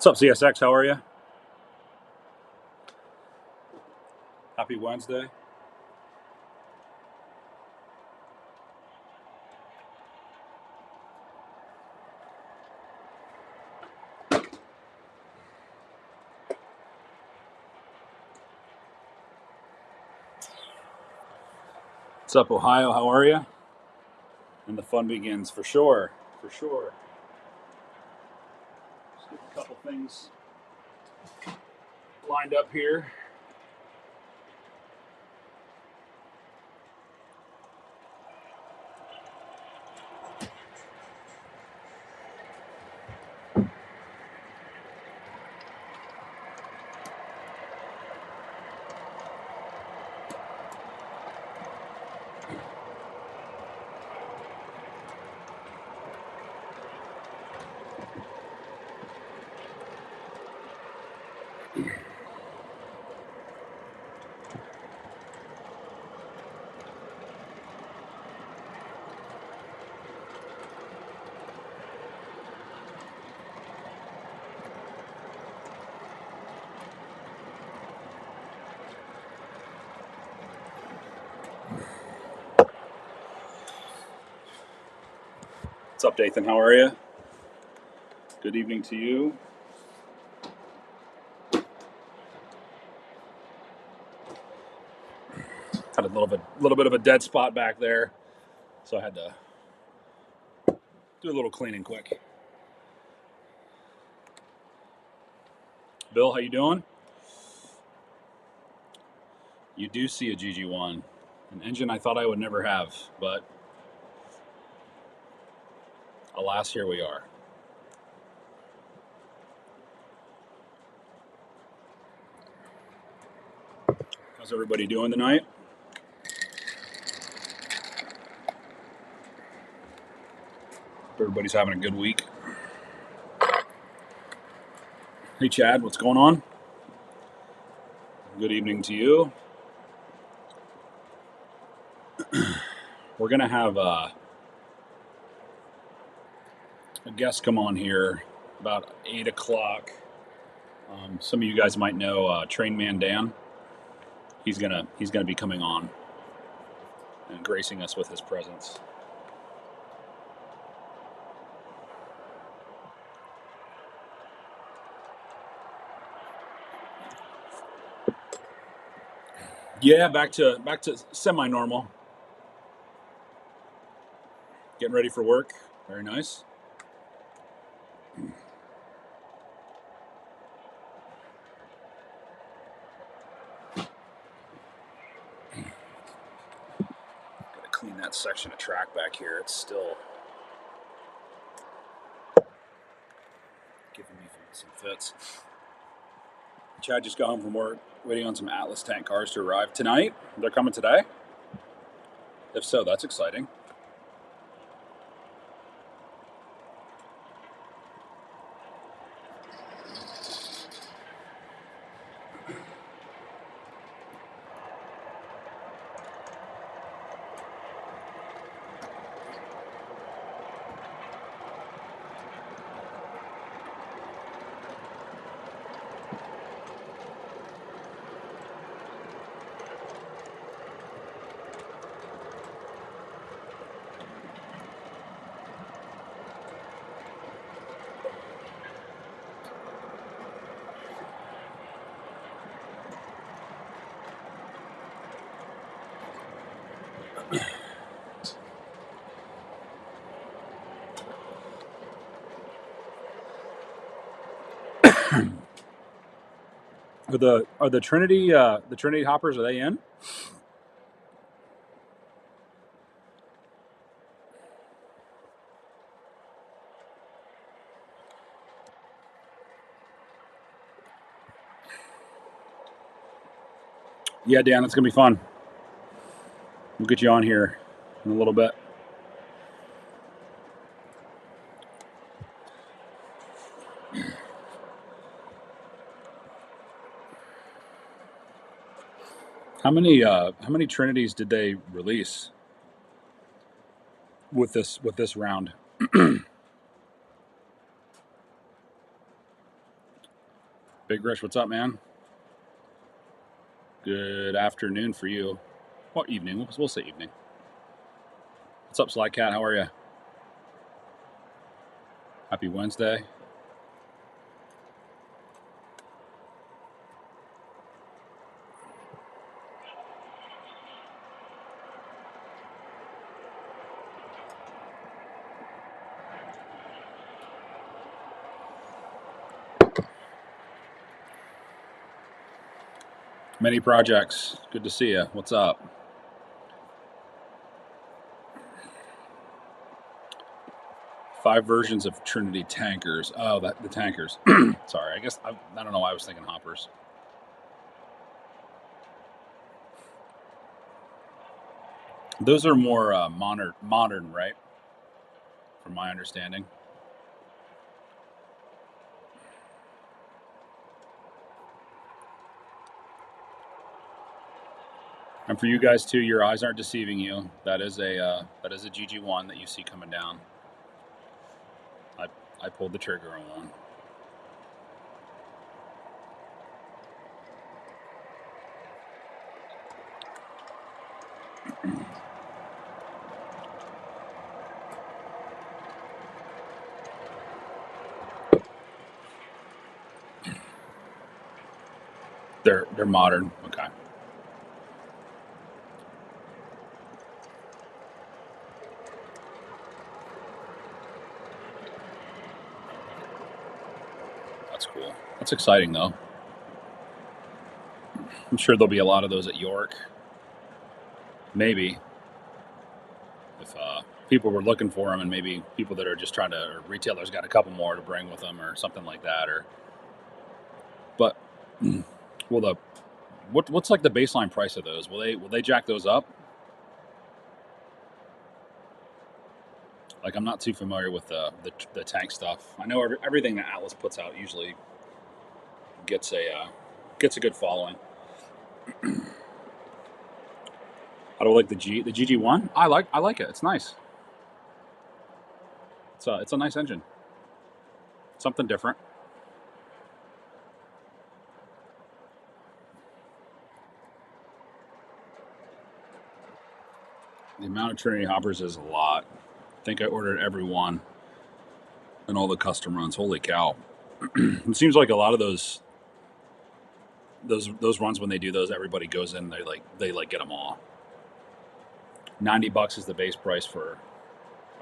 What's up, CSX? How are you? Happy Wednesday. What's up, Ohio? How are you? And the fun begins for sure. For sure. Just get a couple things lined up here. What's up, Dathan? How are you? Good evening to you. Had a little bit of a dead spot back there, so I had to do a little cleaning quick. Bill, how you doing? You do see a GG1, an engine I thought I would never have, but alas, here we are. How's everybody doing tonight? Hope everybody's having a good week. Hey, Chad, what's going on? Good evening to you. We're going to have a guest come on here about 8 o'clock. Some of you guys might know Train Man Dan. He's gonna be coming on and gracing us with his presence. Yeah, back to semi-normal. Getting ready for work. Very nice. Gotta clean that section of track back here. It's still giving me some fits. Chad just got home from work, waiting on some Atlas tank cars to arrive tonight. They're coming today? If so, that's exciting. Are the Trinity hoppers, are they in? Yeah, Dan, it's gonna be fun. We'll get you on here in a little bit. How many Trinities did they release with this round? Big Rich, what's up, man? Good afternoon for you. Or evening. We'll say evening. What's up, Sly Cat? How are you? Happy Wednesday. Many projects. Good to see you. What's up? 5 versions of Trinity tankers. Oh, the tankers. Sorry, I guess I don't know why I was thinking hoppers. Those are more modern, right? From my understanding. And for you guys too, your eyes aren't deceiving you. That is a GG1 that you see coming down. I pulled the trigger on one. They're modern. Okay. That's cool. That's exciting though. I'm sure there'll be a lot of those at York. Maybe if people were looking for them, and maybe people that are just trying to, or retailers got a couple more to bring with them, or something like that. But will what's like the baseline price of those? Will they jack those up? Like, I'm not too familiar with the tank stuff. I know everything that Atlas puts out usually gets a good following. I don't like the GG1. I like it. It's nice. It's a nice engine. Something different. The amount of Trinity hoppers is a lot. I think I ordered every one and all the custom runs. Holy cow! It seems like a lot of those runs, when they do those, everybody goes in. They get them all. $90 is the base price for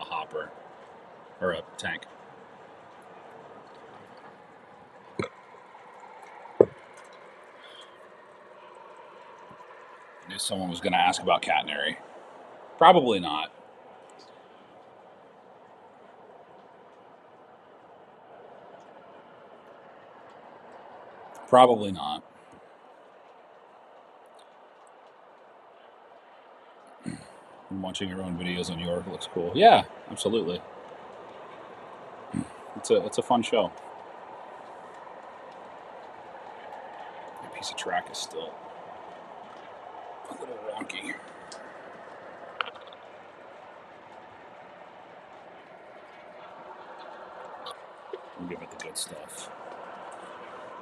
a hopper or a tank. I knew someone was going to ask about catenary. Probably not. Probably not. I'm watching your own videos on York. It looks cool. Yeah, absolutely. It's a fun show. That piece of track is still a little wonky. We'll give it the good stuff.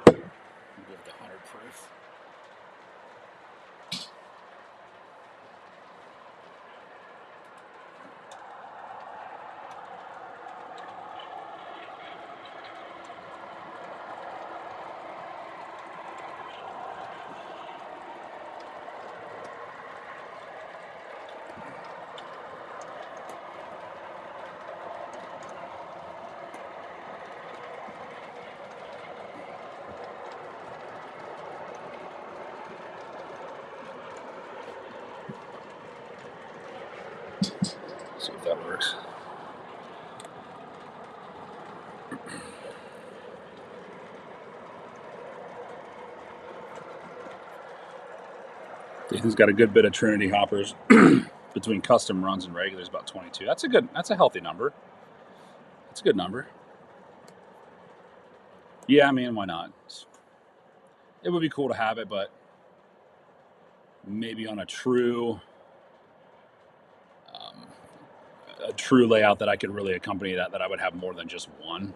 We'll give it the 100 proof. See if that works. Ethan's got a good bit of Trinity hoppers between custom runs and regulars, about 22. That's a healthy number. That's a good number. Yeah, I mean, why not? It would be cool to have it, but maybe on a true layout that I could really accompany that I would have more than just one.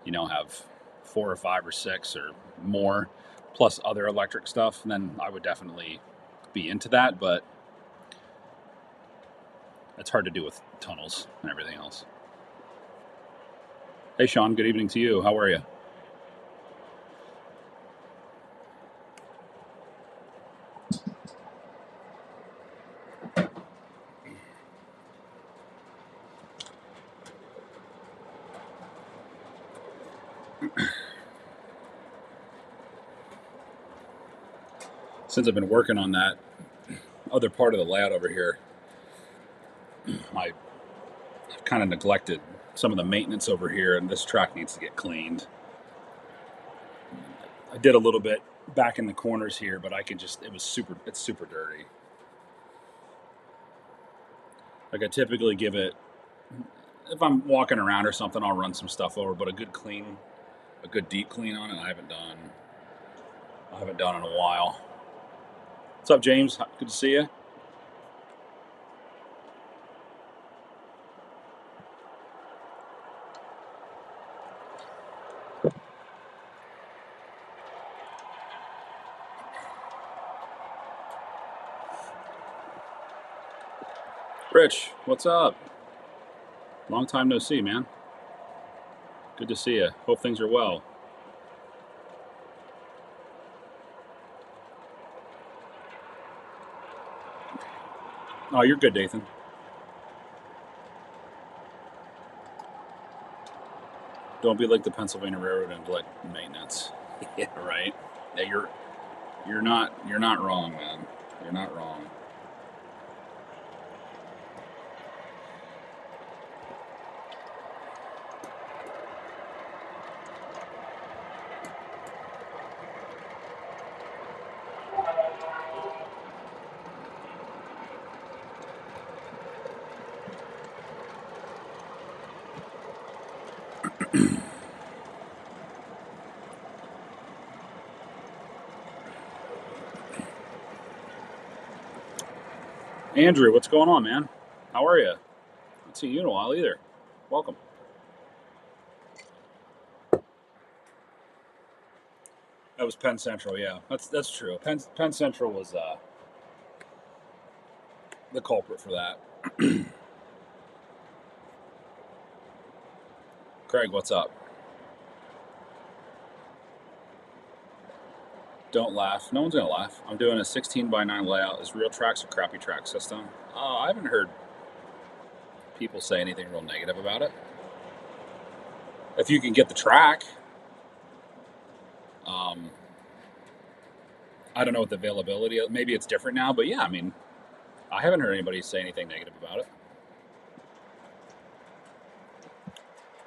Have 4 or 5 or 6 or more, plus other electric stuff, then I would definitely be into that. But it's hard to do with tunnels and everything else. Hey, Sean, good evening to you. How are you? Since I've been working on that other part of the layout over here, I've kind of neglected some of the maintenance over here, and this track needs to get cleaned. I did a little bit back in the corners here, but it's super dirty. Like I typically give it, if I'm walking around or something, I'll run some stuff over, but a good deep clean on it, I haven't done in a while. What's up, James? Good to see you. Rich, what's up? Long time no see, man. Good to see you. Hope things are well. Oh, you're good, Dathan. Don't be like the Pennsylvania Railroad and neglect maintenance. Yeah, right. Yeah, you're not wrong, man. You're not wrong. Andrew, what's going on, man? How are you? Haven't seen you in a while either. Welcome. That was Penn Central, yeah. That's true. Penn Central was the culprit for that. Craig, what's up? Don't laugh. No one's gonna laugh. I'm doing a 16:9 layout. Is Real Tracks a crappy track system? I haven't heard people say anything real negative about it. If you can get the track, I don't know what the availability. Maybe it's different now, but yeah, I mean, I haven't heard anybody say anything negative about it.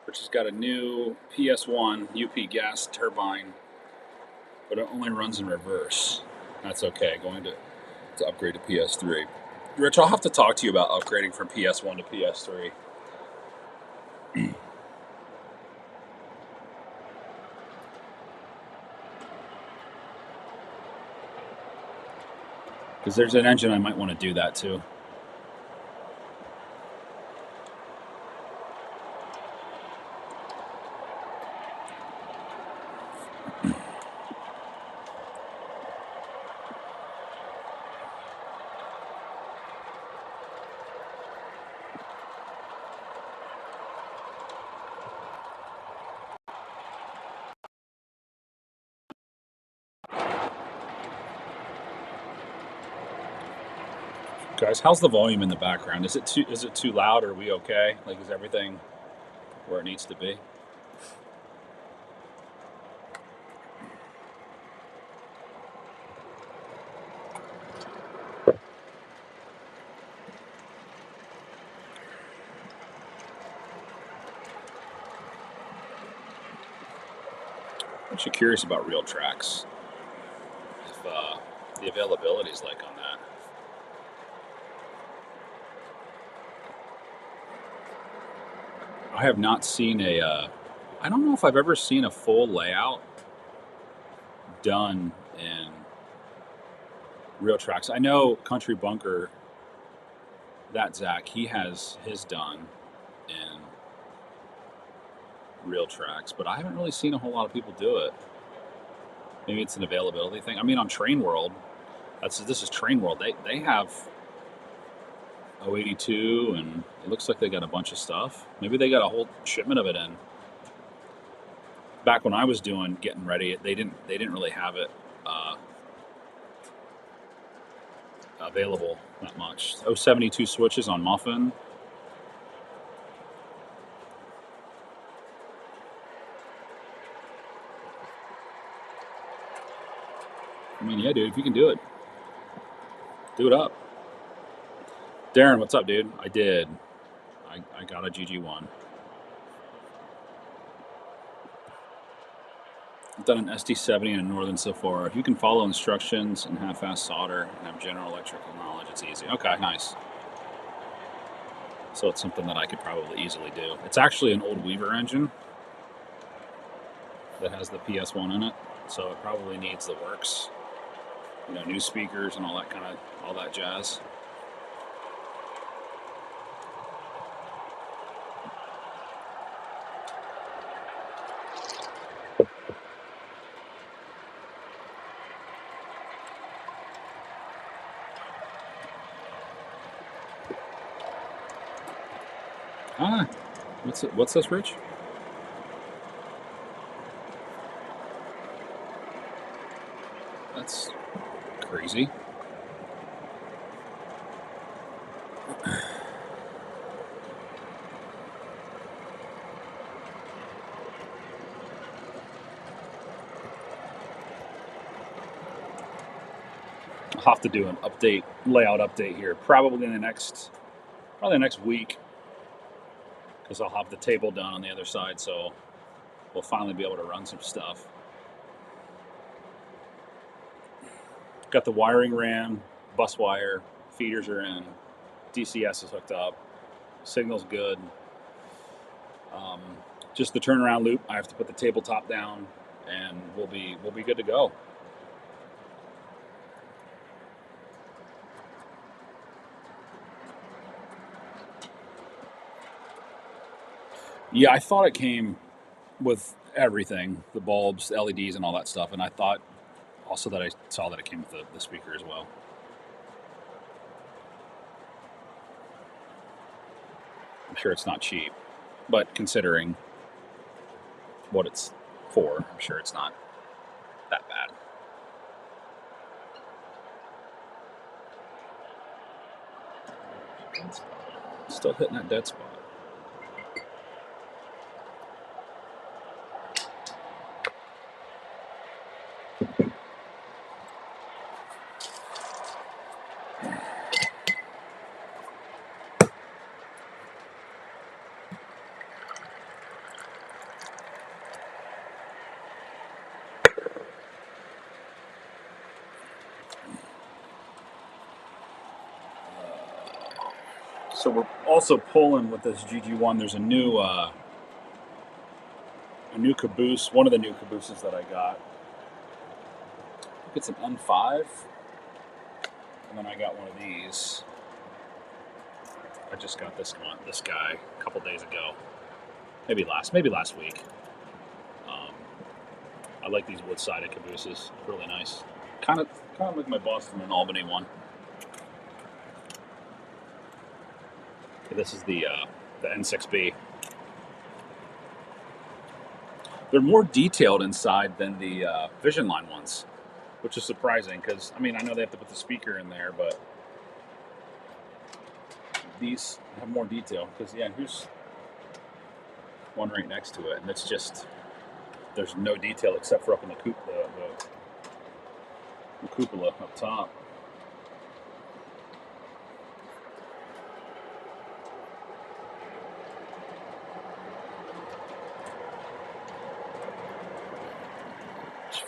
Which has got a new PS1 UP gas turbine, but it only runs in reverse. That's okay. Going to upgrade to PS3. Rich, I'll have to talk to you about upgrading from PS1 to PS3. Because there's an engine I might want to do that too. Guys, how's the volume in the background? Is it too loud? Or are we okay? Like, is everything where it needs to be? I'm actually curious about Real Tracks. If the availability is like on that. I have not seen I don't know if I've ever seen a full layout done in Real Tracks. I know Country Bunker, that Zach, he has his done in Real Tracks, but I haven't really seen a whole lot of people do it. Maybe it's an availability thing. I mean, on Train World, this is Train World. They have 082, and it looks like they got a bunch of stuff. Maybe they got a whole shipment of it in. Back when I was getting ready, they didn't really have it available that much. 072 switches on Muffin. I mean, yeah, dude, if you can do it, do it up. Darren, what's up, dude? I did. I got a GG1. I've done an SD70 and a Northern so far. If you can follow instructions and have fast solder and have general electrical knowledge, it's easy. Okay, nice. So it's something that I could probably easily do. It's actually an old Weaver engine that has the PS1 in it, so it probably needs the works. You know, new speakers and all that jazz. Ah, what's this, Rich? That's crazy. I'll have to do an layout update here, probably the next week, because I'll have the table done on the other side, so we'll finally be able to run some stuff. Got the wiring ran, bus wire, feeders are in, DCS is hooked up, signal's good. Just the turnaround loop, I have to put the tabletop down, and we'll be good to go. Yeah, I thought it came with everything, the bulbs, LEDs, and all that stuff, and I thought also that I saw that it came with the speaker as well. I'm sure it's not cheap, but considering what it's for, I'm sure it's not that bad. Still hitting that dead spot. So we're also pulling with this GG1. There's a new caboose, one of the new cabooses that I got. I think it's an N5, and then I got one of these. I just got this guy a couple days ago, maybe last week. I like these wood-sided cabooses, really nice. Kind of like my Boston and Albany one. This is the N6B. They're more detailed inside than the Vision Line ones, which is surprising because, I mean, I know they have to put the speaker in there, but these have more detail because, yeah, here's one right next to it, and it's just, there's no detail except for up in the cupola up top.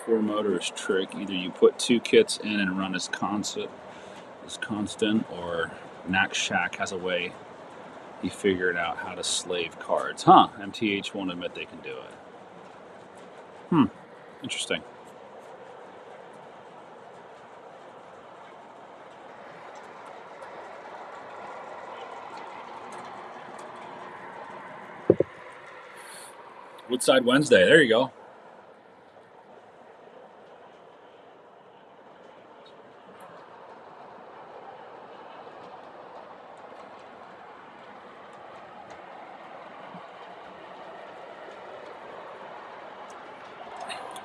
Ford Motors trick: either you put two kits in and run as constant, or Knack Shack has a way he figured out how to slave cards. Huh? MTH won't admit they can do it. Interesting. Woodside Wednesday. There you go.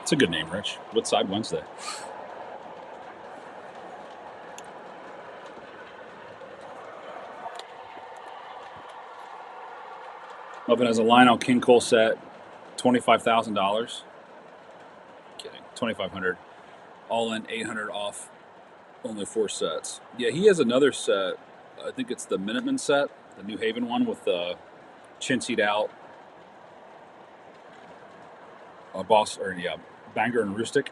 It's a good name, Rich. Woodside Wednesday. Open as a Lionel King Cole set, $25,000. Kidding, $2,500. All in, $800 off. Only 4 sets. Yeah, he has another set. I think it's the Minuteman set, the New Haven one with the chintzied out Bangor and Rustic.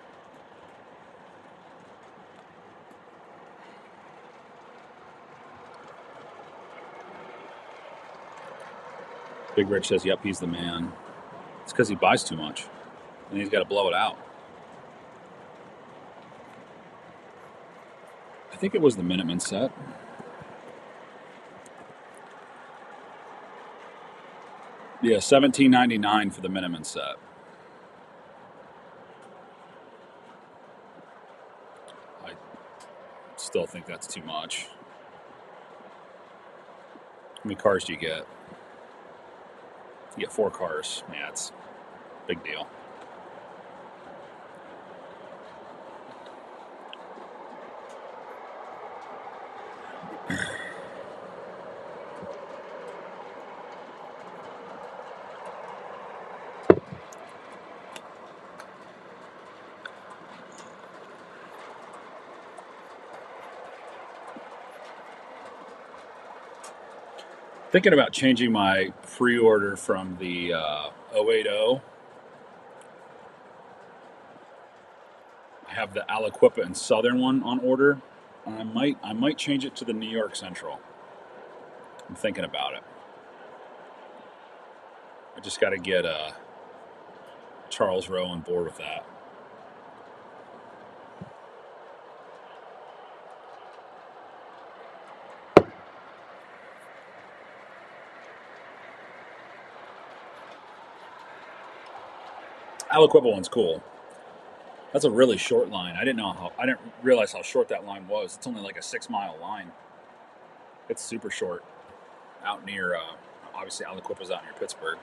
Big Rich says, yep, he's the man. It's because he buys too much, and he's got to blow it out. I think it was the Minuteman set. Yeah, $17.99 for the Minuteman set. I still think that's too much. How many cars do you get? You get 4 cars. Yeah, it's a big deal. Thinking about changing my pre-order from the 080. I have the Aliquippa and Southern one on order. I might change it to the New York Central. I'm thinking about it. I just got to get Charles Rowe on board with that. Aliquippa one's cool. That's a really short line. I didn't realize how short that line was. It's only like a 6-mile line. It's super short. Out near, obviously Aliquippa's out near Pittsburgh.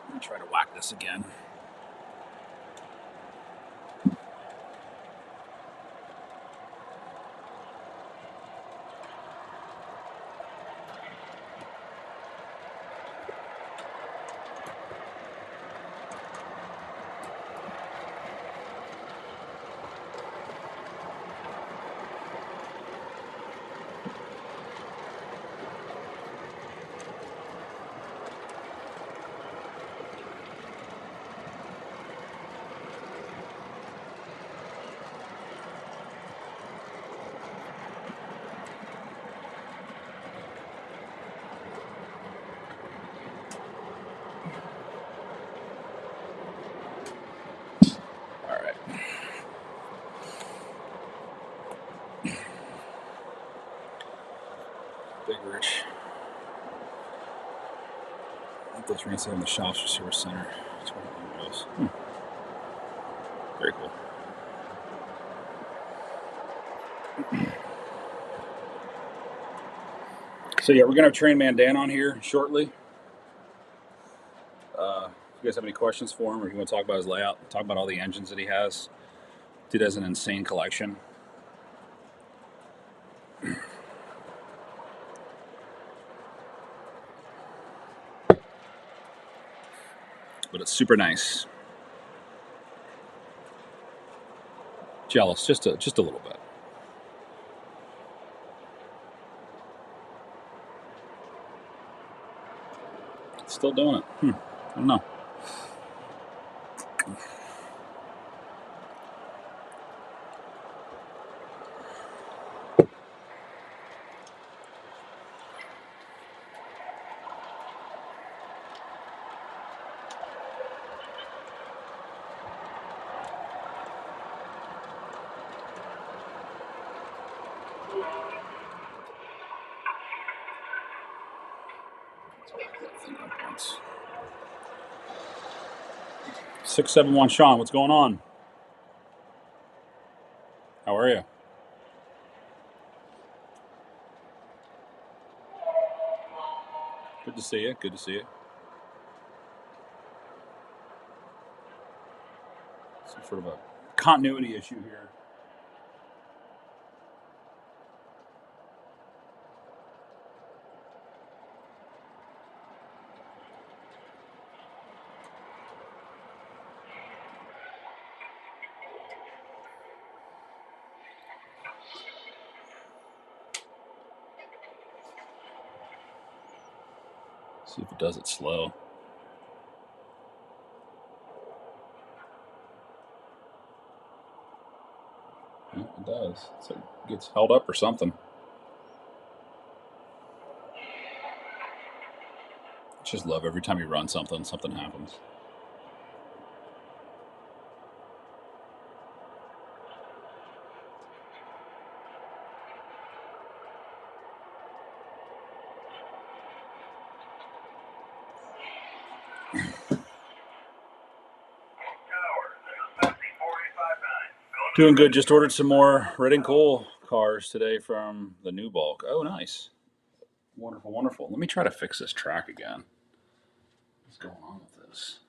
Let me try to whack this again. Big Rich. I think those rents in the Shops for Service Center. That's where it goes. Very cool. So yeah, we're gonna have Train Man Dan on here shortly. If you guys have any questions for him, or you want to talk about his layout, talk about all the engines that he has. Dude has an insane collection. But it's super nice. Jealous, just a little bit. Still doing it. I don't know. Once. 671 Sean, what's going on? How are you? Good to see you. Good to see you. Some sort of a continuity issue here. See if it does it slow. Yeah, it does. So it gets held up or something. Just love every time you run something, something happens. Doing good. Just ordered some more Red and Coal cars today from the New Bulk. Oh, nice. Wonderful, wonderful. Let me try to fix this track again. What's going on with this?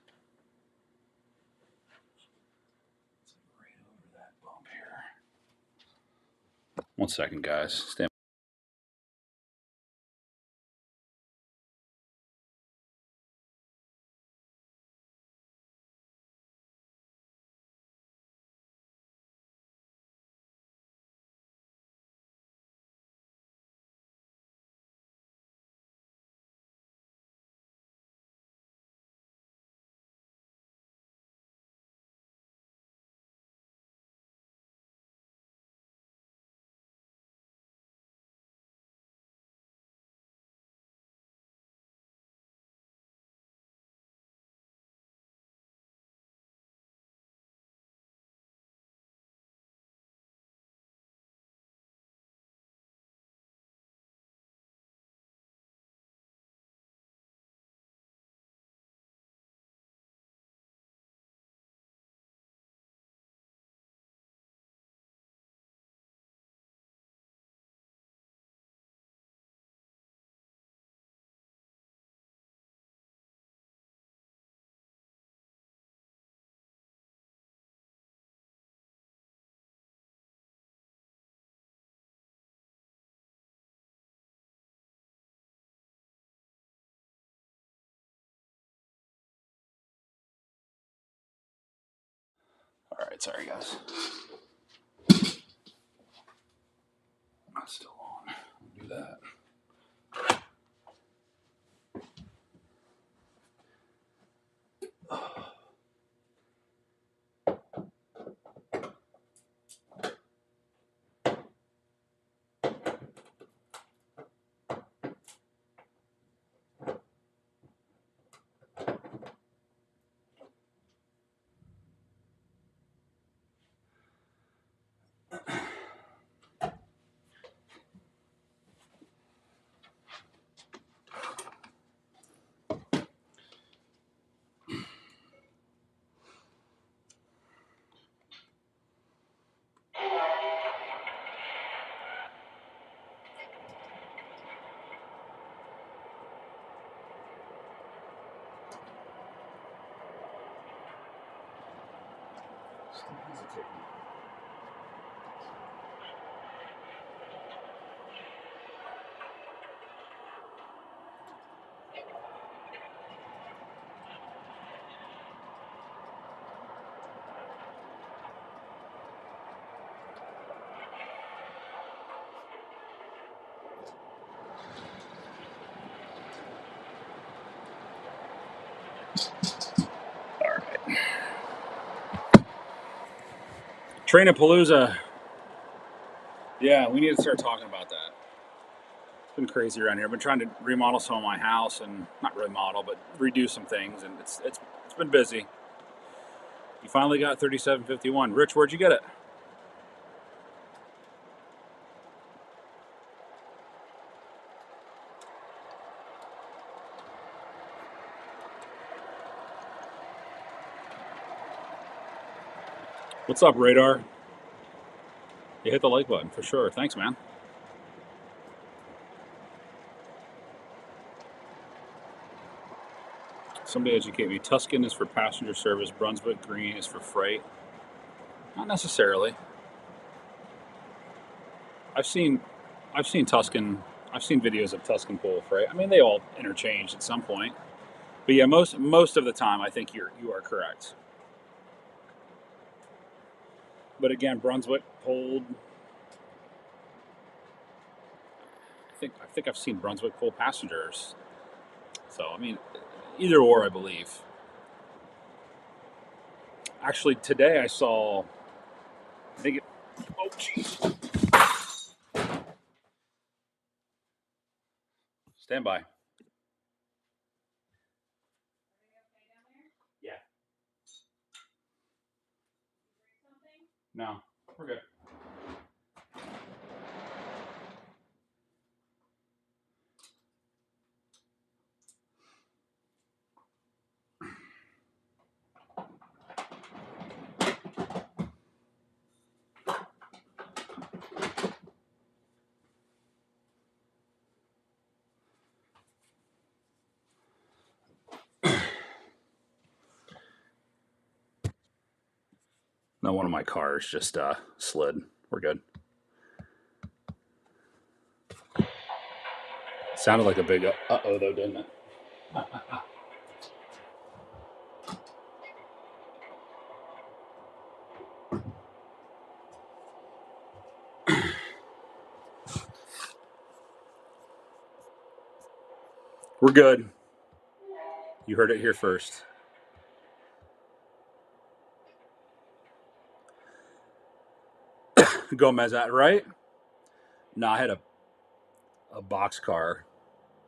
It's right over that bump here. 1 second, guys. Stand. All right, sorry, guys. Not still on. I'll do that. Still hesitating. All right. Trainapalooza. Yeah, we need to start talking about that. It's been crazy around here. I've been trying to remodel some of my house and not remodel, but redo some things, and it's been busy. You finally got 3751. Rich, where'd you get it? What's up, Radar? You hit the like button for sure. Thanks, man. Somebody educate me. Tuscan is for passenger service. Brunswick Green is for freight. Not necessarily. I've seen Tuscan. I've seen videos of Tuscan pull freight. I mean, they all interchange at some point. But yeah, most of the time, I think you are correct. But again, Brunswick pulled. I think I've seen Brunswick pull passengers. So I mean, either or, I believe. Actually, today I saw. I think it. Oh, jeez. Stand by. Yeah. No, we're good. No, one of my cars just slid. We're good. Sounded like a big uh-oh, though, didn't it? We're good. You heard it here first. Gomez, that right? No, I had a box car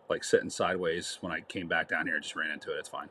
like sitting sideways when I came back down here. Just ran into it. It's fine.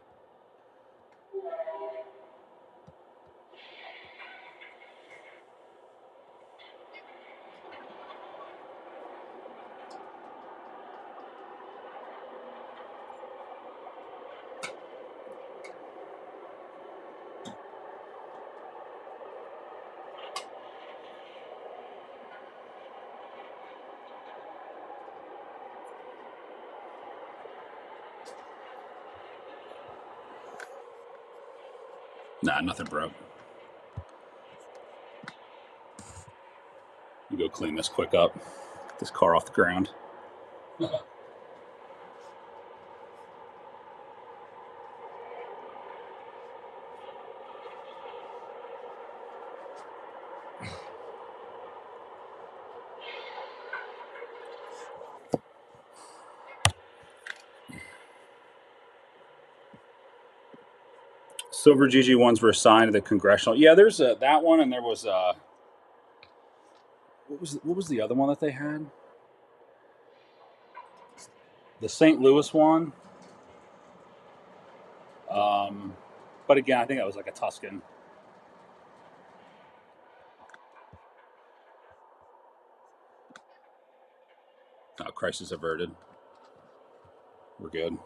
Nah, nothing broke. You go clean this quick up. Get this car off the ground. Silver GG1s were assigned to the congressional. Yeah, there's that one, and there was what was the other one that they had? The St. Louis one. But again, I think that was like a Tuscan. Crisis averted. We're good.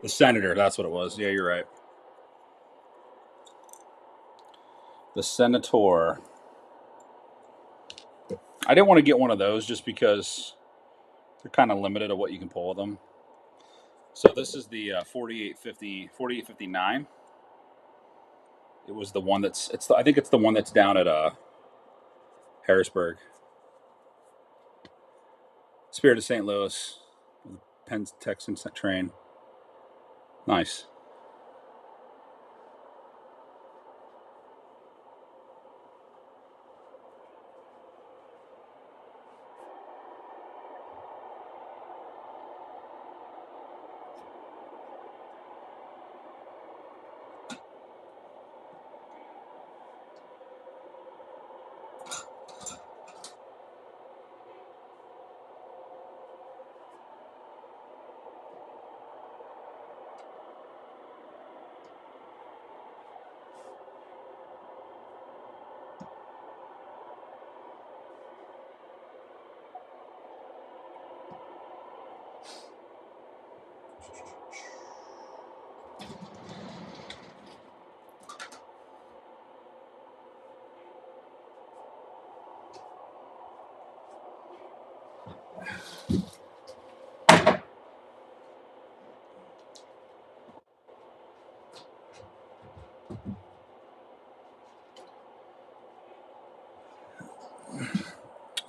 The Senator, that's what it was. Yeah, you're right. The Senator. I didn't want to get one of those just because they're kind of limited of what you can pull with them. So this is the 4859. It was the one that's I think it's the one that's down at Harrisburg. Spirit of St. Louis, the Penn Texans train. Nice.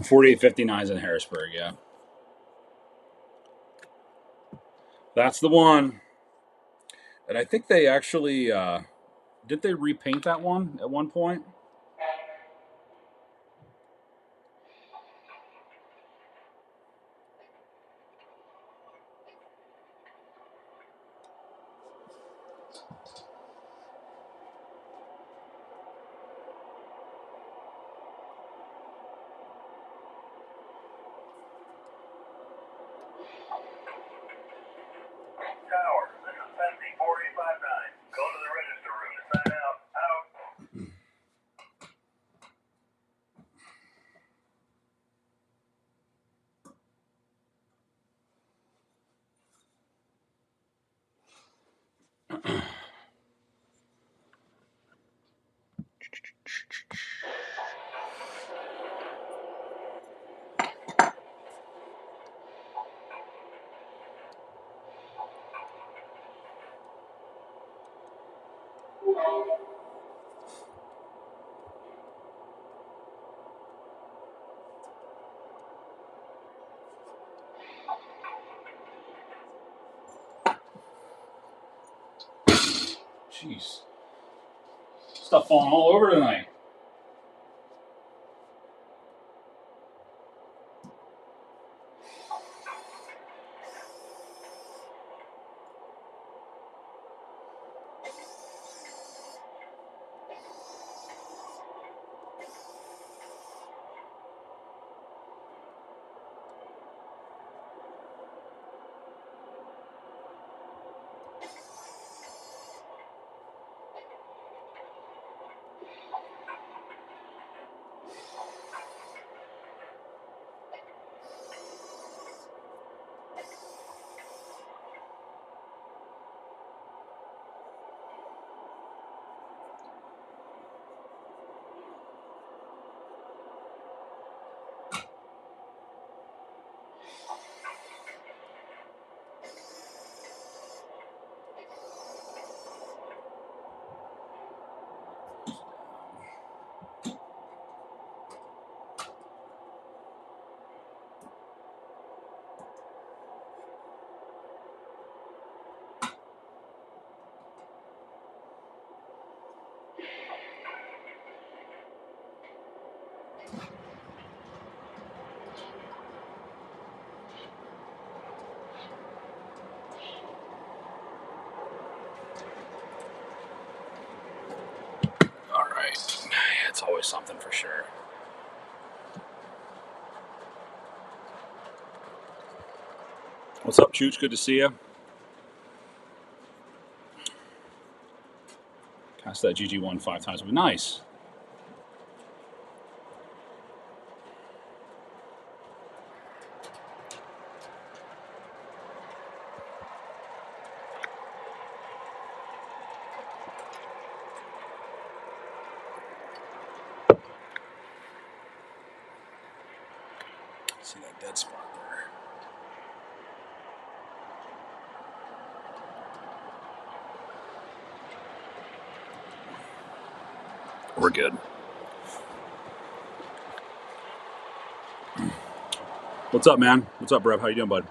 $48.59 is in Harrisburg. Yeah, that's the one. And I think they actually did they repaint that one at one point? Tower, this is Pepsi 4859. Go to the register room to sign out. Out. Jeez, stuff falling all over tonight. All right, it's always something for sure. What's up, Chooch? Good to see you. Cast that GG1 5 times. Nice. See that dead spot there. We're good. What's up, man? What's up, Brev? How you doing, bud?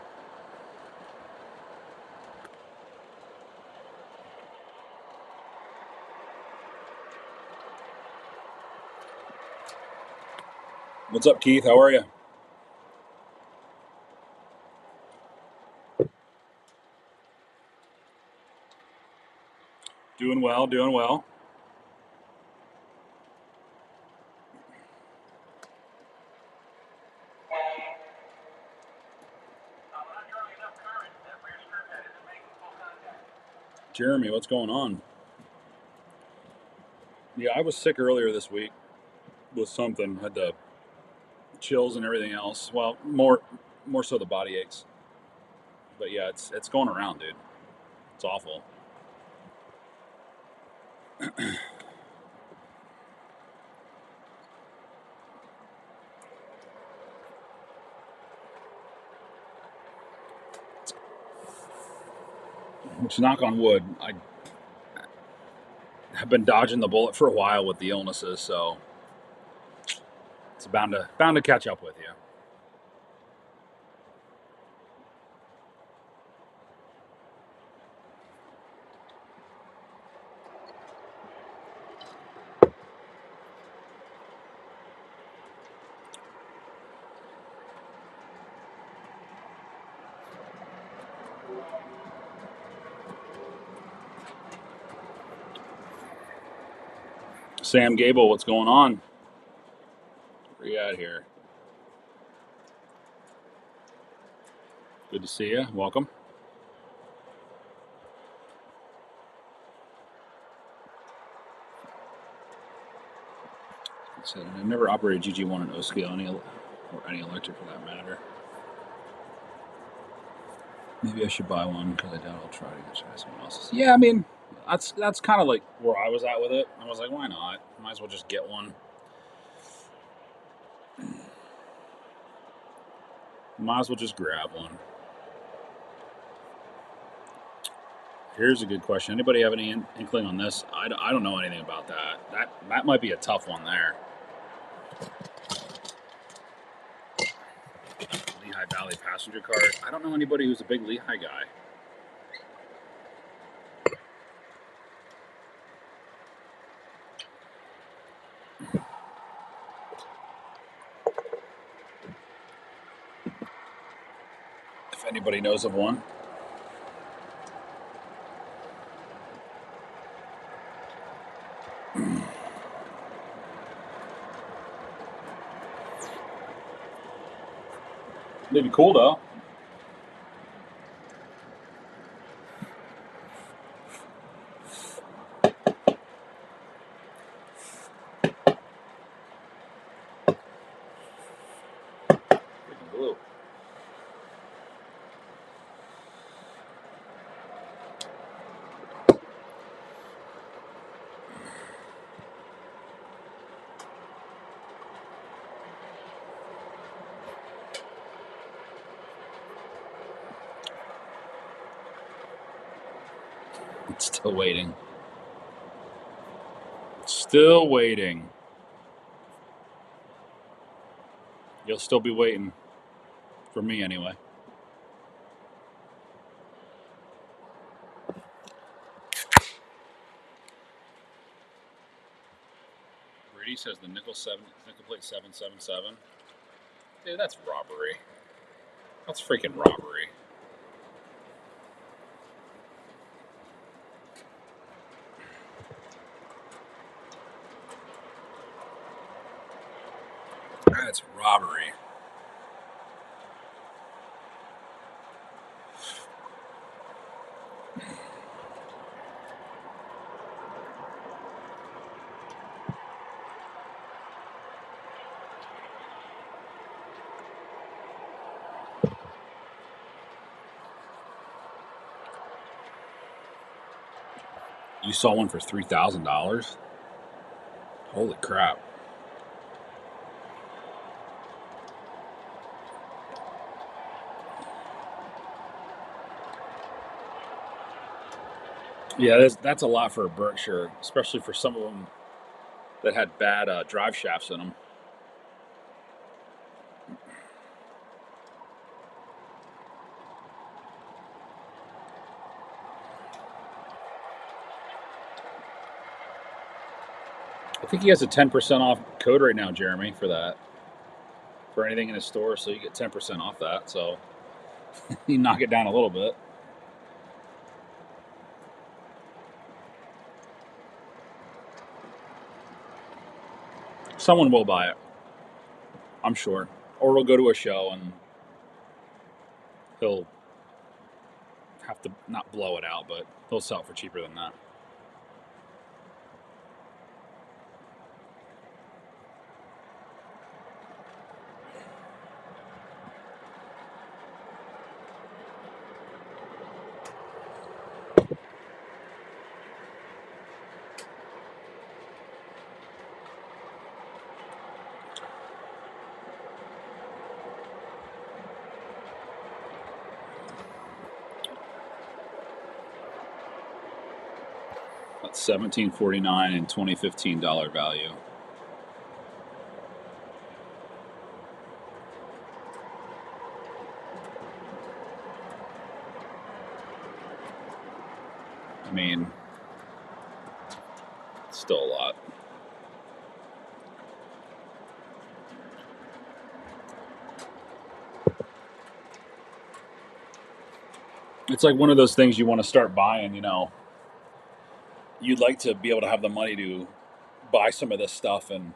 What's up, Keith? How are you? Doing well, doing well. Jeremy, what's going on? Yeah, I was sick earlier this week with something. Had the chills and everything else. Well, more so the body aches. But yeah, it's going around, dude. It's awful. Which, knock on wood, I have been dodging the bullet for a while with the illnesses, so it's bound to catch up with you. Sam Gable, what's going on? Where you at here? Good to see you. Welcome. So I never operated GG1 and O scale, or any electric for that matter. Maybe I should buy one because I doubt I'll try to try someone else's. Yeah, I mean, that's kind of like where I was at with it. I was like, why not? Might as well just get one. Might as well just grab one. Here's a good question. Anybody have any inkling on this? I don't know anything about that. That might be a tough one there. Lehigh Valley passenger car. I don't know anybody who's a big Lehigh guy. If anybody knows of one. They'd be cool though. Freaking blue. Still waiting. Still waiting. You'll still be waiting. For me, anyway. Brady says the nickel plate 777. Dude, that's robbery. That's freaking robbery. That's robbery. You saw one for $3,000? Holy crap. Yeah, that's a lot for a Berkshire, especially for some of them that had bad drive shafts in them. I think he has a 10% off code right now, Jeremy, for that. For anything in his store, so you get 10% off that. So you knock it down a little bit. Someone will buy it, I'm sure. Or we'll go to a show and he'll have to not blow it out, but he'll sell it for cheaper than that. That's $17.49 and $2015 value. I mean, it's still a lot. It's like one of those things you want to start buying, you know. You'd like to be able to have the money to buy some of this stuff and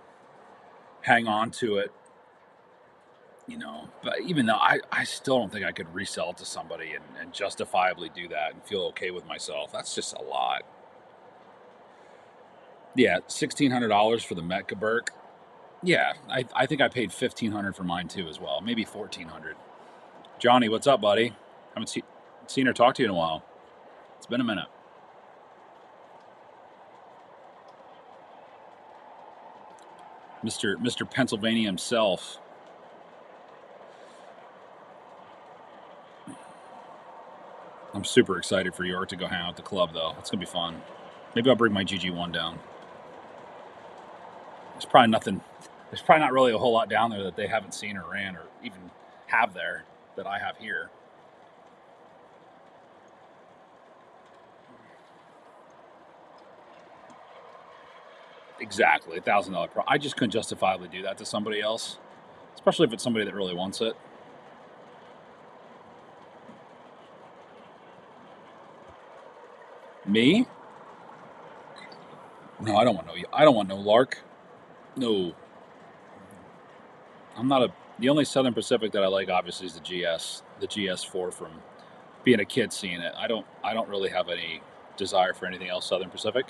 hang on to it, you know. But even though I still don't think I could resell it to somebody and justifiably do that and feel okay with myself. That's just a lot. Yeah, $1,600 for the Metka Burke. Yeah, I think I paid $1,500 for mine too as well. Maybe $1,400. Johnny, what's up, buddy? Haven't seen or talked to you in a while. It's been a minute. Mr. Pennsylvania himself. I'm super excited for York to go hang out at the club, though. It's gonna be fun. Maybe I'll bring my GG1 down. There's probably nothing. There's probably not really a whole lot down there that they haven't seen or ran or even have there that I have here. Exactly, $1,000 pro. I just couldn't justifiably do that to somebody else, especially if it's somebody that really wants it. Me? No, I don't want no. I don't want no Lark. No. I'm not a. The only Southern Pacific that I like, obviously, is the GS4 from being a kid seeing it. I don't really have any desire for anything else Southern Pacific.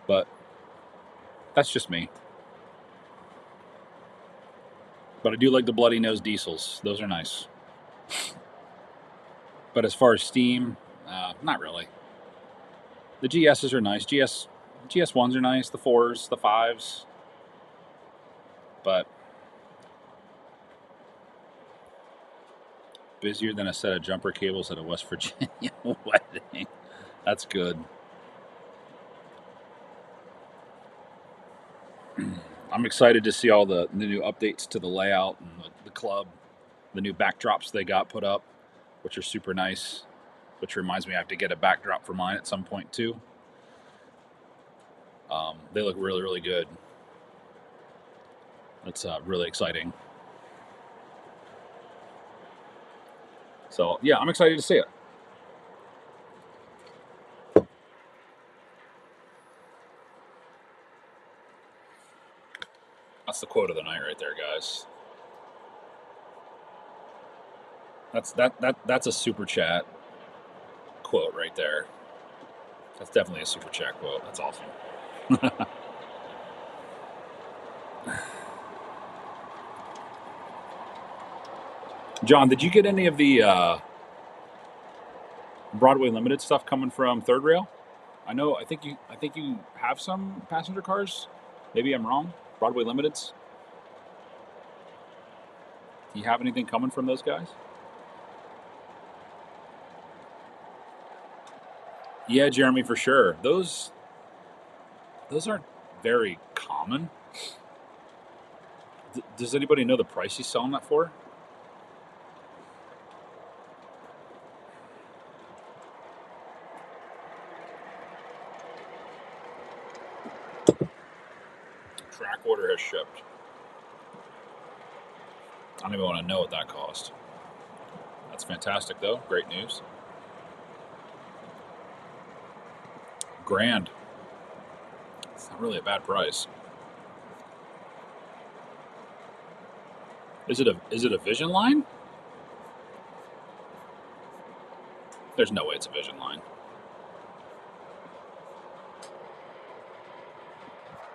But that's just me. But I do like the bloody nose diesels. Those are nice. But as far as steam, not really. The GSs are nice. GS1s are nice. The 4s, the 5s. But busier than a set of jumper cables at a West Virginia wedding. That's good. I'm excited to see all the new updates to the layout and the club, the new backdrops they got put up, which are super nice, which reminds me I have to get a backdrop for mine at some point too. They look really, really good. It's really exciting. So yeah, I'm excited to see it. That's the quote of the night right there, guys. That's a super chat quote right there. That's definitely a super chat quote. That's awesome. John, did you get any of the Broadway Limited stuff coming from Third Rail? I think you have some passenger cars. Maybe I'm wrong. Broadway Limiteds. Do you have anything coming from those guys? Yeah, Jeremy, for sure. Those those aren't very common. Does anybody know the price he's selling that for? Track order has shipped. I don't even want to know what that cost. That's fantastic, though. Great news. $1,000. It's not really a bad price. Is it a Vision line? There's no way it's a Vision line.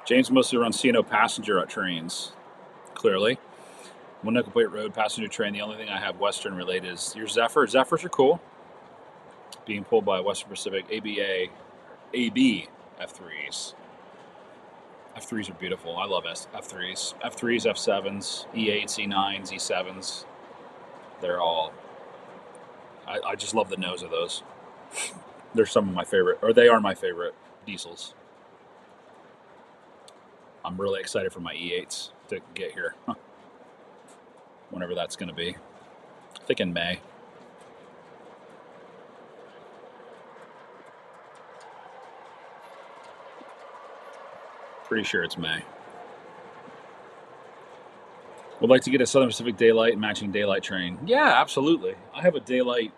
James mostly runs C&O passenger at trains. Clearly. One nickel plate road passenger train. The only thing I have Western related is your Zephyr. Zephyrs are cool. Being pulled by Western Pacific AB F3s. F3s are beautiful. I love F3s. F3s, F7s, E8s, E9s, E7s. They're all... I just love the nose of those. They're some of my favorite, or they are my favorite diesels. I'm really excited for my E8s to get here. Whenever that's going to be. I think in May. Pretty sure it's May. Would like to get a Southern Pacific Daylight matching Daylight train. Yeah, absolutely. I have a Daylight,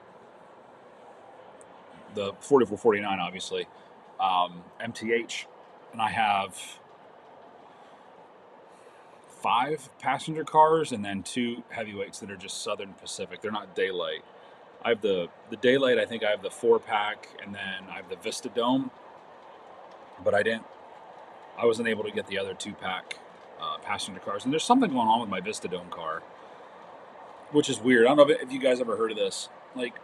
the 4449, obviously, MTH, and I have 5 passenger cars and then 2 heavyweights that are just Southern Pacific. They're not Daylight. I have the Daylight. I think I have the 4-pack, and then I have the Vista Dome, but I wasn't able to get the other 2-pack passenger cars. And there's something going on with my Vista Dome car, which is weird. I don't know if you guys ever heard of this. Like,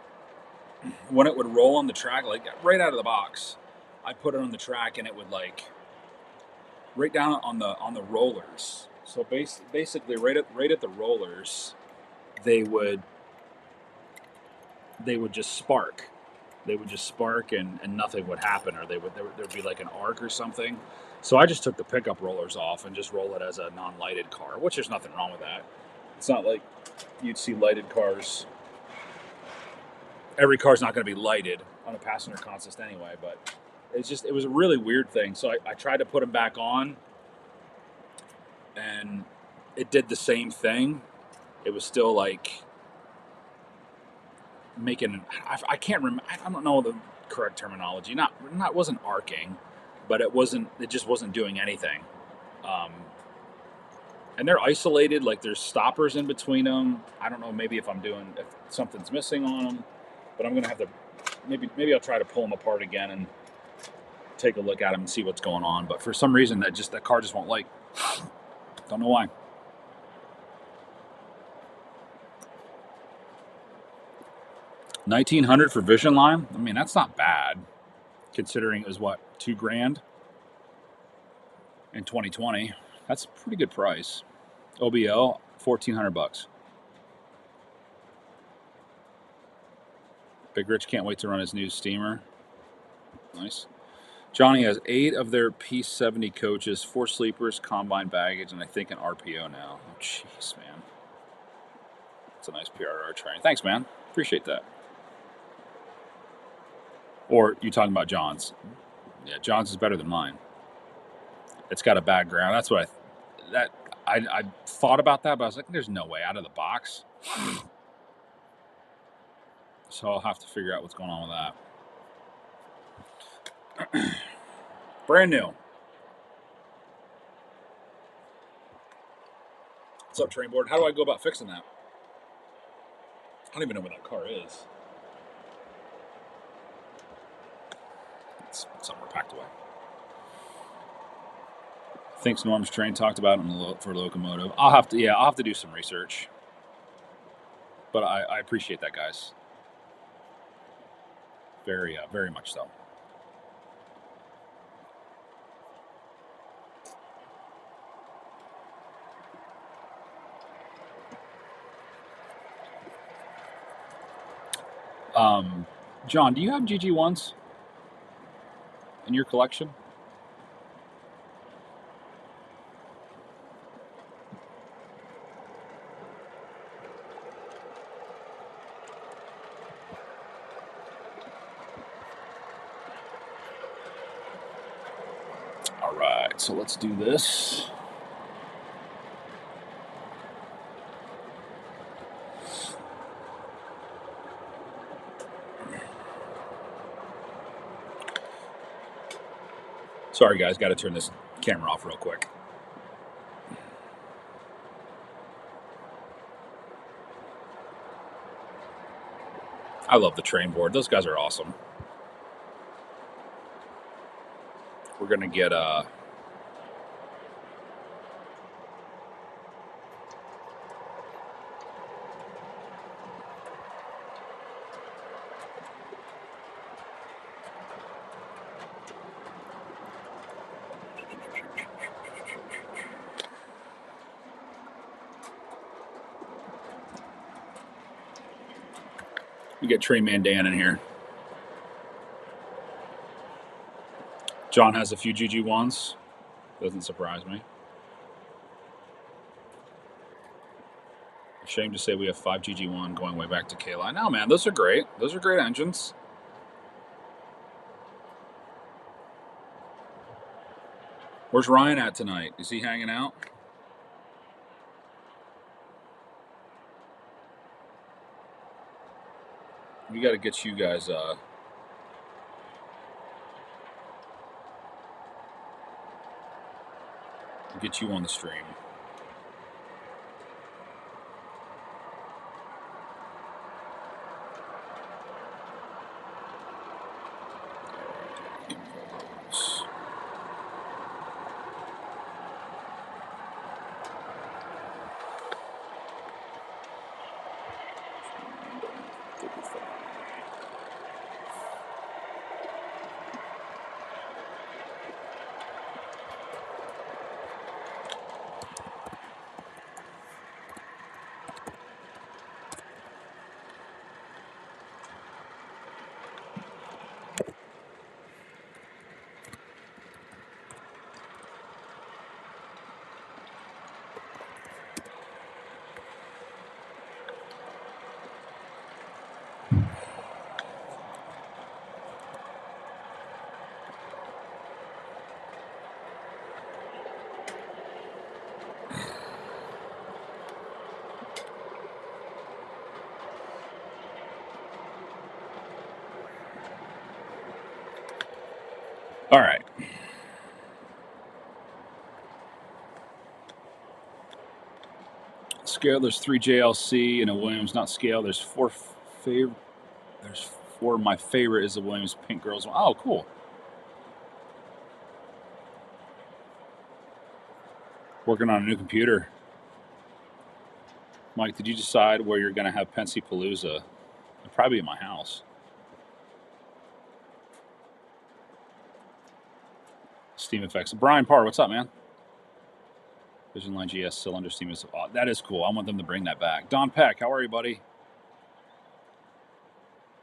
when it would roll on the track, like right out of the box, I'd put it on the track and it would like right down on the rollers. So basically right at the rollers, they would just spark. They would just spark and nothing would happen, or there would be like an arc or something. So I just took the pickup rollers off and just roll it as a non-lighted car, which there's nothing wrong with that. It's not like you'd see lighted cars. Every car's not going to be lighted on a passenger consist anyway, but it was a really weird thing. So I tried to put them back on, and it did the same thing. It was still like making, I can't remember, I don't know the correct terminology. Not wasn't arcing, but it just wasn't doing anything. And they're isolated, like there's stoppers in between them. I don't know, maybe if something's missing on them, but I'm gonna have to, maybe I'll try to pull them apart again and take a look at them and see what's going on. But for some reason that car just won't light. Don't know why. $1,900 for Vision Line. I mean, that's not bad, considering it was what, $2,000 in 2020. That's a pretty good price. OBL, $1,400. Big Rich can't wait to run his new steamer. Nice. Johnny has 8 of their P70 coaches, 4 sleepers, combine baggage, and I think an RPO now. Oh, jeez, man. That's a nice PRR train. Thanks, man. Appreciate that. Or you talking about John's? Yeah, John's is better than mine. It's got a bad ground. That's what I thought about that, but I was like, there's no way out of the box. So I'll have to figure out what's going on with that. Brand new. What's up, train board? How do I go about fixing that? I don't even know where that car is. It's somewhere packed away. Thinks Norm's train talked about it for locomotive. I'll have to do some research. But I appreciate that, guys. Very, very much so. John, do you have GG1s in your collection? so let's do this. Sorry, guys, got to turn this camera off real quick. I love the train board. Those guys are awesome. We're going to get we get Train Man Dan in here. John has a few GG1s. Doesn't surprise me. Shame to say we have 5 GG1 going way back to K-Line. No, man, those are great. Those are great engines. Where's Ryan at tonight? Is he hanging out? We got to get you guys get you on the stream. All right. Scale, there's 3 JLC and a Williams, not scale. There's 4 favorite. There's 4. My favorite is the Williams Pink Girls one. Oh, cool. Working on a new computer. Mike, did you decide where you're going to have Pensy-Palooza? It'll probably be at my house. Steam Effects. Brian Parr, what's up, man? Vision Line GS cylinder steam is that is cool. I want them to bring that back. Don Peck, how are you, buddy?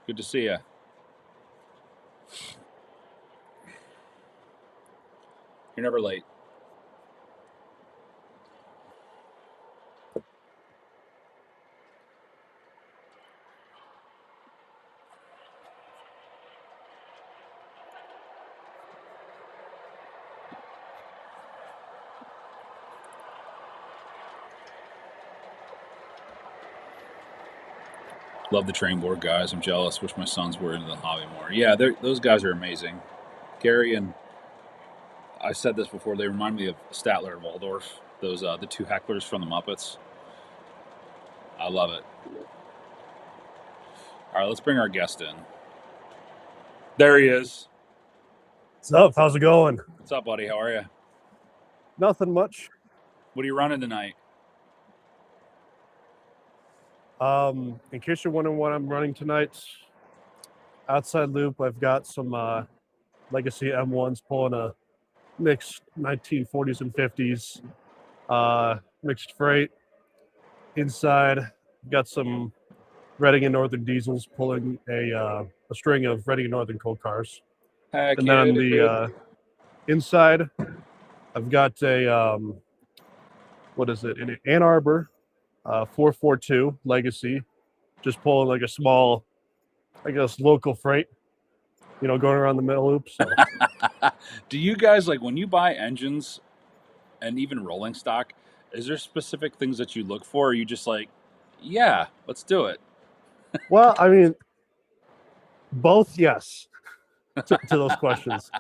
Good to see you. You're never late. Love the train board guys. I'm jealous. Wish my sons were into the hobby more. Yeah, those guys are amazing. Gary and I've said this before. They remind me of Statler and Waldorf. Those the 2 hecklers from the Muppets. I love it. All right, let's bring our guest in. There he is. What's up? How's it going? What's up, buddy? How are you? Nothing much. What are you running tonight? In case you're wondering what I'm running tonight, outside loop, I've got some legacy M1s pulling a mixed 1940s and 50s mixed freight. Inside, I've got some Reading and Northern diesels pulling a string of Reading and Northern coal cars. Heck And then on the inside, I've got a what is it? An Ann Arbor 442 Legacy, just pulling like a small, I guess, local freight, going around the middle loop. So. Do you guys like when you buy engines and even rolling stock? Is there specific things that you look for? Or are you just like, yeah, let's do it? Well, I mean, both yes to those questions.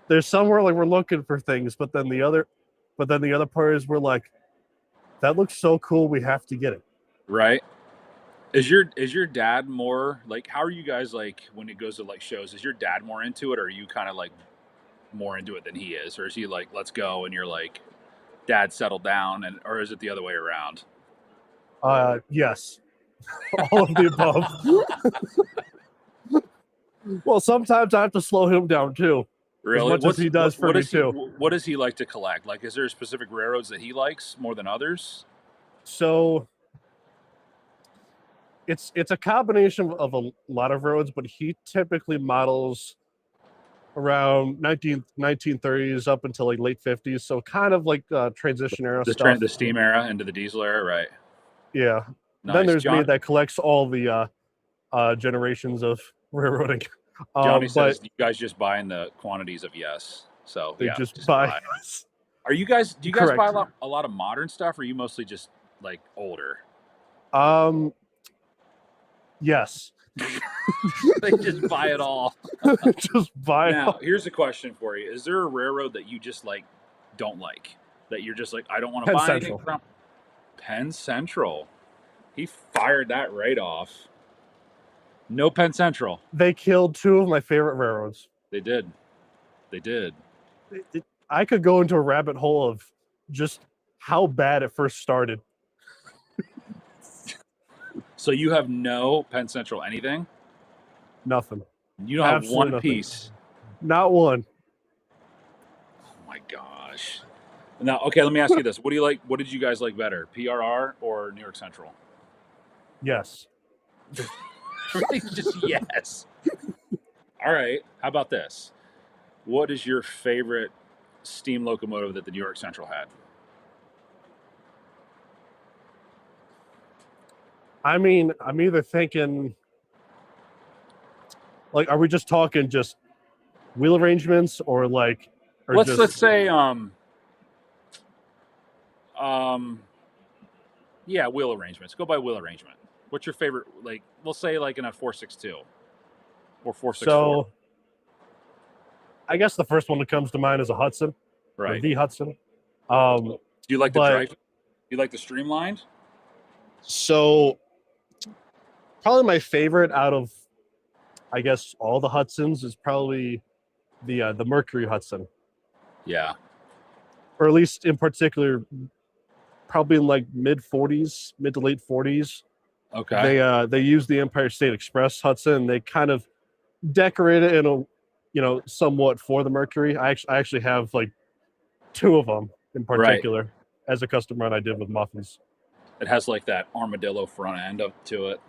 There's somewhere like we're looking for things, but then the other part is we're like, that looks so cool, we have to get it. Right? Is your dad more like? How are you guys like when it goes to like shows? Is your dad more into it, or are you kind of like more into it than he is, or is he like, let's go, and you're like, dad, settle down, and or is it the other way around? Yes, all of the above. Well, sometimes I have to slow him down too. Really? As much as he does for me too. What does he like to collect? Like, is there specific railroads that he likes more than others? So it's a combination of a lot of roads, but he typically models around 1930s up until like late 50s. So kind of like transition era stuff. The steam era into the diesel era, right? Yeah. Nice. Then there's me that collects all the generations of railroading. Johnny says you guys just buy in the quantities of yes. So they yeah, just buy. Are you guys? Do you guys Correct. buy a lot of modern stuff, or are you mostly just like older? Yes. They just buy it all. Just buy it Now, all. here's a question for you: is there a railroad that you just like don't like? That you're just like, I don't want to buy anything from? Penn Central. He fired that right off. No Penn Central. They killed two of my favorite railroads. They did. They did. I could go into a rabbit hole of just how bad it first started. So you have no Penn Central anything? Nothing. You don't have one nothing. piece? Not one. Oh my gosh. Now, okay, let me ask you this. What do you like? What did you guys like better, PRR or New York Central? Yes. Just yes. All right. How about this? What is your favorite steam locomotive that the New York Central had? I mean, I'm either thinking, like, are we just talking just wheel arrangements or like, or let's say yeah, wheel arrangements. Go by wheel arrangement. What's your favorite? Like, we'll say like in a 462 or 464. So, I guess the first one that comes to mind is a Hudson, right? The Hudson. Do you like the drive? Do you like the streamlined? So, probably my favorite out of, I guess, all the Hudsons is probably the Mercury Hudson. Yeah. Or at least in particular, probably in like mid to late 40s. Okay. They use the Empire State Express Hudson. They kind of decorate it in a, somewhat for the Mercury. I actually have like two of them in particular as a custom run I did with Muffins. It has like that armadillo front end up to it.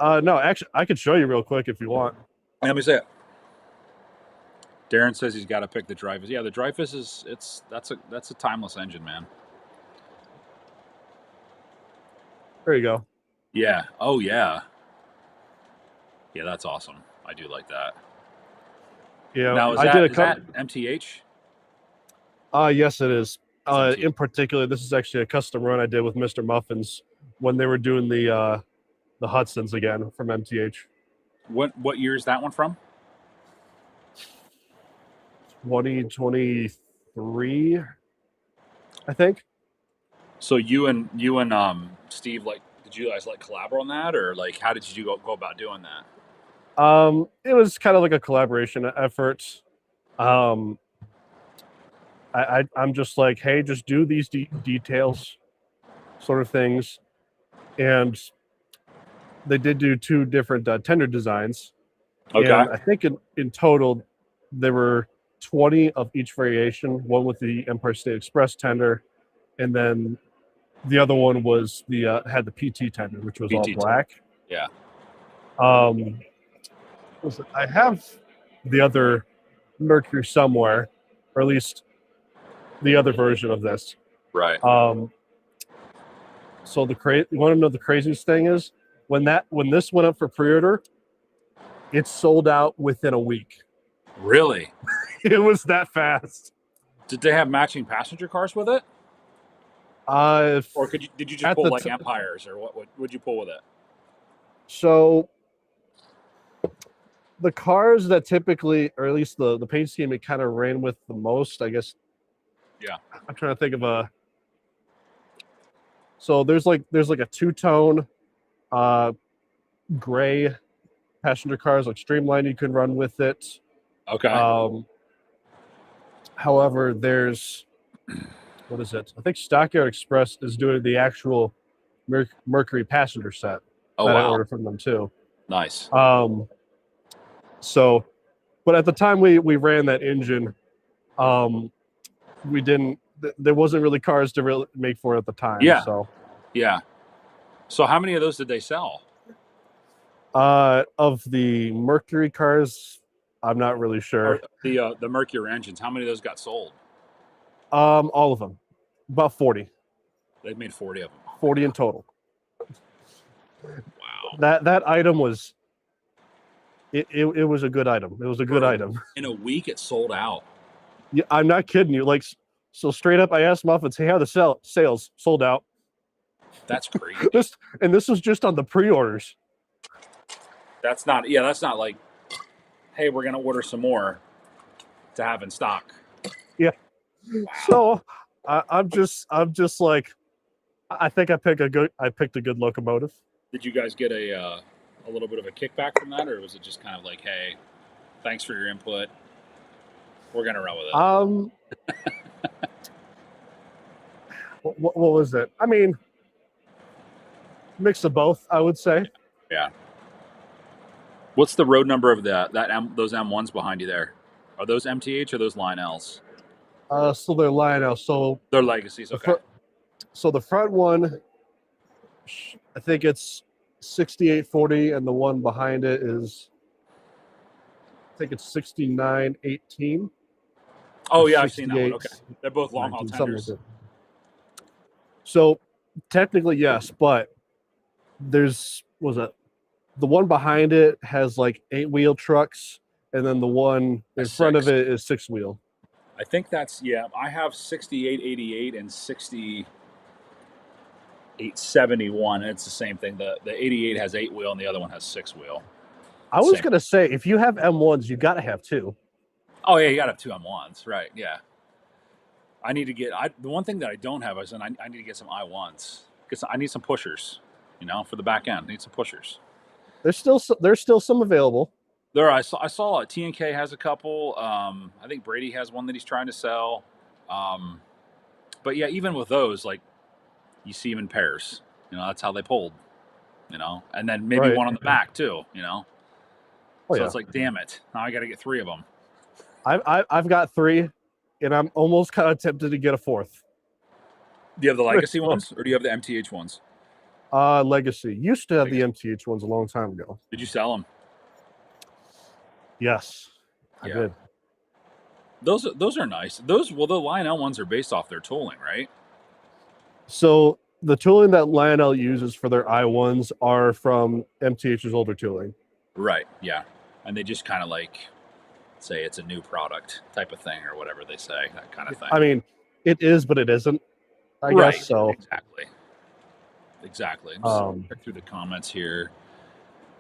No, actually, I could show you real quick if you want. Let me see it. Darren says he's got to pick the Dreyfuss. Yeah, the Dreyfuss that's a timeless engine, man. There you go. Yeah. Oh yeah. Yeah, that's awesome. I do like that. Yeah. Now is that MTH? Yes, it is. In particular, this is actually a custom run I did with Mr. Muffins when they were doing the Hudsons again from MTH. What year is that one from? 2023, I think. So you and Steve, like, did you guys like collaborate on that, or like how did you go about doing that? It was kind of like a collaboration effort. I'm just like, hey, just do these details, sort of things, and they did do two different tender designs. Okay. And I think in total there were 20 of each variation. One with the Empire State Express tender, and then the other one was had the PT tender, which was all black. Yeah. I have the other Mercury somewhere, or at least the other version of this. Right. So you want to know the craziest thing is when this went up for pre-order, it sold out within a week. Really? It was that fast. Did they have matching passenger cars with it, or did you just At pull the like t- Empires, or what would you pull with it? So the cars that typically, or at least the paint scheme it kind of ran with the most, I guess. Yeah. I'm trying to think of a. So there's like a two-tone, gray passenger cars, like streamlined. You can run with it. Okay. However, there's what is it? I think Stockyard Express is doing the actual Mercury passenger set Oh that I wow. ordered from them too. Nice. So, but at the time we ran that engine, we didn't. There wasn't really cars to really make for it at the time. Yeah. So, Yeah. So how many of those did they sell? of the Mercury cars, I'm not really sure. Or the Mercury engines, how many of those got sold? All of them, about 40. They made 40 of them. 40 in total. Wow. That item was. It was a good item. It was a good item. In a week, it sold out. Yeah, I'm not kidding you. Like, so straight up, I asked Muffins, "Hey, how the sales sold out?" That's crazy. This was just on the pre-orders. That's not like, hey, we're gonna order some more to have in stock. Yeah. Wow. So I'm just like, I think I picked a good locomotive. Did you guys get a little bit of a kickback from that, or was it just kind of like, hey, thanks for your input, we're gonna run with it? What was it? I mean, mix of both, I would say. Yeah. What's the road number of those M1s behind you there? Are those MTH or those Lionels? So they're Lionel. So they're Legacies. Okay. So the front one, I think it's 6840, and the one behind it is, I think it's 6918. Oh yeah, I've seen that one. Okay, they're both long haul tenders. Like so technically yes, but the one behind it has like 8-wheel trucks, and then the one in front of it is 6-wheel. I think that's, yeah. I have 6888 and 6871. And it's the same thing. The 88 has 8-wheel and the other one has 6-wheel. I was gonna say, if you have M1s, you gotta have 2. Oh yeah, you gotta have 2 M1s, right? Yeah. I need to get. The one thing that I don't have is I need to get some I1s because I need some pushers. For the back end, I need some pushers. There's still some available. There, I saw T&K has a couple. I think Brady has one that he's trying to sell. But yeah, even with those, like, you see them in pairs. That's how they pulled. And then maybe one on the back too. So it's like, damn it, now I got to get 3 of them. I've got 3, and I'm almost kind of tempted to get a 4th. Do you have the Legacy ones, or do you have the MTH ones? Legacy. Used to have the MTH ones a long time ago. Did you sell them? Yes, I did. Those are nice. The Lionel ones are based off their tooling, right? So the tooling that Lionel uses for their I1s are from MTH's older tooling. Right, yeah. And they just kind of like say it's a new product type of thing, or whatever they say, that kind of thing. I mean, it is, but it isn't, I guess so. Exactly. Check through the comments here.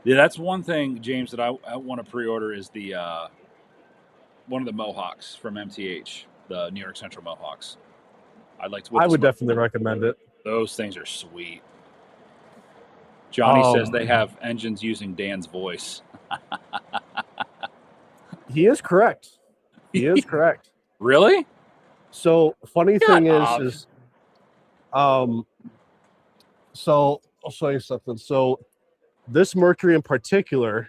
Yeah, that's one thing, James, that I want to pre-order is the one of the Mohawks from MTH, the New York Central Mohawks. I would definitely recommend it. Those things are sweet. Johnny says they have engines using Dan's voice. He is correct. He is correct. Really? So funny thing is so I'll show you something. So this Mercury in particular,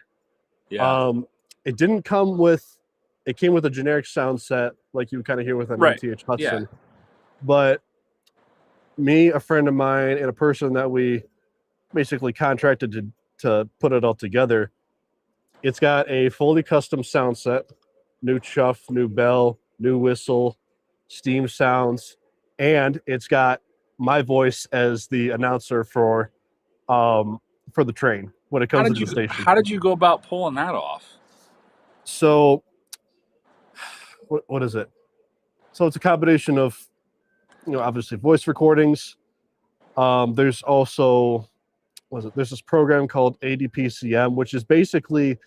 it didn't come with, it came with a generic sound set like you would kind of hear with an MTH Hudson. Yeah. But me, a friend of mine, and a person that we basically contracted to put it all together, it's got a fully custom sound set, new chuff, new bell, new whistle, steam sounds, and it's got my voice as the announcer for the train when it comes to the station. How did you go about pulling that off? So what is it? So it's a combination of, obviously voice recordings. There's also, there's this program called ADPCM, which is basically,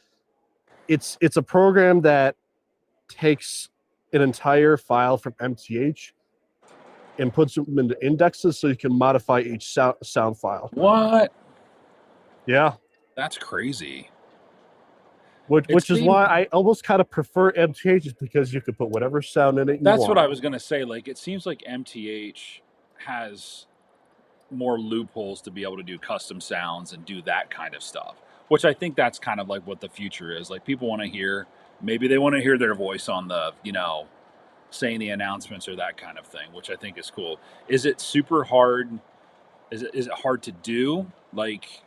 it's a program that takes an entire file from MTH and puts them into indexes so you can modify each sound file. What? Yeah. That's crazy. Which is why I almost kind of prefer MTH, is because you can put whatever sound in it you That's want. what I was going to say. Like, it seems like MTH has more loopholes to be able to do custom sounds and do that kind of stuff, which I think that's kind of like what the future is. Like, people want to hear, maybe they want to hear their voice on the, saying the announcements or that kind of thing, which I think is cool. Is it super hard? Is it hard to do? Like,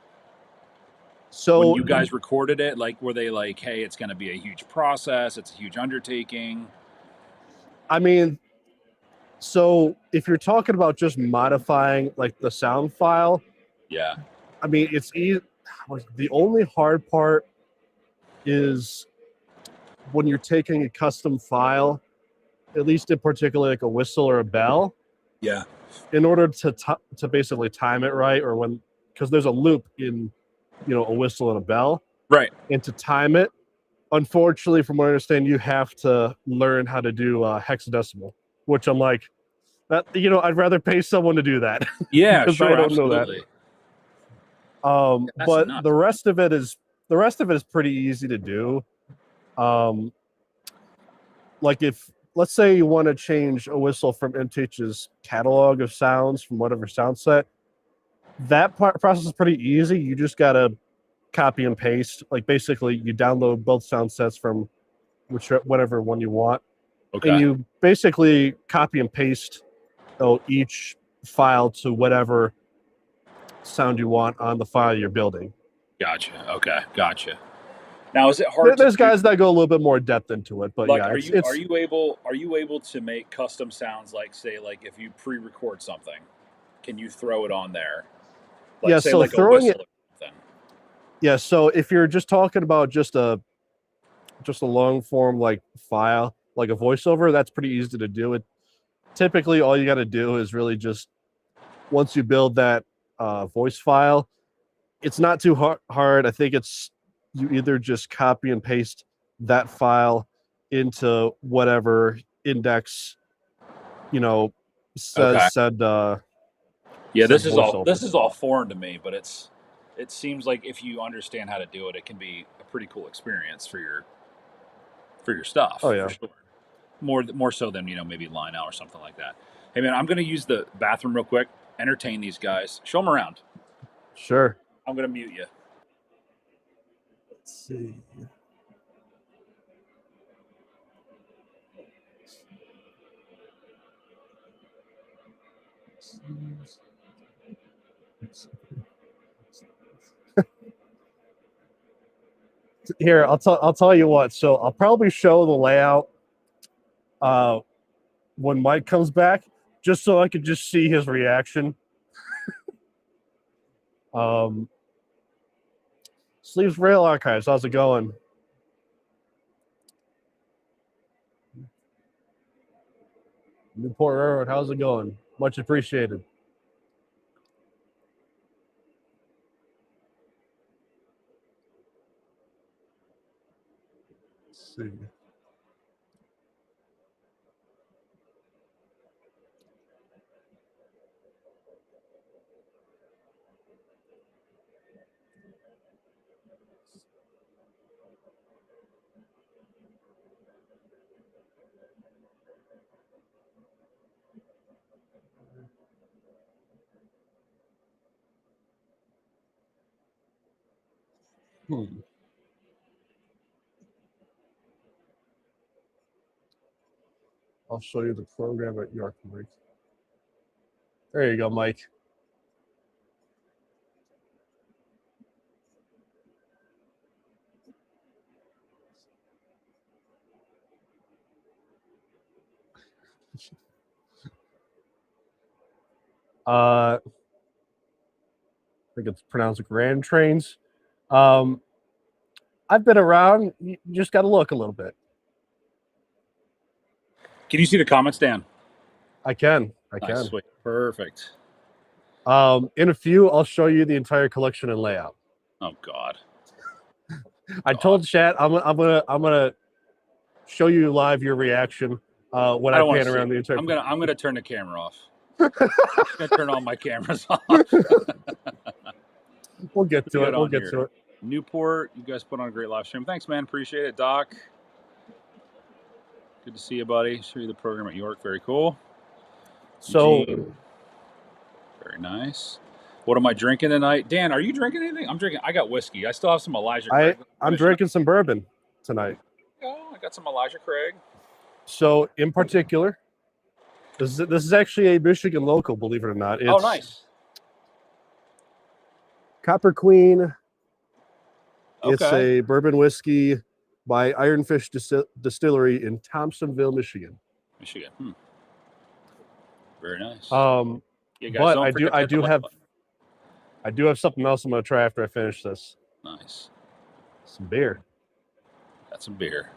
so when you guys recorded it, like, were they like, hey, it's going to be a huge process, it's a huge undertaking? I mean, so if you're talking about just modifying like the sound file, Yeah. I mean, it's easy. The only hard part is when you're taking a custom file, at least in particular like a whistle or a bell, Yeah. in order to basically time it right, or because there's a loop in a whistle and a bell, Right. and to time it, unfortunately, from what I understand, you have to learn how to do hexadecimal, which I'm like, that I'd rather pay someone to do that. Yeah, because sure, I don't absolutely. know that. That's But nuts. the rest of it is pretty easy to do. Like, if let's say you want to change a whistle from MTH's catalog of sounds from whatever sound set, that process is pretty easy. You just gotta copy and paste. Like, basically, you download both sound sets from whatever one you want, Okay. and you basically copy and paste each file to whatever sound you want on the file you're building. Gotcha. Okay, gotcha. Now, is it hard? There's guys that go a little bit more depth into it, but like, yeah, are you able to make custom sounds? Like, say, like if you pre-record something, can you throw it on there? Like, yeah, say, so like throwing a whistle it. or something. Yeah, so if you're just talking about just a long form like file, like a voiceover, that's pretty easy to do. It typically all you got to do is really just, once you build that voice file, it's not too hard. I think it's, you either just copy and paste that file into whatever index says Okay. said Yeah, said this is voiceover. all foreign to me, but it seems like if you understand how to do it, it can be a pretty cool experience for your stuff. Oh yeah. For sure. More so than maybe Lionel or something like that. Hey man, I'm gonna use the bathroom real quick. Entertain these guys. Show them around. Sure. I'm gonna mute you. Let's see. Here, I'll tell you what. So I'll probably show the layout when Mike comes back, just so I could just see his reaction. Sleeves Rail Archives, how's it going? Newport Railroad, how's it going? Much appreciated. Let's see. I'll show you the program at York, Mike. There you go, Mike. I think it's pronounced Grand Trains. I've been around. You just got to look a little bit. Can you see the comments, Dan? I can. Nice, sweet, perfect. In a few, I'll show you the entire collection and layout. Oh God. I told chat I'm gonna show you live your reaction when I don't wanna pan around see the it. entire. I'm gonna turn the camera off. I'm gonna turn all my cameras off. We'll get to it. We'll get to it. Newport, you guys put on a great live stream. Thanks, man. Appreciate it, Doc. Good to see you, buddy. Show you the program at York. Very cool. So, Gene. Very nice. What am I drinking tonight? Dan, are you drinking anything? I'm drinking. I got whiskey. I still have some Elijah Craig. I'm drinking some bourbon tonight. Oh, I got some Elijah Craig. So, in particular, this is actually a Michigan local, believe it or not. It's oh, nice. Copper Queen. Okay. It's a bourbon whiskey by Ironfish Distillery in Thompsonville, Michigan. Michigan. Very nice. Yeah, guys, but I do have something else I'm going to try after I finish this. Nice. Some beer. Got some beer.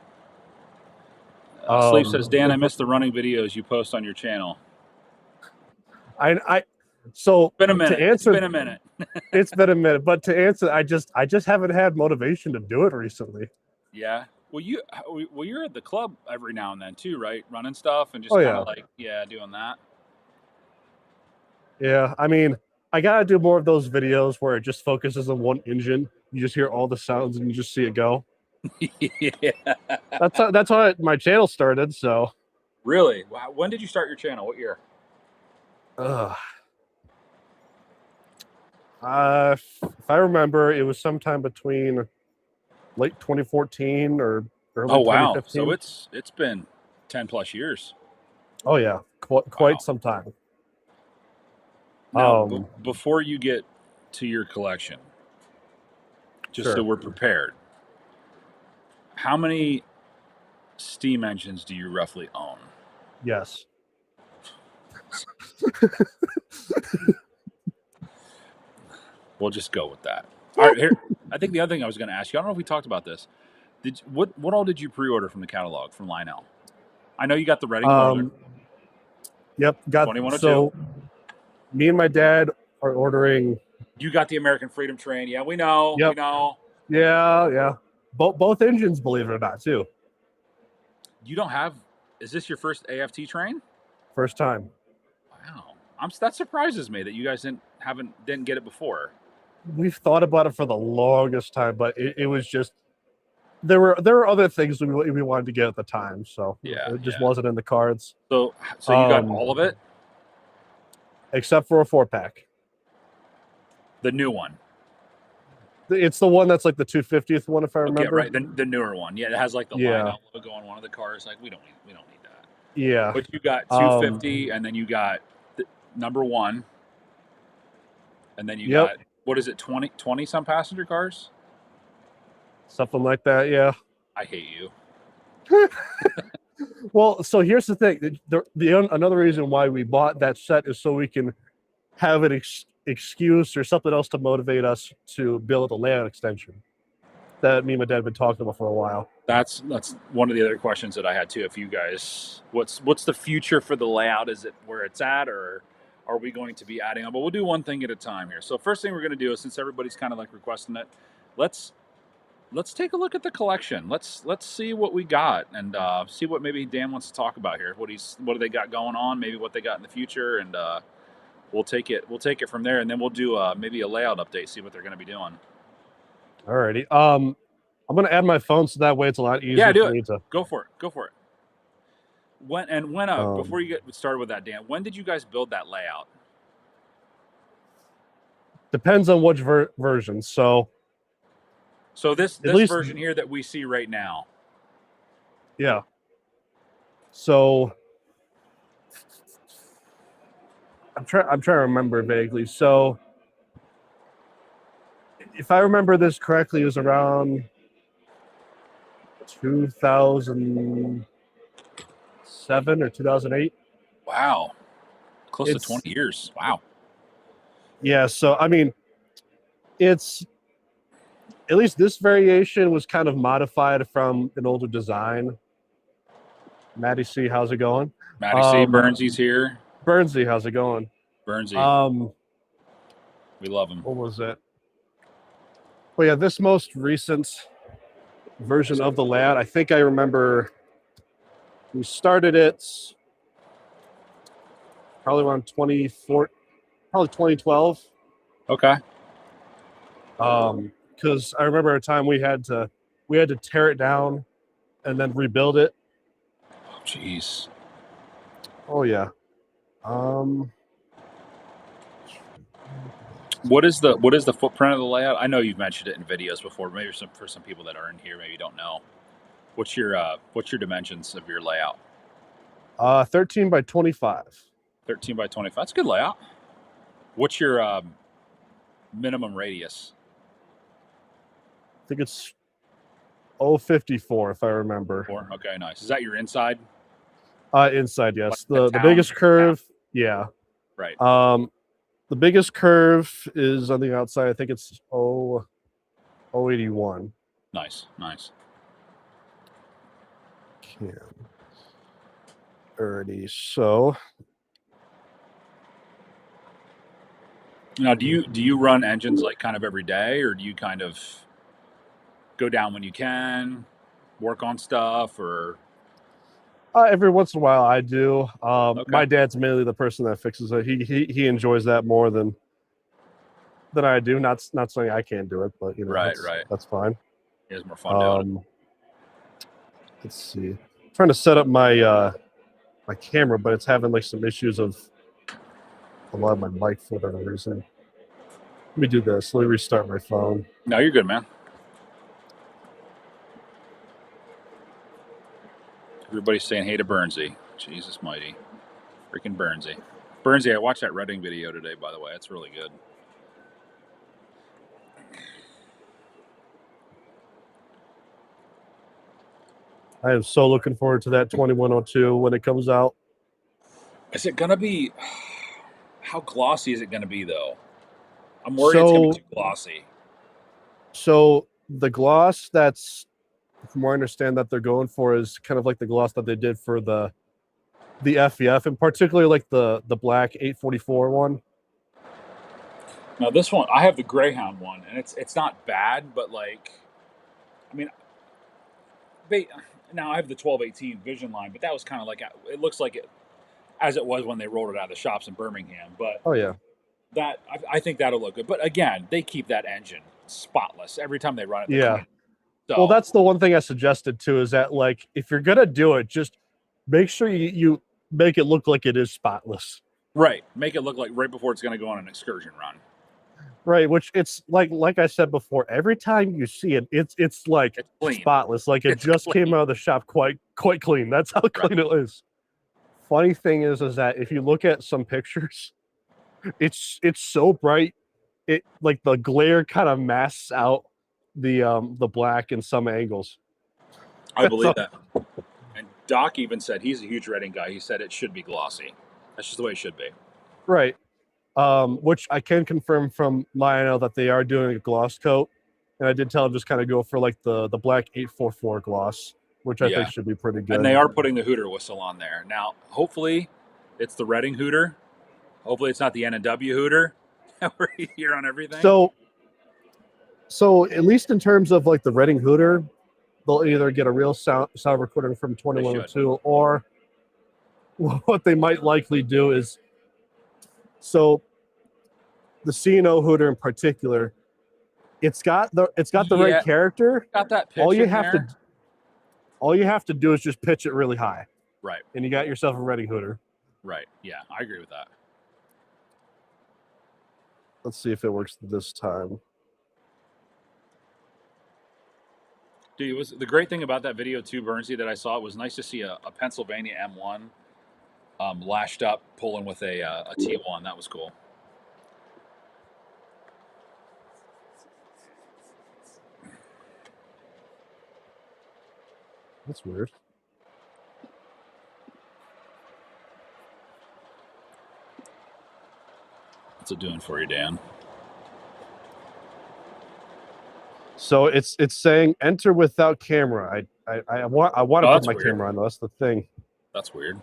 Sleep says, Dan, I missed the running videos you post on your channel. So it's been a minute. It's been a minute, but to answer, I just haven't had motivation to do it recently. Yeah. Well, you're at the club every now and then too, right? Running stuff and just kind of doing that. Yeah, I mean, I gotta do more of those videos where it just focuses on one engine. You just hear all the sounds and you just see it go. Yeah. That's how my channel started. So. Really? Wow. When did you start your channel? What year? If I remember, it was sometime between late 2014 or early 2015. So it's been 10 plus years. Oh yeah, quite some time. Now, before you get to your collection, just so we're prepared, how many steam engines do you roughly own? Yes. We'll just go with that. All right, here. I think the other thing I was going to ask you, I don't know if we talked about this. What all did you pre-order from the catalog from Lionel? I know you got the Reading motor. Yep, got 2102. So me and my dad are ordering. You got the American Freedom Train. Yeah, we know. Yep. We know. Yeah. Both engines, believe it or not, too. You don't have. Is this your first AFT train? First time. Wow, that surprises me that you guys didn't get it before. We've thought about it for the longest time, but it was just there were other things we wanted to get at the time, so it just wasn't in the cards. So you got all of it, except for a 4-pack. The new one. It's the one that's like the 250th one, if I remember. Okay, right. The newer one. Yeah, it has like the Lionel logo on one of the cars. Like we don't need that. Yeah. But you got 250, and then you got the number 1, and then you got, what is it, 20 some passenger cars? Something like that, yeah. I hate you. Well, so here's the thing. Another reason why we bought that set is so we can have an excuse or something else to motivate us to build a layout extension that me and my dad have been talking about for a while. That's one of the other questions that I had too. If you guys, what's the future for the layout? Is it where it's at, or are we going to be adding on? But we'll do one thing at a time here. So first thing we're going to do is, since everybody's kind of like requesting it, let's take a look at the collection. Let's see what we got and see what maybe Dan wants to talk about here. What do they got going on? Maybe what they got in the future, and we'll take it from there, and then we'll do maybe a layout update. See what they're going to be doing. Alrighty. I'm going to add my phone so that way it's a lot easier. Yeah, do for me it. to... Go for it. When before you get started with that, Dan, when did you guys build that layout? Depends on which version. So this version here that we see right now. Yeah. So I'm trying to remember vaguely. So if I remember this correctly, it was around 2007 or 2008. Wow. Close to 20 years. Wow. Yeah, so I mean, it's at least this variation was kind of modified from an older design. Maddie C, how's it going? Matty C. Burnsy's here. Bernsey, how's it going? Burnsy, we love him. What was it? Well, yeah, this most recent version of the layout, I think I remember we started it probably around 2012. Okay. Because I remember a time we had to tear it down and then rebuild it. Oh, jeez. Oh yeah. What is the footprint of the layout? I know you've mentioned it in videos before. Maybe for some people that aren't here, maybe don't know. What's your dimensions of your layout? 13 by 25. 13 by 25. That's a good layout. What's your minimum radius? I think it's 054 if I remember. 4. Okay, nice. Is that your inside? Inside, yes. Like The biggest curve, yeah. Right. The biggest curve is on the outside. I think it's 081. Nice. Alrighty, so Now, do you run engines like kind of every day, or do you kind of go down when you can, work on stuff, or? every once in a while I do. Okay. My dad's mainly the person that fixes it. He enjoys that more than I do. Not saying I can't do it, but you know, Right. that's fine. It is more fun doing it. Let's see. I'm trying to set up my my camera, but it's having like some issues of a lot of my mic for whatever reason. Let me do this. Let me restart my phone. No, you're good, man. Everybody's saying hey to Burnsy. Jesus mighty. Freaking Burnsy. Burnsy, I watched that Redding video today, by the way. It's really good. I am so looking forward to that 2102 when it comes out. Is it going to be... How glossy is it going to be, though? I'm worried it's going to be too glossy. So the gloss that's, from what I understand, that they're going for is kind of like the gloss that they did for the FEF, and particularly like the black 844 one. Now this one, I have the Greyhound one, and it's not bad, but like, I mean, now I have the 1218 Vision line, but that was kind of like, it looks like it as it was when they rolled it out of the shops in Birmingham. But oh yeah, that I think that'll look good. But again, they keep that engine spotless every time they run it. Yeah. So, well, that's the one thing I suggested too, is that like if you're gonna do it, just make sure you make it look like it is spotless. Right. Make it look like right before it's going to go on an excursion run. Right, which it's like I said before, every time you see it, it's like clean. Spotless, like it just came out of the shop quite clean. That's how clean it is. Funny thing is that if you look at some pictures, it's so bright, it like the glare kind of masks out the black in some angles. I believe that. And Doc even said, he's a huge Redding guy. He said it should be glossy. That's just the way it should be. Right. Which I can confirm from Lionel that they are doing a gloss coat, and I did tell him just kind of go for like the black 844 gloss, which I think should be pretty good. And they are putting the Hooter whistle on there now. Hopefully, it's the Redding Hooter. Hopefully, it's not the N&W Hooter that we're here on everything. So at least in terms of like the Redding Hooter, they'll either get a real sound recording from 2102, or what they might likely do is, so the C&O Hooter in particular, it's got the right character. Got that pitch all you have to do is just pitch it really high. Right. And you got yourself a Redding Hooter. Right. Yeah, I agree with that. Let's see if it works this time. Dude, it was the great thing about that video too, Burnsy, that I saw. It was nice to see a Pennsylvania M1 lashed up, pulling with a T1. That was cool. That's weird. What's it doing for you, Dan? So it's saying enter without camera. I want to put my camera on. That's the thing. That's weird.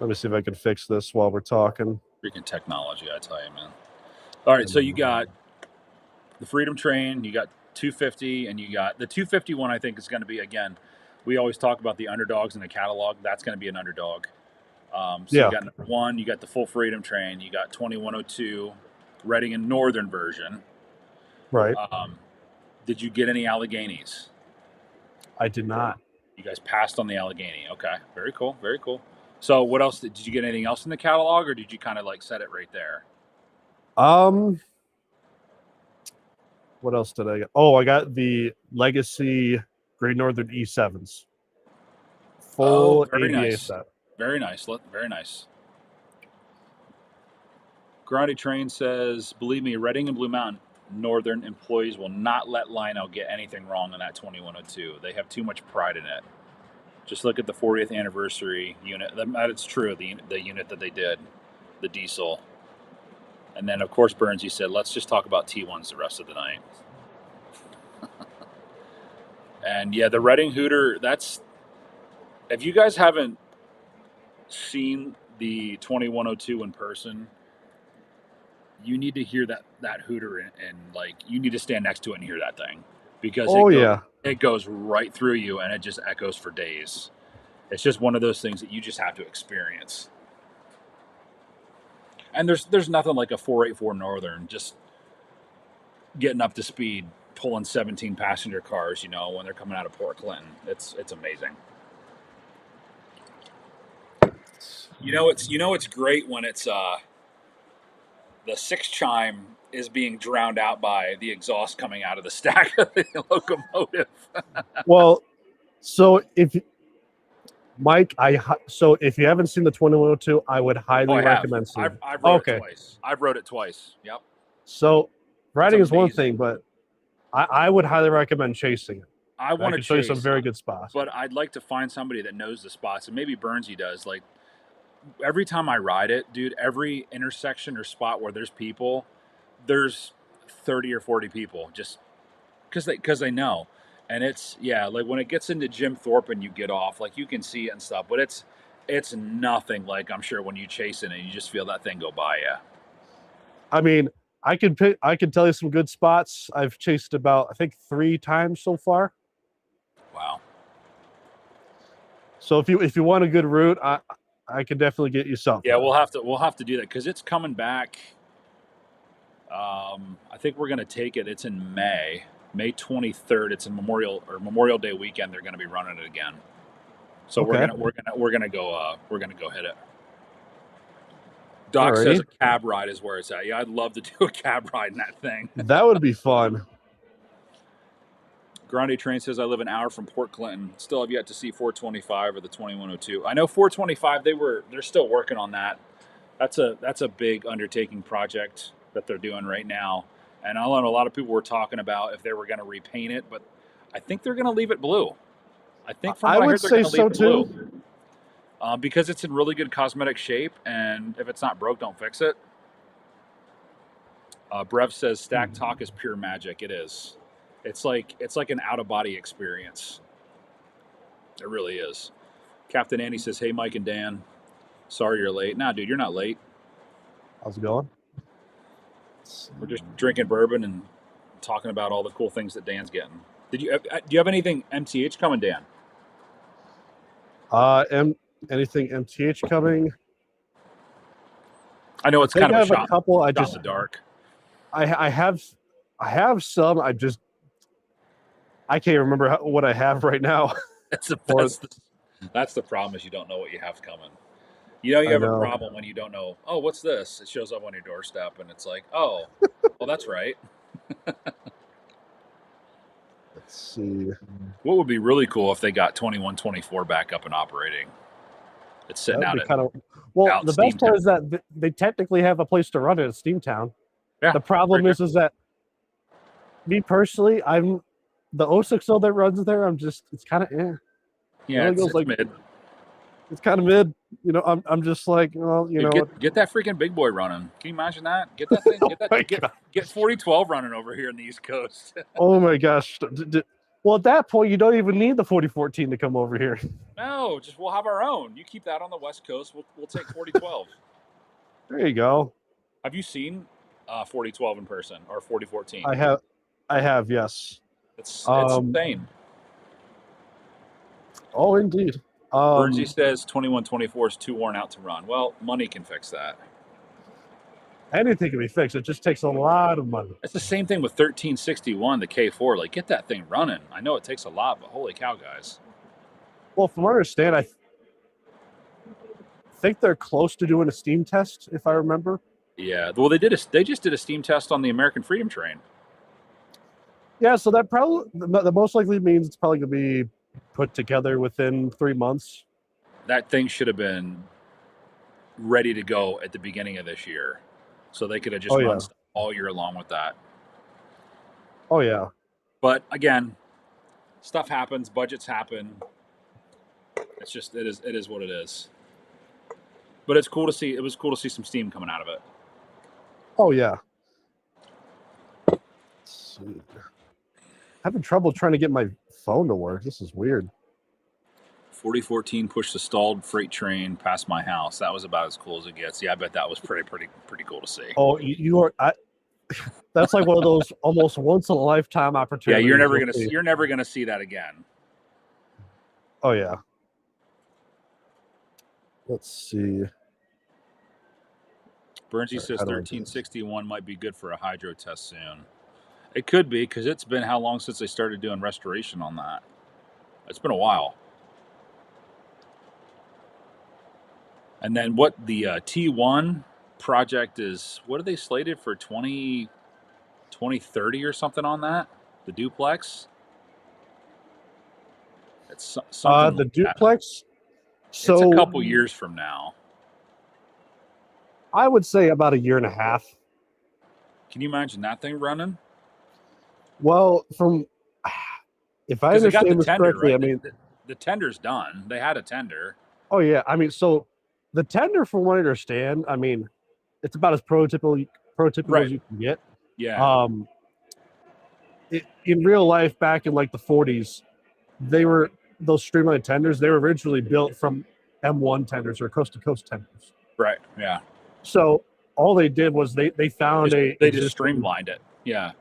Let me see if I can fix this while we're talking. Freaking technology, I tell you, man. All right, so you got the Freedom Train, you got 250, and you got the 250 one. I think is going to be, again, we always talk about the underdogs in the catalog. That's going to be an underdog. Yeah. You got number one, you got the full Freedom Train, you got 2102, Reading and Northern version. Right. Did you get any Alleghenies? I did not. You guys passed on the Allegheny. Okay, very cool, very cool. So what else did you get? Anything else in the catalog, or did you kind of like set it right there? What else did I get? Oh, I got the Legacy Great Northern E7s. Full very ABA nice. set. Very nice. Very nice. Grande Train says, believe me, Reading and Blue Mountain Northern employees will not let Lionel get anything wrong in that 2102. They have too much pride in it. Just look at the 40th anniversary unit. That is true, the unit that they did, the diesel. And then, of course, Burns, you said, let's just talk about T1s the rest of the night. And, yeah, the Reading Hooter, that's... If you guys haven't seen the 2102 in person, you need to hear that Hooter and like, you need to stand next to it and hear that thing. Because it goes right through you, and it just echoes for days. It's just one of those things that you just have to experience. And there's nothing like a 484 Northern just getting up to speed, pulling 17 passenger cars, you know, when they're coming out of Port Clinton. It's amazing. You know it's great when it's the 6 chime is being drowned out by the exhaust coming out of the stack of the locomotive. Well, so if Mike, if you haven't seen the 2102, I would highly recommend seeing it. I've rode it twice. I've rode it twice. Yep. So riding is one thing, but I would highly recommend chasing it. I want to show you some very good spots. But I'd like to find somebody that knows the spots, and maybe Burnsy does. Like, every time I ride it, dude, every intersection or spot where there's people, there's 30 or 40 people just because they know. And it's, yeah, like when it gets into Jim Thorpe and you get off, like you can see it and stuff, but it's nothing like, I'm sure, when you chase it and you just feel that thing go by you. I mean, I can tell you some good spots. I've chased about, I think, 3 times so far. Wow. So if you want a good route, I can definitely get you something. Yeah, we'll have to do that because it's coming back. I think we're gonna take it. It's in May 23rd. It's in Memorial Day weekend. They're gonna be running it again. So we're gonna go hit it. Doc says a cab ride is where it's at. Yeah, I'd love to do a cab ride in that thing. That would be fun. Grande Train says, I live an hour from Port Clinton. Still have yet to see 425 or the 2102. I know 425, they're still working on that. That's a big undertaking project that they're doing right now. And I know a lot of people were talking about if they were going to repaint it, but I think they're going to leave it blue. I think from what I heard, they're going to leave it blue. Because it's in really good cosmetic shape, and if it's not broke, don't fix it. Brev says, Stack Talk is pure magic. It is. It's like an out-of-body experience. It really is. Captain Andy says, hey, Mike and Dan. Sorry you're late. Nah, dude, you're not late. How's it going? We're just drinking bourbon and talking about all the cool things that Dan's getting. Do you have anything MTH coming, Dan? Anything MTH coming? I know it's kind of a shot. A couple. In the dark. I have some. I can't remember what I have right now. That's the problem, is you don't know what you have coming. You know you have a problem when you don't know, oh, what's this? It shows up on your doorstep, and it's like, oh, well, that's right. Let's see. What would be really cool if they got 2124 back up and operating? It's sitting out the best part is that they technically have a place to run it at Steamtown. Yeah, the problem is that me personally, I'm the 060 that runs there. It's kind of yeah, it's mid. It's kind of mid. You know, I'm just like, well, get that freaking big boy running. Can you imagine that? Get that thing. Get 4012 running over here in the East Coast. Oh my gosh, Well, at that point, you don't even need the 4014 to come over here. No, just we'll have our own. You keep that on the West Coast. We'll take 4012. There you go. Have you seen 4012 in person or 4014? I have, yes. It's insane. Oh, indeed. Bernsey says 2124 is too worn out to run. Well, money can fix that. Anything can be fixed. It just takes a lot of money. It's the same thing with 1361, the K4. Like, get that thing running. I know it takes a lot, but holy cow, guys. Well, from what I understand, I think they're close to doing a steam test, if I remember. Yeah. Well, they just did a steam test on the American Freedom Train. Yeah, so that probably the most likely means it's probably going to be put together within 3 months. That thing should have been ready to go at the beginning of this year. So they could have just run stuff all year long with that. Oh, yeah. But again, stuff happens, budgets happen. It's just it is what it is. But it's cool to see. It was cool to see some steam coming out of it. Oh, yeah. Let's see. Having trouble trying to get my phone to work. This is weird. 4014 pushed the stalled freight train past my house. That was about as cool as it gets. Yeah, I bet that was pretty cool to see. Oh, you are. That's like one of those almost once in a lifetime opportunities. Yeah, you're never gonna see that again. Oh yeah. Let's see. Bernsey says 1361 might be good for a hydro test soon. It could be, because it's been how long since they started doing restoration on that? It's been a while. And then what the T1 project is, what are they slated for 2030 or something on that? The duplex? It's something the like duplex. That. So it's a couple years from now. I would say about a year and a half. Can you imagine that thing running? Well, if I understand this correctly, right? I mean the tender's done. They had a tender. Oh yeah, I mean, so the tender, from what I understand, I mean, it's about as prototypical Right. as you can get. Yeah. In real life, back in like the 40s, those streamlined tenders. They were originally built from M1 tenders or coast to coast tenders. Right. Yeah. So all they did was they found they just streamlined it. Yeah.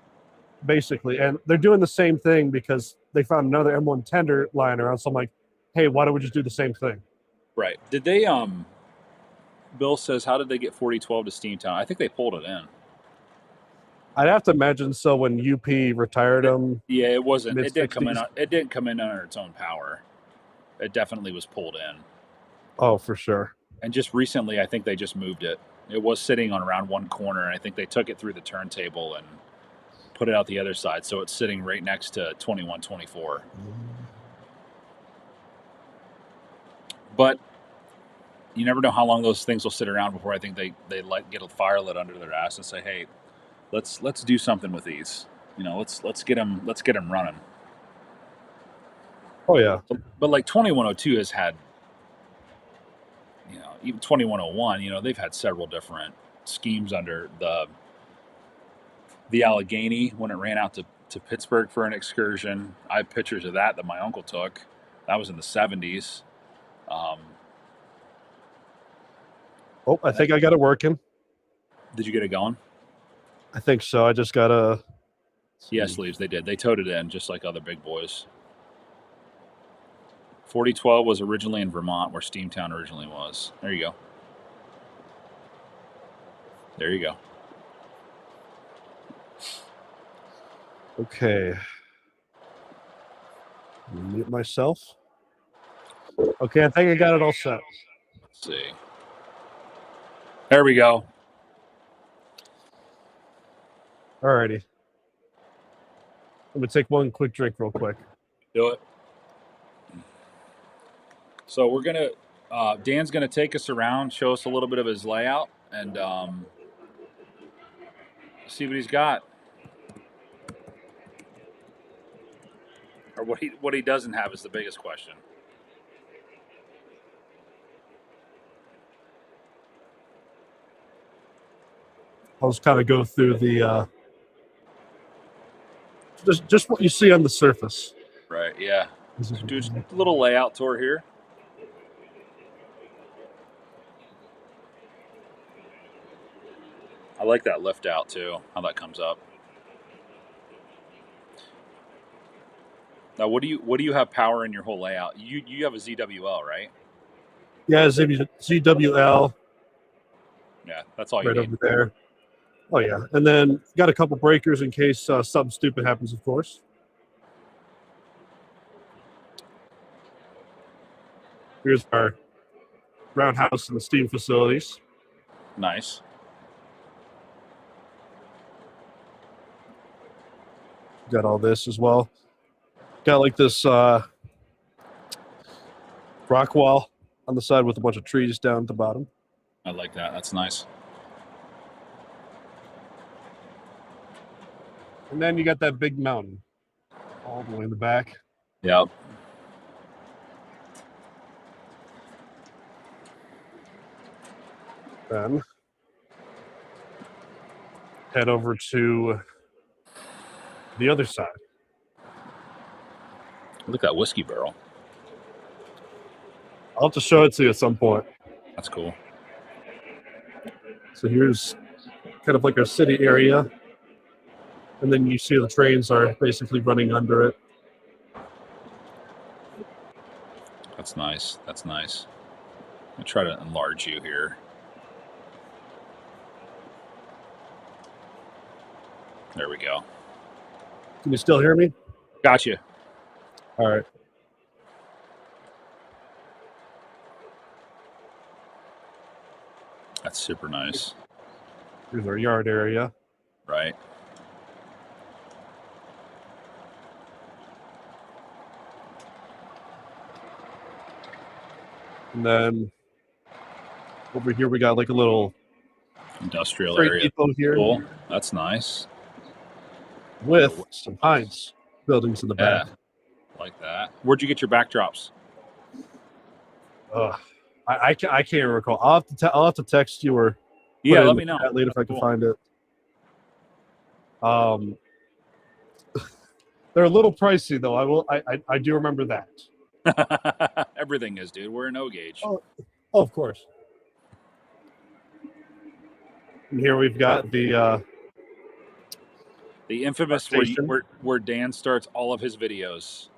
Basically, and they're doing the same thing because they found another M1 tender lying around. So I'm like, hey, why don't we just do the same thing? Right. Did they Bill says, how did they get 4012 to Steamtown? I think they pulled it in. I'd have to imagine so when UP retired them. Yeah, it wasn't. Mid-60s. It didn't come in under its own power. It definitely was pulled in. Oh, for sure. And just recently, I think they just moved it. It was sitting on around one corner, and I think they took it through the turntable and put it out the other side, so it's sitting right next to 2124. But you never know how long those things will sit around before I think they get a fire lit under their ass and say, hey, let's do something with these. You know, let's get them running. Oh yeah. But like 2102 has had, you know, even 2101, you know, they've had several different schemes under the Allegheny when it ran out to Pittsburgh for an excursion. I have pictures of that my uncle took. That was in the 70s. I think I got it working. Did you get it going? I think so. I just gotta. Yeah, sleeves. They did. They towed it in just like other big boys. 4012 was originally in Vermont, where Steamtown originally was. There you go. There you go. Okay. Mute myself. Okay, I think I got it all set. Let's see. There we go. Alrighty. Let me take one quick drink real quick. Do it. So we're going to, Dan's going to take us around, show us a little bit of his layout, and see what he's got. Or what he doesn't have is the biggest question. I'll just kind of go through the just what you see on the surface. right. Yeah. Do a little layout tour here. I like that lift out too, how that comes up. Now, what do you have power in your whole layout? You have a ZWL, right? Yeah, ZWL Yeah, that's all you right need. over there. Oh yeah, and then got a couple breakers in case something stupid happens, of course. Here's our roundhouse and the steam facilities. Nice. Got all this as well. Got like this rock wall on the side with a bunch of trees down at the bottom. I like that. That's nice. And then you got that big mountain all the way in the back. Yep. Then head over to the other side. Look at that whiskey barrel. I'll have to show it to you at some point. That's cool. So here's kind of like our city area. And then you see the trains are basically running under it. That's nice. That's nice. I'll try to enlarge you here. There we go. Can you still hear me? Gotcha. All right. That's super nice. Here's our yard area. Right. And then over here we got like a little Industrial freight area. depot here Cool. That's nice. with some Heinz buildings in the Yeah. back. Like that. Where'd you get your backdrops? I can't recall. I'll have to text you or put Yeah, it let in me the know. chat later if I can Cool. find it. They're a little pricey though. I do remember that. Everything is, dude. We're an O gauge. Oh, of course. And here we've got the infamous station. where Dan starts all of his videos.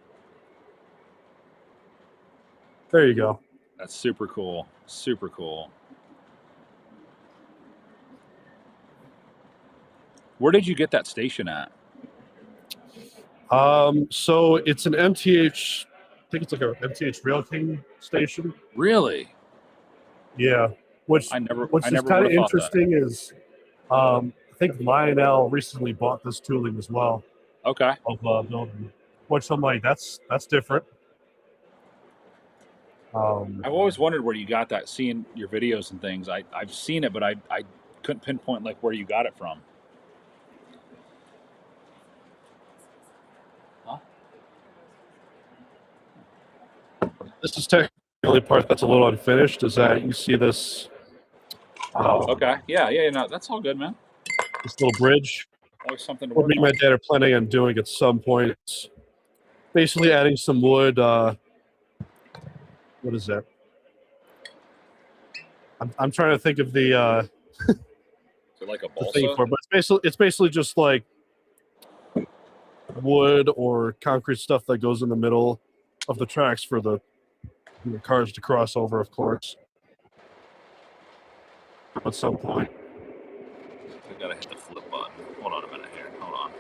there you go. That's super cool. Super cool. Where did you get that station at? So it's an MTH. I think it's like a MTH Rail King station. Really? Yeah. Which I never is would kind of have thought that. interesting is, I think Lionel recently bought this tooling as well Okay. of building, which I'm like, that's different. I've always wondered where you got that, seeing your videos and things. I've seen it, but I couldn't pinpoint like where you got it from. Huh? This is technically the only part that's a little unfinished. Is that you see this? Okay. Yeah. No, that's all good, man. This little bridge. Always something to What work me and on. my dad are planning on doing at some point. It's basically adding some wood. What is that? I'm trying to think of the Is it like a thing balsa? for it, but it's basically just like wood or concrete stuff that goes in the middle of the tracks for the cars to cross over, of course. At some point. I gotta hit the flip button. Hold on a minute here. Hold on.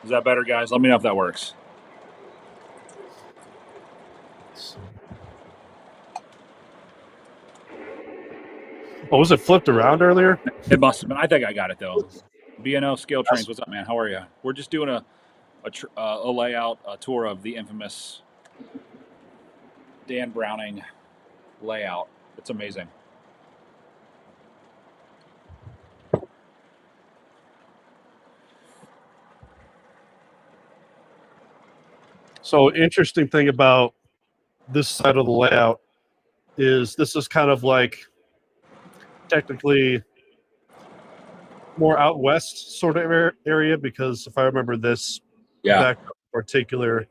Is that better, guys? Let me know if that works. Oh, was it flipped around earlier? It must have been. I think I got it though. BNO Scale Trains. What's up, man? How are you? We're just doing a layout, a tour of the infamous Dan Browning layout. It's amazing. So interesting thing about this side of the layout is this is kind of like technically more out west sort of area because if I remember this Yeah. back in particular,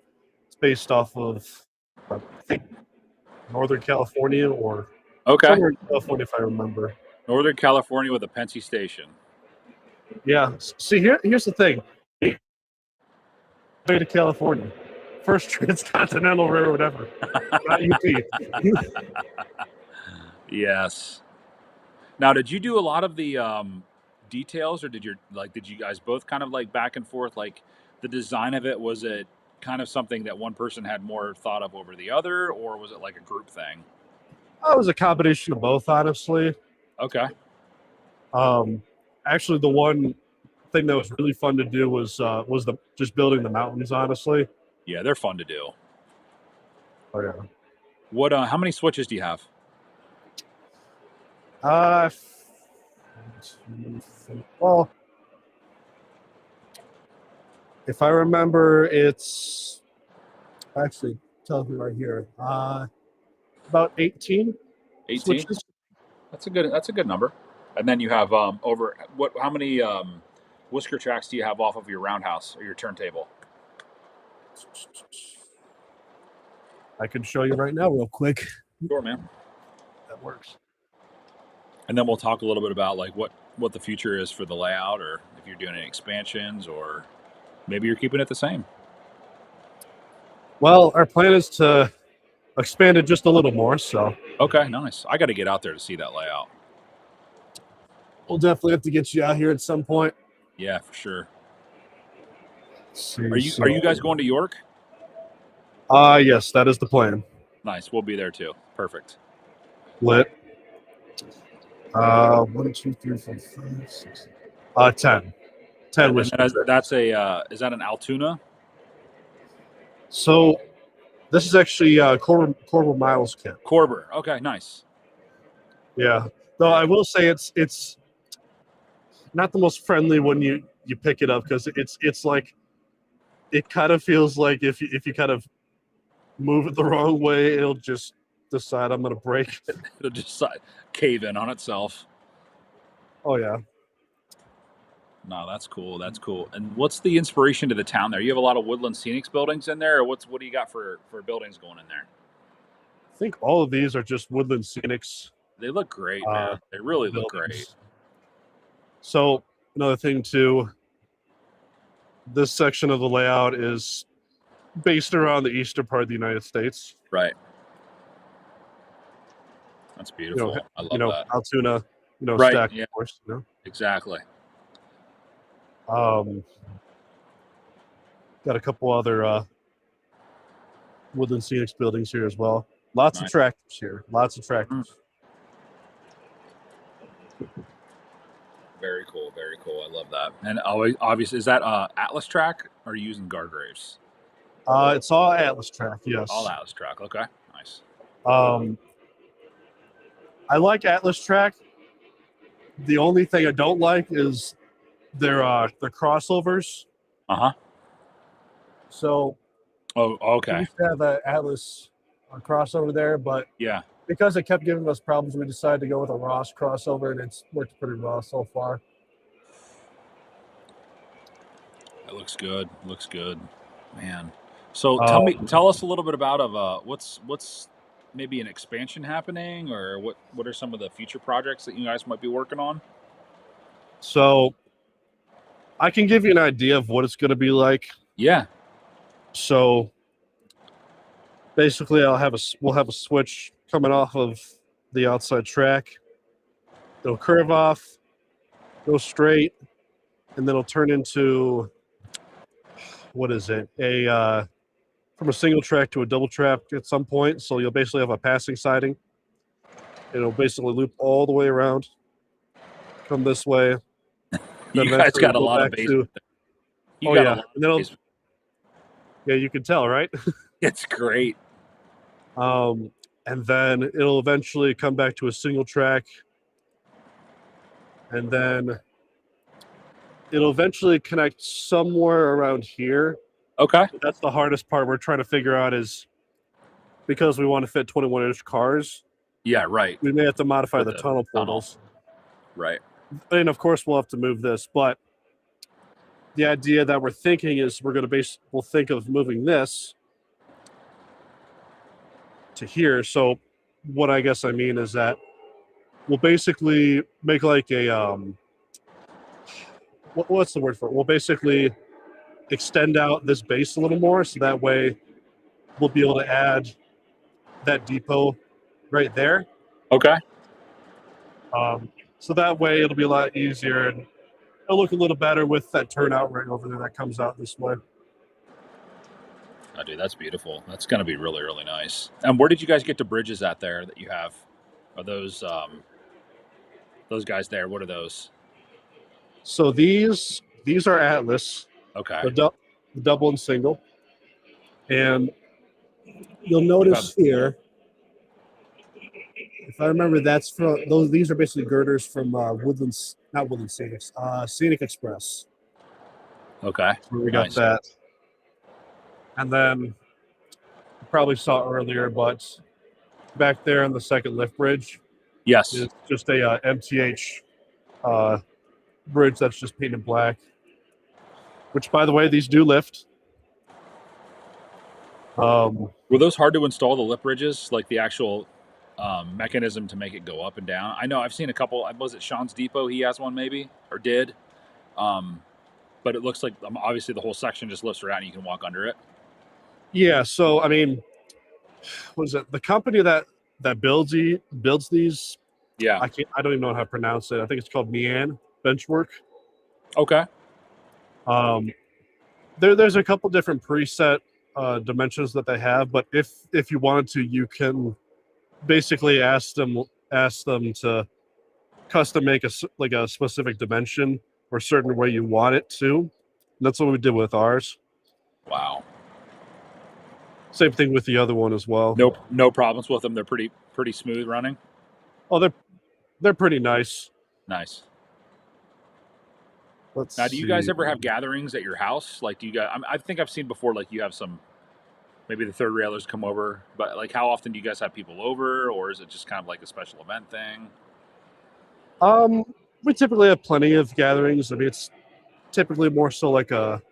it's based off of I think Northern California or Okay. somewhere in California if I remember. Northern California with a Pennsy station. Yeah. See, here's the thing. Way to California, first transcontinental railroad ever, not UP. Yes. Now, did you do a lot of the details, or did you guys both kind of like back and forth? Like the design of it, was it kind of something that one person had more thought of over the other, or was it like a group thing? It was a combination of both, honestly. Okay. Actually, the one thing that was really fun to do was the just building the mountains. Honestly, Yeah, they're fun to do. oh yeah. What? How many switches do you have? Well, if I remember, it's actually tells me right here. About 18 18. switches. That's a good number. And then you have over what? How many whisker tracks do you have off of your roundhouse or your turntable? I can show you right now, real quick. Sure, man. That works. And then we'll talk a little bit about like what the future is for the layout, or if you're doing any expansions, or maybe you're keeping it the same. Well, our plan is to expand it just a little more, so Okay, nice. I got to get out there to see that layout. we'll definitely have to get you out here at some point. Yeah, for sure. See, Are you guys going to York? Yes, that is the plan. Nice. We'll be there too. Perfect. Lit. 1, 2, 3, 4, 5, 6. 10. 10 And was that's is that an Altoona? so. This is actually Corber Miles kit. Corber. Okay, nice. Yeah. Though I will say it's not the most friendly when you pick it up because it's like it kind of feels like if you kind of move it the wrong way, it'll just decide I'm gonna break it. It'll just cave in on itself. Oh yeah. No, that's cool. That's cool. And what's the inspiration to the town there? You have a lot of Woodland Scenics buildings in there, or what do you got for buildings going in there? I think all of these are just Woodland Scenics. They look great, man. They really look buildings. great. So another thing too, this section of the layout is based around the eastern part of the United States. Right. That's beautiful. I love that. Altoona, Right, stack, yeah. of course. Exactly. Got a couple other Woodland Scenics buildings here as well. Lots Nice. of tractors here. Lots of tractors. Very cool. Very cool. I love that. And always, obviously, is that Atlas track, or are you using guardraves? It's all Atlas track. Yes. All Atlas track. Okay. Nice. I like Atlas track. The only thing I don't like is their crossovers. Uh-huh. So Oh, we okay. used to have an Atlas crossover there, but Yeah. because it kept giving us problems, we decided to go with a Ross crossover, and it's worked pretty well so far. It looks good. Looks good. Man. So tell us a little bit about what's maybe an expansion happening, or what are some of the future projects that you guys might be working on? So I can give you an idea of what it's going to be like. Yeah. So basically, we'll have a switch coming off of the outside track. It'll curve off, go straight, and then it'll turn into what is it? From a single track to a double track at some point. So you'll basically have a passing siding. It'll basically loop all the way around, come this way. You guys got a lot of basement. Oh yeah, and then yeah, you can tell, right? It's great. And then it'll eventually come back to a single track, and then it'll eventually connect somewhere around here. Okay. That's the hardest part we're trying to figure out, is because we want to fit 21-inch cars. Yeah, right. We may have to modify With the the tunnel tunnel. portals. Right. and of course we'll have to move this, but the idea that we're thinking is we'll think of moving this to here. So what I guess I mean is that we'll basically make like a what's the word for it? We'll basically extend out this base a little more, so that way we'll be able to add that depot right there. Okay. So that way it'll be a lot easier and it'll look a little better with that turnout right over there that comes out this way. Oh, dude, that's beautiful. That's going to be really, really nice. And where did you guys get the bridges at there that you have? Are those guys there? What are those? So these are Atlas, Okay. the double and single, and you'll notice here, if I remember, that's from those. These are basically girders from Woodlands, not Woodland Scenics, Scenic Express. Okay. We got Nice. that, and then you probably saw earlier, but back there on the second lift bridge, Yes. is just a MTH bridge that's just painted black. Which, by the way, these do lift. Were those hard to install, the lip bridges, like the actual mechanism to make it go up and down? I know I've seen a couple. Was it Sean's Depot? He has one, maybe, or did. But it looks like obviously the whole section just lifts around and you can walk under it. Yeah. So I mean, what is it? The company that builds these. Yeah. I don't even know how to pronounce it. I think it's called Mian Benchwork. Okay. There's a couple different preset dimensions that they have, but if you wanted to, you can basically ask them to custom make a specific dimension or certain way you want it to. And that's what we did with ours. Wow. Same thing with the other one as well. No problems with them. They're pretty smooth running. Oh, they're pretty nice. Nice. Now, do you guys ever have gatherings at your house? Like, do you guys? I think I've seen before. Like, you have some, maybe the third railers come over. But like, how often do you guys have people over, or is it just kind of like a special event thing? We typically have plenty of gatherings. I mean, it's typically more so like a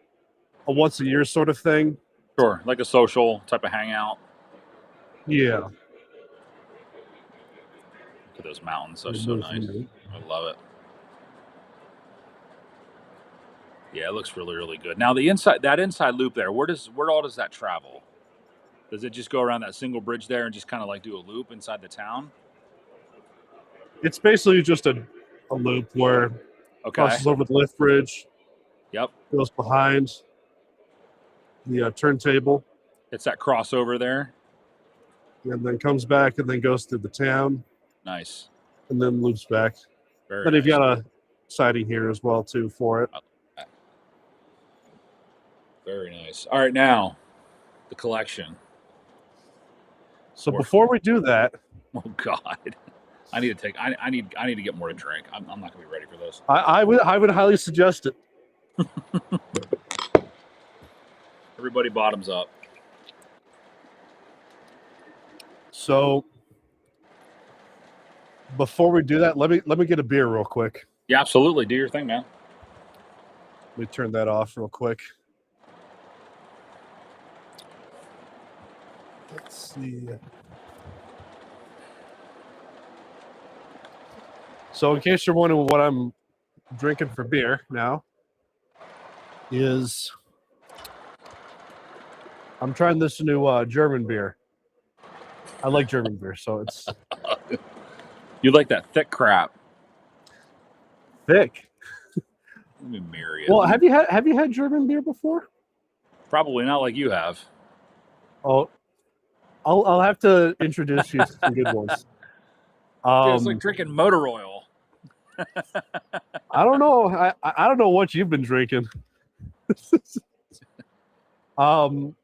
once a year sort of thing. Sure, like a social type of hangout. Yeah. Look at those mountains. They're so nice. I love it. Yeah, it looks really, really good. Now, that inside loop there, where all does that travel? Does it just go around that single bridge there and just kind of like do a loop inside the town? It's basically just a loop where crosses over the lift bridge. Yep. Goes behind the turntable. It's that crossover there. And then comes back and then goes through the town. Nice. And then loops back. Very then nice. you've got a siding here as well too for it. Very nice. All right, now the collection. So before we do that, oh God, I need to get more to drink. I'm not gonna be ready for this. I would highly suggest it. Everybody bottoms up. So before we do that, let me get a beer real quick. Yeah, absolutely. Do your thing, man. Let me turn that off real quick. Let's see. So in case you're wondering what I'm drinking for beer now, is I'm trying this new German beer. I like German beer, so it's you like that thick crap. Thick. Let me marry it. Well, have you had German beer before? Probably not like you have. Oh, I'll have to introduce you to some good ones. It's like drinking motor oil. I don't know. I don't know what you've been drinking. Well,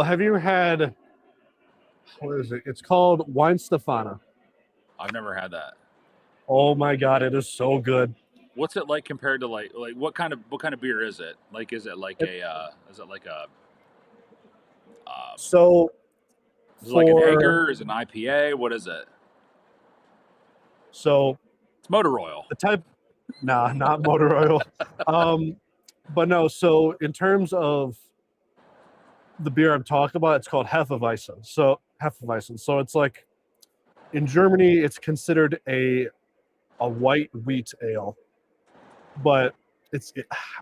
have you had? What is it? It's called Weinstefana. I've never had that. Oh my God, it is so good. What's it like compared to like what kind of beer is it? Like, is it like so is it like an Hager? Is it an IPA? What is it? So it's Motor oil. The type, nah, not motor oil. But no. So in terms of the beer I'm talking about, it's called Hefeweizen. So Hefeweizen. So it's like in Germany, it's considered a white wheat ale, but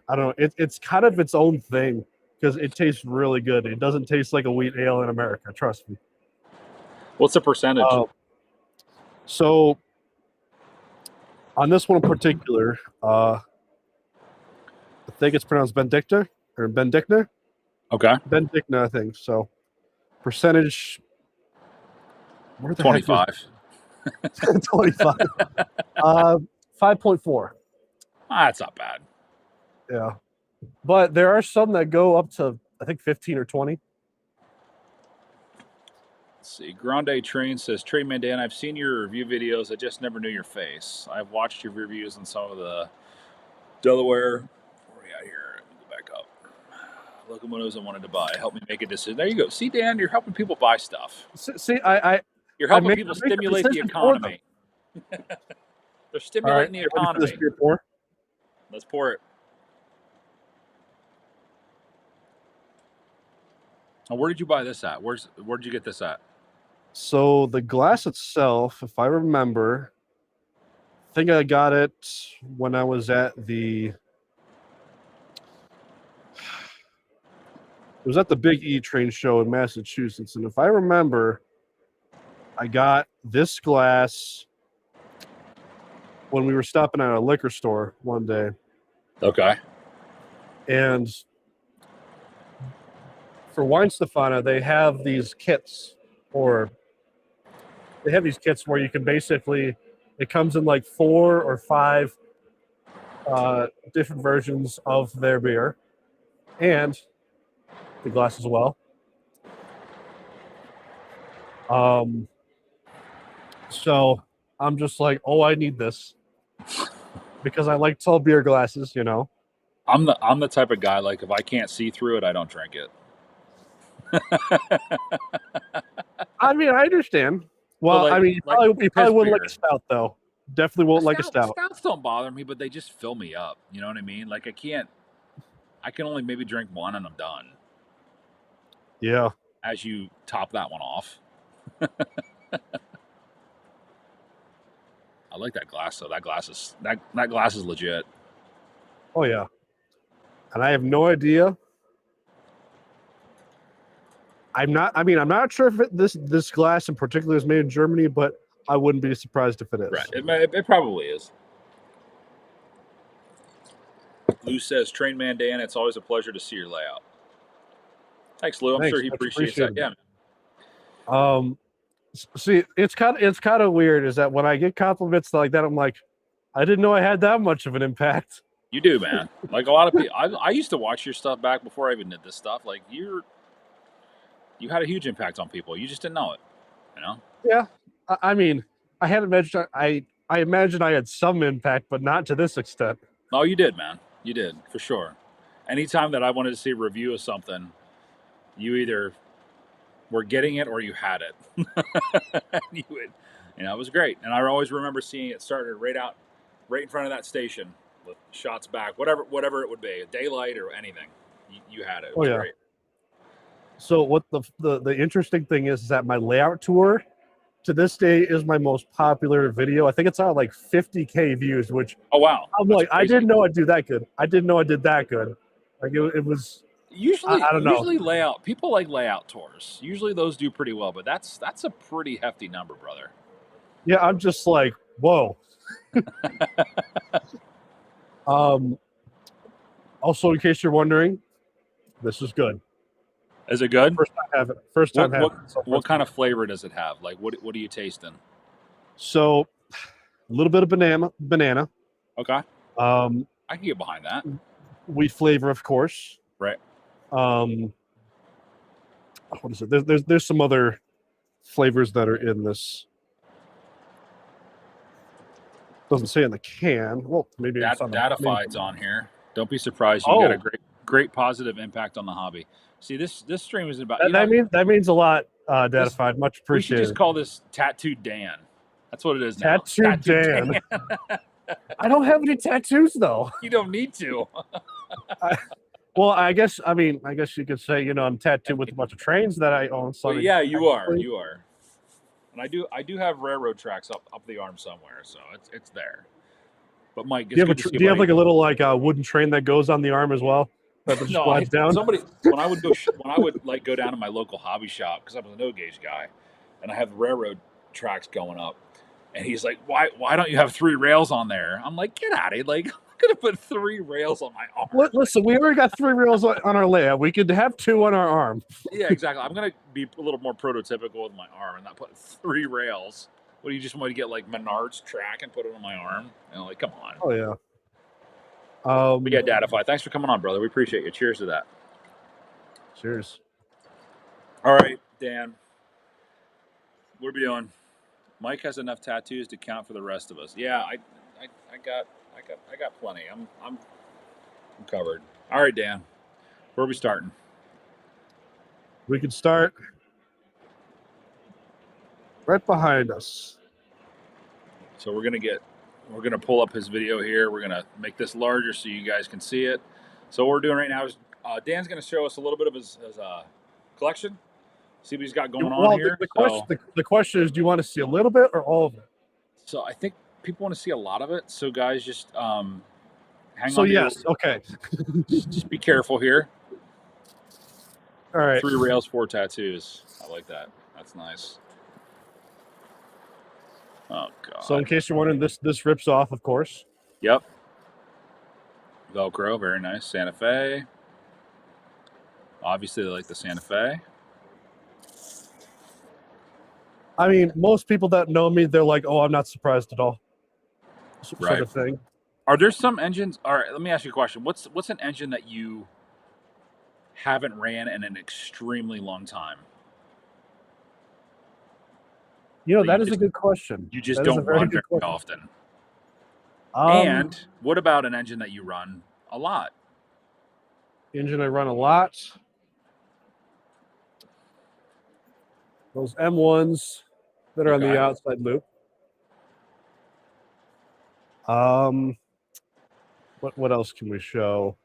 I don't know. It's kind of its own thing because it tastes really good. It doesn't taste like a wheat ale in America. Trust me. What's the percentage? So on this one in particular, I think it's pronounced Benedicta or Benedicta. Okay. Benedicta, I think. So percentage. Where the 25. heck is 25. 5.4. That's not bad. Yeah. But there are some that go up to, I think, 15 or 20. Let's see. Grande Train says, Train Man Dan, I've seen your review videos. I just never knew your face. I've watched your reviews on some of the Delaware. Where are we at here? Let me go back up. Locomotives I wanted to buy. Help me make a decision. There you go. See, Dan, you're helping people buy stuff. See, You're helping make- people I make the stimulate the decisions for them. economy. They're stimulating the Ready for economy. this beer pour? Let's pour it. Now, where did you buy this at? Where did you get this at? So the glass itself, if I remember, I think I got it when I was at the. It was at the Big E train show in Massachusetts, and if I remember, I got this glass when we were stopping at a liquor store one day, Okay. and for Wine Stefana, they have these kits, or they have these kits where you can basically, it comes in like 4 or 5 different versions of their beer and the glass as well. So I'm just like, oh, I need this because I like tall beer glasses, you know. I'm the type of guy, like, if I can't see through it, I don't drink it. I mean, I understand. Well, like- I mean, you probably piss wouldn't like beer. a stout, though. Definitely won't like a stout. Stouts don't bother me, but they just fill me up. You know what I mean? Like, I can only maybe drink one and I'm done. Yeah. As you top that one off. I like that glass though. That glass is legit. Oh yeah. And I have no idea. I'm not sure if this glass in particular is made in Germany, but I wouldn't be surprised if it is. Right. It probably is. Lou says, Train Man Dan, it's always a pleasure to see your layout. Thanks, Lou. I'm Thanks, sure he much appreciates that. appreciated. Yeah. See, it's kind of weird is that when I get compliments like that, I'm like, I didn't know I had that much of an impact. You do, man. Like a lot of people, I used to watch your stuff back before I even did this stuff. Like you had a huge impact on people. You just didn't know it. You know? Yeah. I mean, I had imagined I imagine I had some impact, but not to this extent. No, you did, man. You did, for sure. Anytime that I wanted to see a review of something, you either were getting it or you had it. It was great. And I always remember seeing it started right in front of that station with shots back, whatever it would be, daylight or anything. You had it. It was great. So what the interesting thing is that my layout tour to this day is my most popular video. I think it's on like 50K views, which oh wow. I'm That's like, crazy. I didn't know I'd do that good. I didn't know I did that good. Like it was Usually, I don't know. Usually layout people like layout tours. Usually those do pretty well, but that's a pretty hefty number, brother. Yeah, I'm just like, whoa. Also, in case you're wondering, this is good. Is it good? First time having it. First time having it. So What kind of flavor does it have? Like what are you tasting? So, a little bit of banana. Okay. I I can get behind that. Wheat flavor, of course. Right. What is it? There's some other flavors that are in this. Doesn't say in the can. Well, maybe it's on the Datafied's on here. Don't be surprised. You got a great positive impact on the hobby. See, this stream is about. That means a lot, Datafied. Much We should appreciated. just call this Tattooed Dan. That's what it is now. Tattoo Dan. I don't have any tattoos though. You don't need to. Well, I guess you could say, I'm tattooed with a bunch of trains that I own. So But yeah, you are. You are. And I do have railroad tracks up the arm somewhere, so it's there. But Mike, it's good to see you, do you have buddy. like a little wooden train that goes on the arm as well? That just slides down? When I would like go down to my local hobby shop, because I was a no gauge guy, and I have railroad tracks going up, and he's like, why don't you have 3 rails on there? I'm like, get out of here! Like, I'm gonna put 3 rails on my arm. Listen, we already got 3 rails on our layout. We could have 2 on our arm. Yeah, exactly. I'm gonna be a little more prototypical with my arm and not put 3 rails. What do you just want to get like Menards track and put it on my arm? Like, come on. Oh yeah. But yeah, Datify, thanks for coming on, brother. We appreciate you. Cheers to that. Cheers. All right, Dan. What are we doing? Mike has enough tattoos to count for the rest of us. Yeah, I got plenty. I'm covered. All right, Dan. Where are we starting? We could start right behind us. So we're gonna pull up his video here. We're gonna make this larger so you guys can see it. So what we're doing right now is Dan's gonna show us a little bit of his collection. See what he's got going on here. The question is, do you want to see a little bit or all of it? So I think people want to see a lot of it. So guys, just hang on. So yes, okay. Just be careful here. All right. 3 rails, 4 tattoos. I like that. That's nice. Oh god. So in case you're wondering, this rips off, of course. Yep. Velcro, very nice. Santa Fe. Obviously, they like the Santa Fe. I mean, most people that know me, they're like, "Oh, I'm not surprised at all." Sort Right. of thing. Are there some engines? All right, let me ask you a question. What's an engine that you haven't ran in an extremely long time? That is a good question. You just That is a don't very run good very question. often. And what about an engine that you run a lot? Engine I run a lot. Those M1s that are on Okay. the outside loop. What else can we show?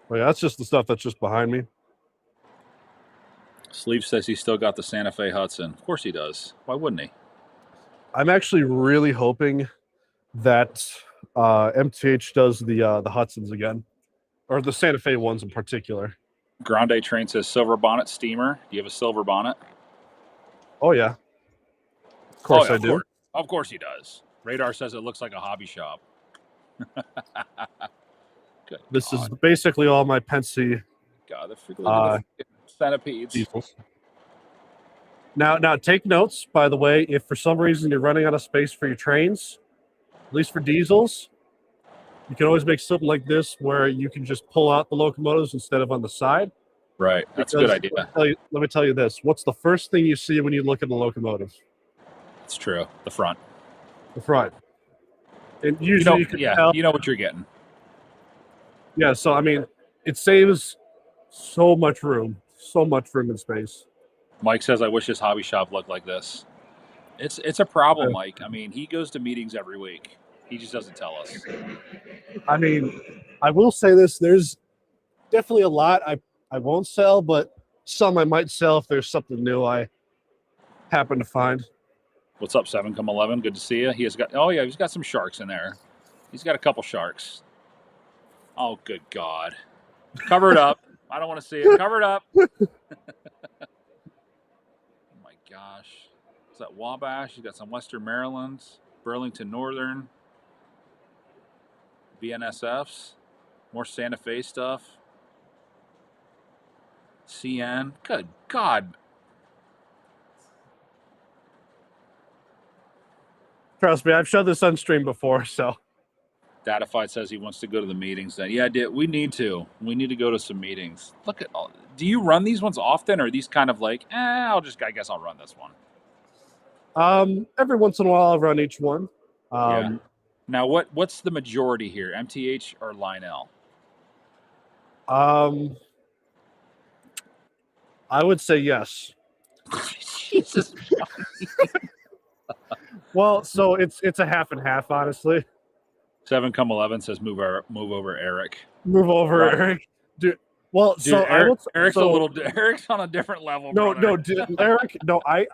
Well, yeah, that's just the stuff that's just behind me. Sleeve says he's still got the Santa Fe Hudson. Of course he does. Why wouldn't he? I'm actually really hoping that MTH does the Hudsons again, or the Santa Fe ones in particular. Grande Train says silver bonnet steamer. Do you have a silver bonnet? Oh yeah, of course yeah, I do. Of course he does. Radar says it looks like a hobby shop. Good This God. is basically all my Penske God, the freaking centipedes. diesels. Now take notes, by the way, if for some reason you're running out of space for your trains, at least for diesels, you can always make something like this where you can just pull out the locomotives instead of on the side. Right, that's a good idea. Let me tell you this. What's the first thing you see when you look at the locomotive? It's true. The front. The front. And usually you can tell. You know what you're getting. Yeah, so I mean, it saves so much room in space. Mike says, I wish his hobby shop looked like this. It's a problem, Mike. I mean, he goes to meetings every week. He just doesn't tell us. I mean, I will say this. There's definitely a lot I won't sell, but some I might sell if there's something new I happen to find. What's up, 7-11? Good to see you. He's got some sharks in there. He's got a couple sharks. Oh, good God. Cover it up. I don't want to see it. Cover it up. Oh, my gosh. Is that Wabash? You got some Western Marylands, Burlington Northern, BNSFs, more Santa Fe stuff. CN. Good God. Trust me, I've showed this on stream before, so. Datafied says he wants to go to the meetings. Then, yeah, we need to. We need to go to some meetings. Look at all. Do you run these ones often, or are these kind of like, I guess I'll run this one? Every once in a while, I'll run each one. Yeah. Now, what's the majority here, MTH or Lionel? I would say yes. Jesus. Well, so it's a half and half, honestly. 7-11 says move over Eric. Move over, Right. Eric. Dude. Well, Dude, so I will. Eric's So Eric's on a different level, no, brother. Eric. No, I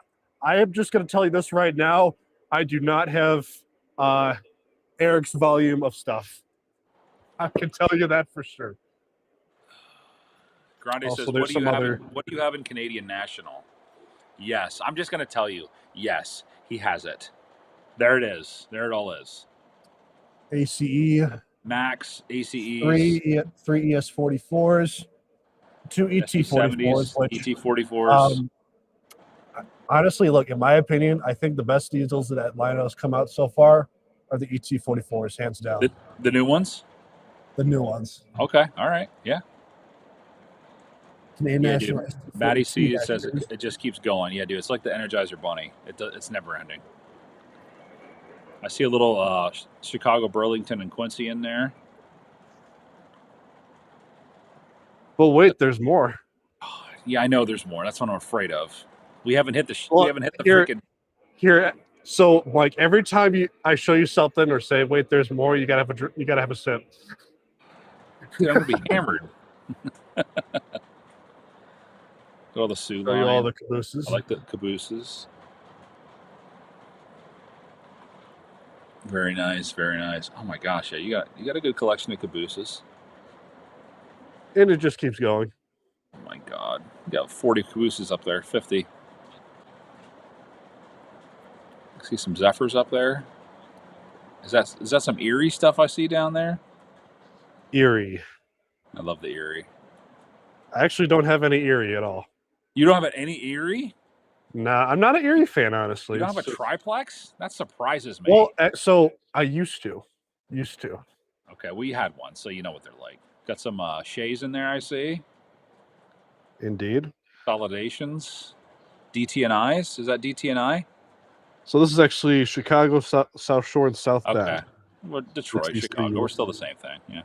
am just going to tell you this right now. I do not have Eric's volume of stuff. I can tell you that for sure. Grande Also, says, there's some other. what do you have in Canadian National? Yes, I'm just going to tell you. Yes, he has it. There it is. There it all is. ACE, Max, ACEs, three ES44s, two ET44s, which ET44s. honestly, look, in my opinion, I think the best diesels that Atlanta come out so far are the ET44s, hands down. The new ones? The new ones. Okay, all right, yeah. Canadian Yeah, National. dude. Maddie C says it just keeps going. Yeah, dude, it's like the Energizer Bunny. It's never ending. I see a little Chicago, Burlington, and Quincy in there. Well, wait, there's more. Yeah, I know there's more. That's what I'm afraid of. We haven't hit the here, freaking here. So, like every time I show you something or say, "Wait, there's more," you gotta have a sip. Dude, I'm gonna be hammered. All the Soo Show you all the cabooses. I like the cabooses. Very nice, very nice. Oh my gosh, yeah, you got a good collection of cabooses. And it just keeps going. Oh my god. You got 40 cabooses up there, 50. I see some Zephyrs up there. Is that some Erie stuff I see down there? Erie. I love the Erie. I actually don't have any Erie at all. You don't have any Erie? Nah, I'm not an Erie fan, honestly. You don't have a triplex? That surprises me. Well, so I used to. Okay, we had one, so you know what they're like. Got some Shays in there, I see. Indeed. Consolidations. DTNIs? Is that DTNI? So this is actually Chicago, South Shore, and South Bend. Okay. Well, Detroit, Chicago, we're still the same thing. Yeah.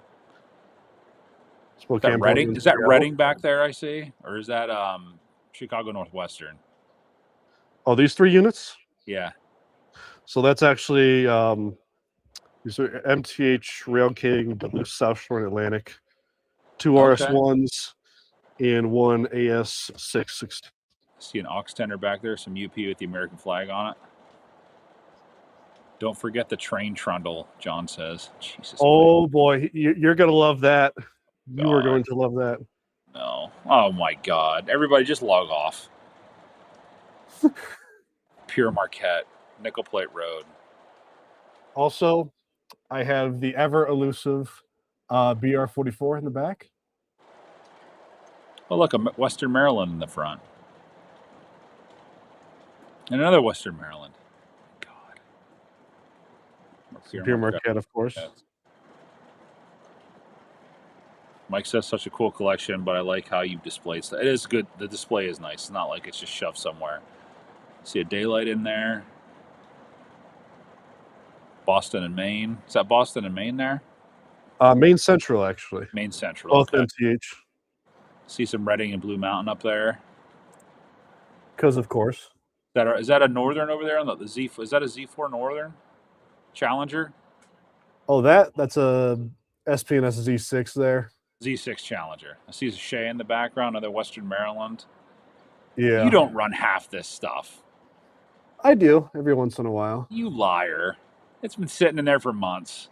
Is that Reading? Is that Reading back there? I see, or is that Chicago Northwestern? Oh, these 3 units. Yeah. So that's actually these are MTH Rail King, South Shore, and Atlantic. 2 RS1s and 1 AS660. See an aux tender back there, some UP with the American flag on it. Don't forget the train trundle, John says. Jesus. Oh boy, you're gonna love that. You are going to love that. No. Oh my God. Everybody just log off. Pure Marquette, Nickel Plate Road. Also, I have the ever elusive BR44 in the back. Oh, look, a Western Maryland in the front. And another Western Maryland. God. Pure Marquette, of course. Mike says such a cool collection, but I like how you've displayed stuff. It is good. The display is nice. It's not like it's just shoved somewhere. See a daylight in there. Boston and Maine. Is that Boston and Maine there? Maine Central, actually. Maine Central. Both MTH. See some Reading and Blue Mountain up there. Because of course. Is that a Northern over there on the Z? Is that a Z4 Northern Challenger? Oh, that's a SPNS Z6 there. Z6 Challenger. I see a Shea in the background, another Western Maryland. Yeah. You don't run half this stuff. I do every once in a while. You liar. It's been sitting in there for months.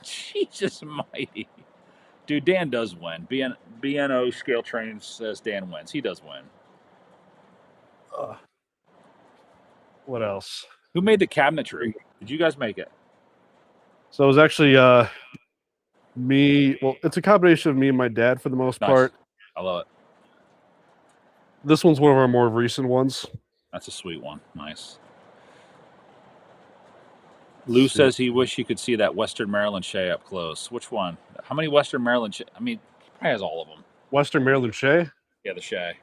Jesus mighty. Dude, Dan does win. BNO Scale Training says Dan wins. He does win. What else? Who made the cabinetry? Did you guys make it? So it was actually me. Well, it's a combination of me and my dad for the most part. I love it. This one's one of our more recent ones. That's a sweet one. Nice. Lou says he wish he could see that Western Maryland Shea up close. Which one? How many Western Maryland Shea? I mean, he probably has all of them. Western Maryland Shea? Yeah, the Shea.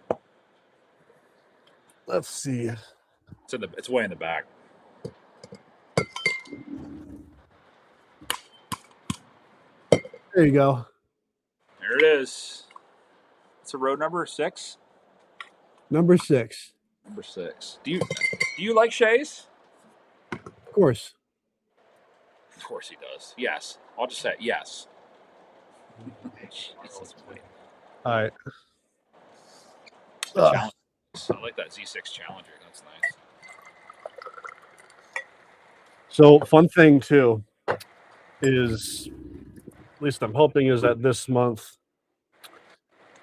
Let's see. It's way in the back. There you go. There it is. It's a road number 6? Number 6. Number 6. Do you like Shays? Of course. Of course he does. Yes. I'll just say yes. Jesus, man. All right. Challenge. I like that Z6 Challenger. That's nice. So fun thing too is, at least I'm hoping, is that this month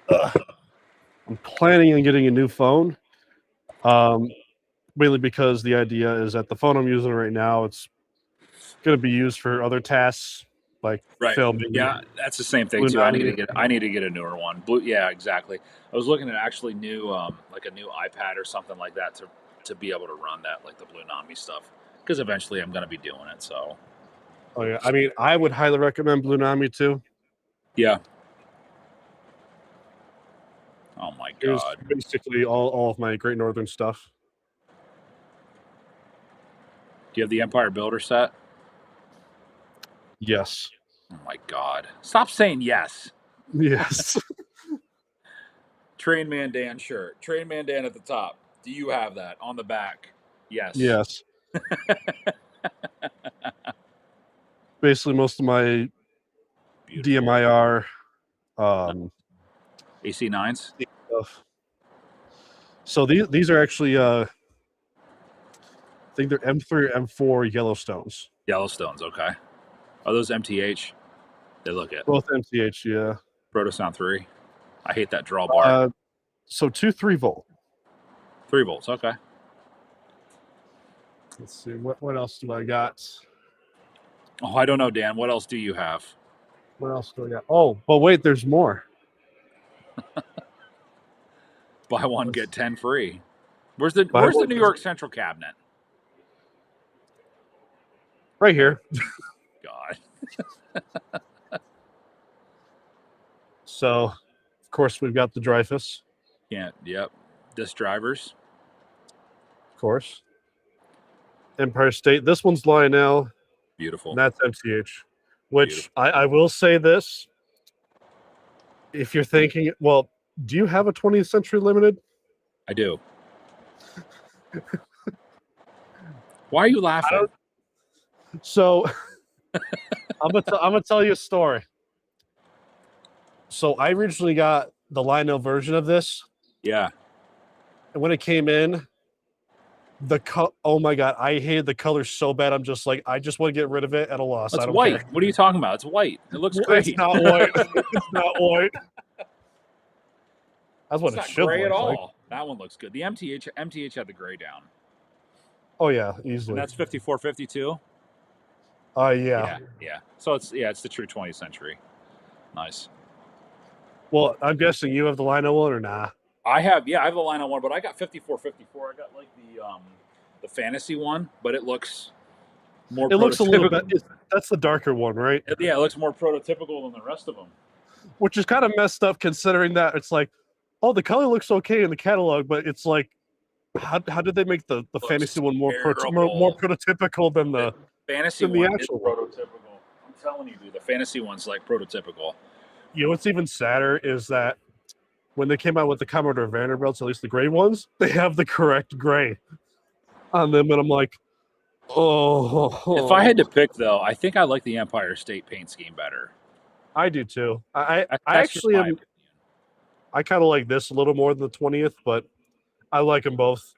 I'm planning on getting a new phone. Mainly because the idea is that the phone I'm using right now, it's going to be used for other tasks like filming. Yeah, that's the same thing Blue too. I need Nami. to get a newer one. Yeah, exactly. I was looking at actually new like a new iPad or something like that to be able to run that, like the Blue Nami stuff, because eventually I'm going to be doing it. So Oh yeah, I mean, I would highly recommend Blue Nami too. yeah. Oh my Here's god. basically all of my Great Northern stuff. Do you have the Empire Builder set? Yes. Oh my god. Stop saying yes. Yes. Train Man Dan shirt. Train Man Dan at the top. Do you have that on the back? Yes. Yes. Basically, most of my Beautiful. DMIR AC9s? stuff. So these are actually I think they're M3 or M4 Yellowstones. Yellowstones, okay. Are those MTH? They look it. Both MTH, yeah. Protosound 3. I hate that drawbar. So 2 3-volt. 3 volts, okay. Let's see, what else do I got? Oh, I don't know, Dan. What else do you have? What else do I got? Oh, but wait, there's more. Buy one, get 10 free. Where's the New York Central cabinet? Right here. God. So, of course, we've got the Dreyfus. Yep. Disc drivers. Of course. Empire State. This one's Lionel. Beautiful. And that's MTH. Which I will say this. If you're thinking, well, do you have a 20th Century Limited? I do. Why are you laughing? So, I'm gonna tell you a story. So I originally got the Lionel version of this. Yeah. And when it came in, oh my god, I hated the color so bad. I'm just like, I just want to get rid of it at a loss. It's I don't white. care. What are you talking about? It's white. It looks great. It's not white. It's not white. That's what It's it not should gray look at like. all. That one looks good. The MTH had the gray down. Oh yeah, And easily. that's 5452. Yeah. Yeah. So it's the true 20th century. Nice. Well, I'm guessing you have the Lionel one or nah? I have the Lionel one, but I got 5454. I got like the fantasy one, but it looks more. It looks a little bit. That's the darker one, right? Yeah, it looks more prototypical than the rest of them. Which is kind of messed up, considering that it's like, oh, the color looks okay in the catalog, but it's like, how did they make the fantasy one more prototypical than the fantasy than the one? actual Is prototypical. I'm telling you, dude, the fantasy one's like prototypical. You know what's even sadder is that when they came out with the Commodore Vanderbilts, at least the gray ones, they have the correct gray on them, and I'm like, oh. If I had to pick, though, I think I like the Empire State paint scheme better. I do too. I actually am. I kind of like this a little more than the 20th, but I like them both.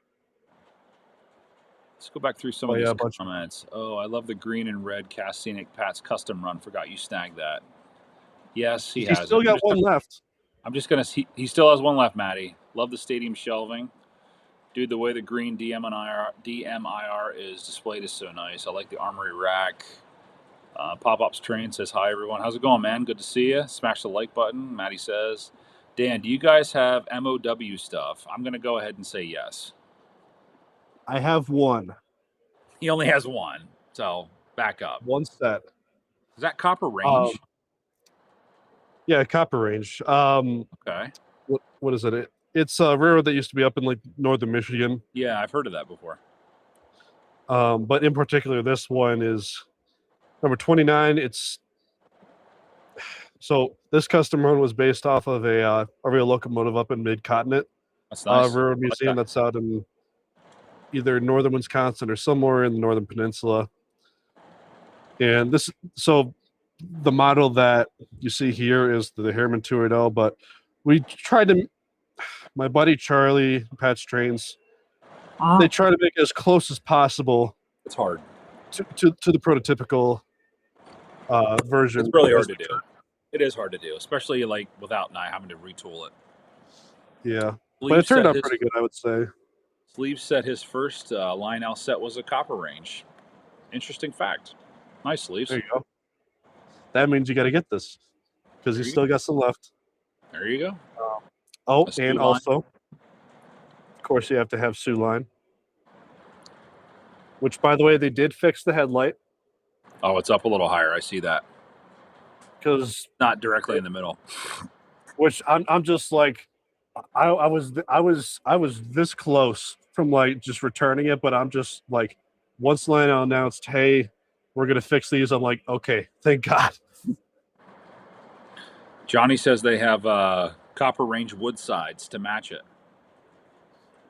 Let's go back through some of these comments. Oh, I love the green and red Cast Scenic Pat's custom run. Forgot you snagged that. Yes, he has. Still got one left. I'm just gonna. He still has one left, Matty. Love the stadium shelving, dude. The way the green DMIR is displayed is so nice. I like the armory rack. Pop-Ups Train says hi everyone. How's it going, man? Good to see you. Smash the like button. Matty says, Dan, do you guys have MOW stuff? I'm gonna go ahead and say yes. I have one. He only has one, so back up. One set. Is that Copper Range? Yeah, Copper Range. Okay. What is it? It's a railroad that used to be up in like northern Michigan. Yeah, I've heard of that before. But in particular, this one is number 29. So this custom run was based off of a real locomotive up in Mid-Continent. That's nice. Railroad I like Museum. that. That's out in either northern Wisconsin or somewhere in the northern peninsula. And so the model that you see here is the Harriman 280, but we tried to, my buddy Charlie, Patch Trains, they try to make it as close as possible It's hard. to the prototypical version. It's really hard as to we do. It is hard to do, especially like without having to retool it. Yeah, but Sleeve it turned said out his- pretty good, I would say. Sleeve said his first Lionel set was a copper range. Interesting fact. Nice, Sleeves. There you go. That means you got to get this because There you you still got some left. There you go. Oh, A Soo and line. also, of course, you have to have Soo line. Which, by the way, they did fix the headlight Oh, it's up a little higher. I see that. because, Not directly in the middle. which I'm just like, I was this close from like just returning it, but I'm just like, once Lionel announced, hey, we're gonna fix these, I'm like, okay, thank God. Johnny says they have copper range wood sides to match it.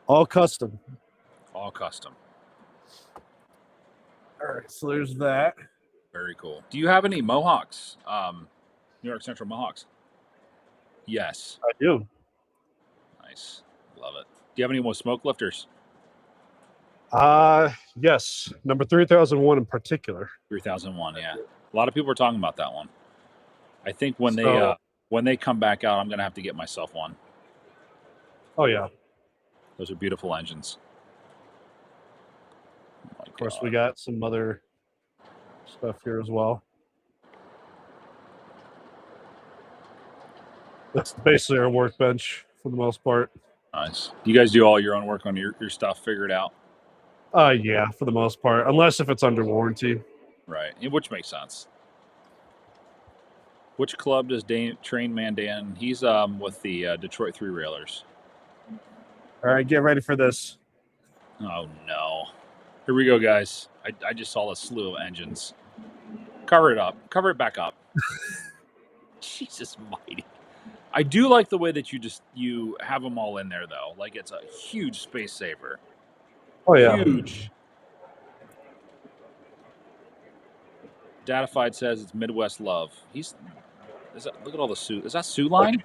All custom. All custom. All right, so there's that. Very cool. Do you have any Mohawks? New York Central Mohawks? Yes. I do. Nice. Love it. Do you have any more smoke lifters? Yes, number 3001 in particular. 3001, yeah. A lot of people are talking about that one. I think when So- they come back out, I'm going to have to get myself one. Oh yeah. Those are beautiful engines. Oh, Of course, we got some other stuff here as well. That's basically our workbench for the most part. Nice. You guys do all your own work on your stuff, figure it out. Yeah, for the most part, unless if it's under warranty. Right. Which makes sense. Which club does Train Man Dan? He's with the Detroit Three Railers. All right, get ready for this. Oh no. Here we go, guys. I just saw a slew of engines. Cover it up. Cover it back up. Jesus mighty. I do like the way that you have them all in there though. Like it's a huge space saver. Oh yeah. Huge. Datafied says it's Midwest love. Look at all the Soo. Is that Soo line?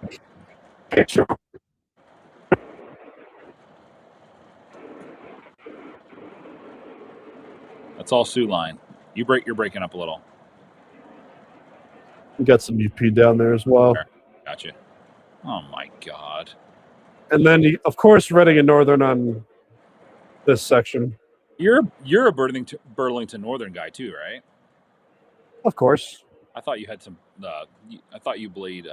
That's all Soo line. You're breaking up a little. We got some UP down there as well. Gotcha. Oh my god. And then, of course, Reading and Northern on this section. You're a Burlington Northern guy too, right? Of course. I thought you had some. I thought you bleed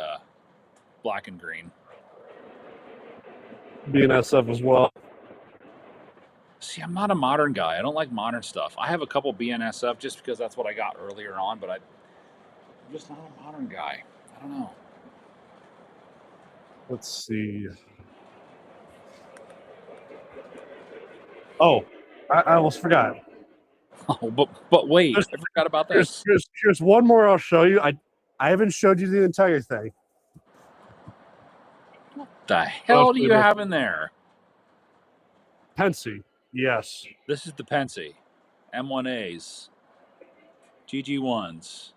black and green. BNSF as well. See, I'm not a modern guy. I don't like modern stuff. I have a couple BNSF just because that's what I got earlier on, but I'm just not a modern guy. I don't know. Let's see. Oh, I almost forgot. Oh, but wait, I forgot about this. Here's one more I'll show you. I haven't showed you the entire thing. The hell do you have in there? Pensy. Yes. This is the Pensy, M1As, GG1s.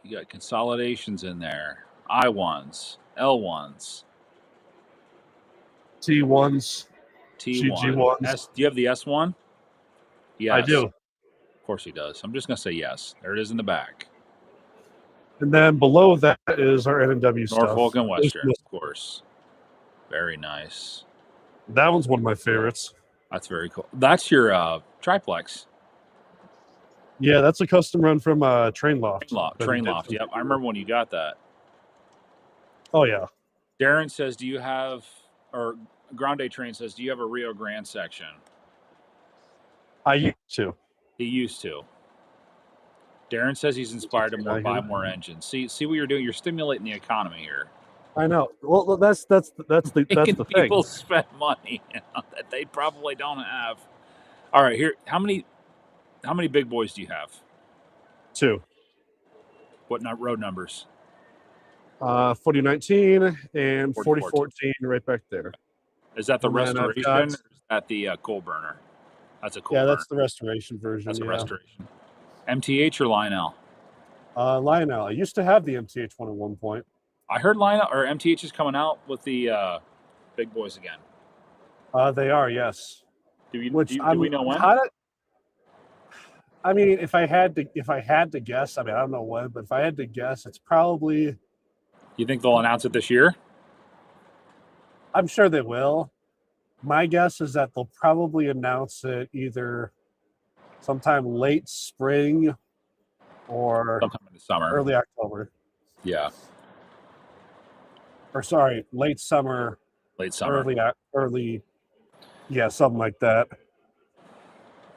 You got consolidations in there, I1s, L1s, T1s. T1. GG1s. Do you have the S1? Yes. I do. Of course he does. I'm just going to say yes. There it is in the back. And then below that is our NW stuff. Norfolk and Western, of course. Very nice. That one's one of my favorites. That's very cool. That's your triplex. Yeah, that's a custom run from Train Loft. Train Loft. Yep, I remember when you got that. Oh yeah. Darren says, "Do you have?" Or Grande Train says, "Do you have a Rio Grande section?" I used to. He used to. Darren says he's inspired to buy more engines. See what you're doing. You're stimulating the economy here. I know. Well, that's the Making thing. people spend money that they probably don't have. All right, here. How many big boys do you have? 2. What road numbers? 4019 and 4014. 4014 right back there. Is that the And then I've restoration? got- Or is that the coal burner? That's a coal Yeah, burner. that's the restoration version. That's a yeah. restoration. MTH or Lionel? Lionel. I used to have the MTH one at one point. I heard Lionel or MTH is coming out with the big boys again. They are, yes. Do we I'm know when? I mean, if I had to guess, I mean, I don't know when, but if I had to guess, it's probably. You think they'll announce it this year? I'm sure they will. My guess is that they'll probably announce it either sometime late spring or Sometime in the summer. early October. Yeah, Or sorry, late summer, late summer. early, yeah, something like that.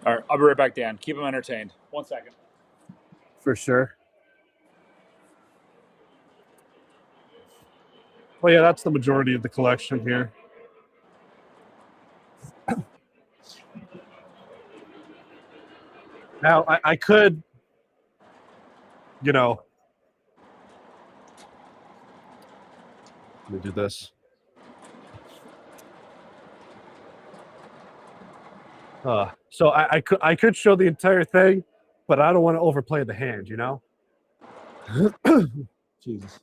All right, I'll be right back, Dan. Keep them entertained. 1 second. For sure. Well, yeah, that's the majority of the collection here. Now, I could, let me do this. So I could show the entire thing, but I don't want to overplay the hand, Jesus.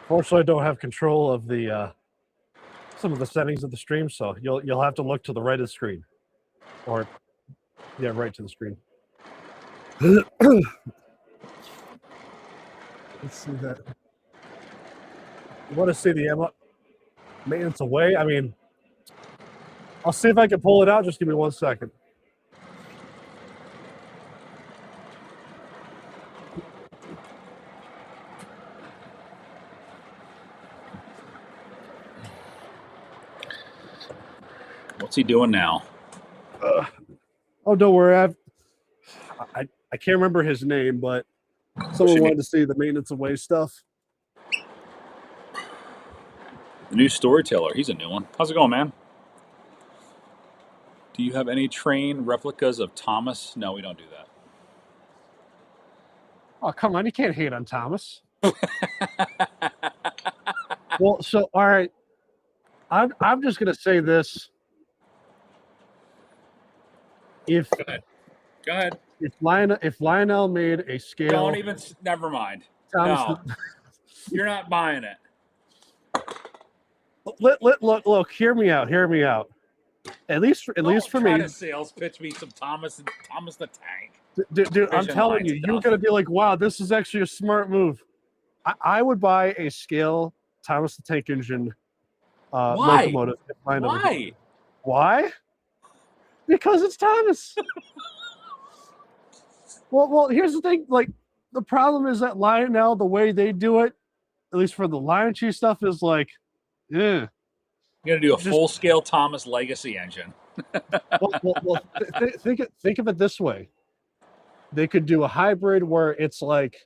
Unfortunately, I don't have control of the some of the settings of the stream, so you'll have to look to the right of the screen, or right to the screen. Let's see that. You want to see the maintenance away? I mean, I'll see if I can pull it out. Just give me 1 second. What's he doing now? Oh, don't worry. I can't remember his name, but someone wanted to see the maintenance away stuff. The new storyteller. He's a new one. How's it going, man? Do you have any train replicas of Thomas? No, we don't do that. Oh, come on. You can't hate on Thomas. Well, so, all right. I'm just going to say this. If Go ahead. If Lionel made a scale, Don't even. Never mind. Thomas, No, you're not buying it. look. Hear me out. At least for me, To sales pitch me some Thomas the Tank. dude. I'm Vision telling line you, you're stuff. gonna be like, wow, this is actually a smart move. I would buy a scale Thomas the Tank Engine Why? locomotive. if Lionel would do it. Why? Why? Because it's Thomas. Well, here's the thing. Like, the problem is that Lionel, the way they do it, at least for the Lion Cheese stuff, is like, yeah. You're gonna do a Just- full-scale Thomas Legacy engine. Think of it this way. They could do a hybrid where it's like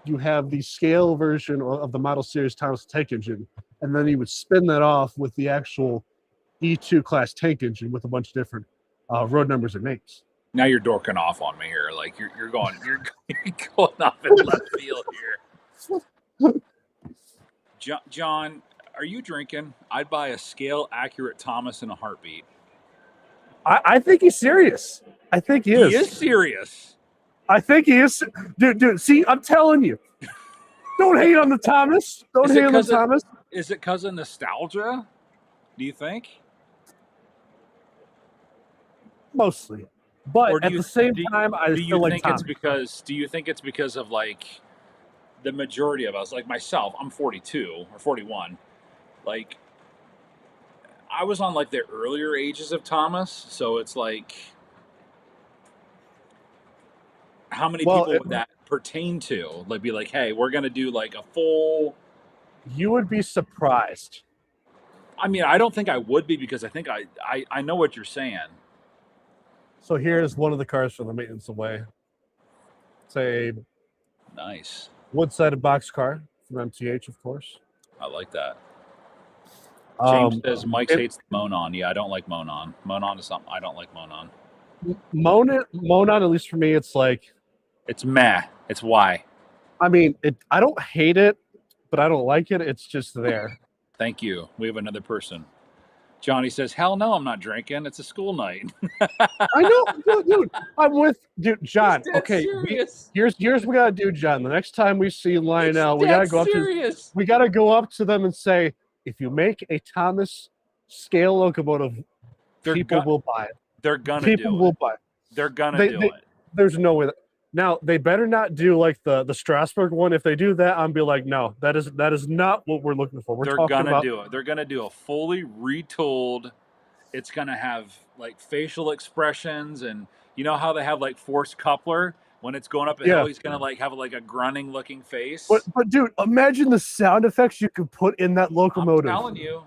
you have the scale version of the Model Series Thomas Tank Engine, and then you would spin that off with the actual E2 class tank engine with a bunch of different road numbers and names. Now you're dorking off on me here. Like you're going off in left field here. John, are you drinking? I'd buy a scale accurate Thomas in a heartbeat. I think he's serious. I think he is. He is serious. I think he is. Dude, see, I'm telling you. Don't hate on the Thomas. Don't Is it hate on the 'cause of- Thomas. Is it because of nostalgia? Do you think? mostly. But Or at the same time, I do you still like think it's Thomas. do you think it's because of like the majority of us, like myself, I'm 42 or 41. Like I was on like the earlier ages of Thomas, so it's like how many Well, people would that pertain to? Like be like, hey, we're gonna do like a full. you would be surprised. I mean, I don't think I would be because I think I know what you're saying. So here's one of the cars from the maintenance away. It's a Nice. wood-sided box car from MTH, of course. I like that. James says Mike it- hates Monon. Yeah, I don't like Monon. Monon is something I don't like Monon. Monon, at least for me, it's like, It's meh. It's why. I mean, I don't hate it, but I don't like it. It's just there. Thank you. We have another person. Johnny says, "Hell no, I'm not drinking. It's a school night." I know, dude. I'm with John. He's dead Okay, serious. here's what we gotta do, John. The next time we see Lionel, we He's gotta dead go up to serious. we gotta go up to them and say, if you make a Thomas scale locomotive, They're people go- will buy it. They're gonna People do will it. buy it. They're gonna They- do they- it. There's no way. Now they better not do like the Strasbourg one. If they do that, I'm be like, no, that is not what we're looking for. We're They're talking gonna about do it. They're gonna do a fully retooled. It's gonna have like facial expressions, and you know how they have like Force Coupler when it's going up a hill. Yeah. He's gonna like have like a grunting looking face. But dude, imagine the sound effects you could put in that I'm locomotive. telling you.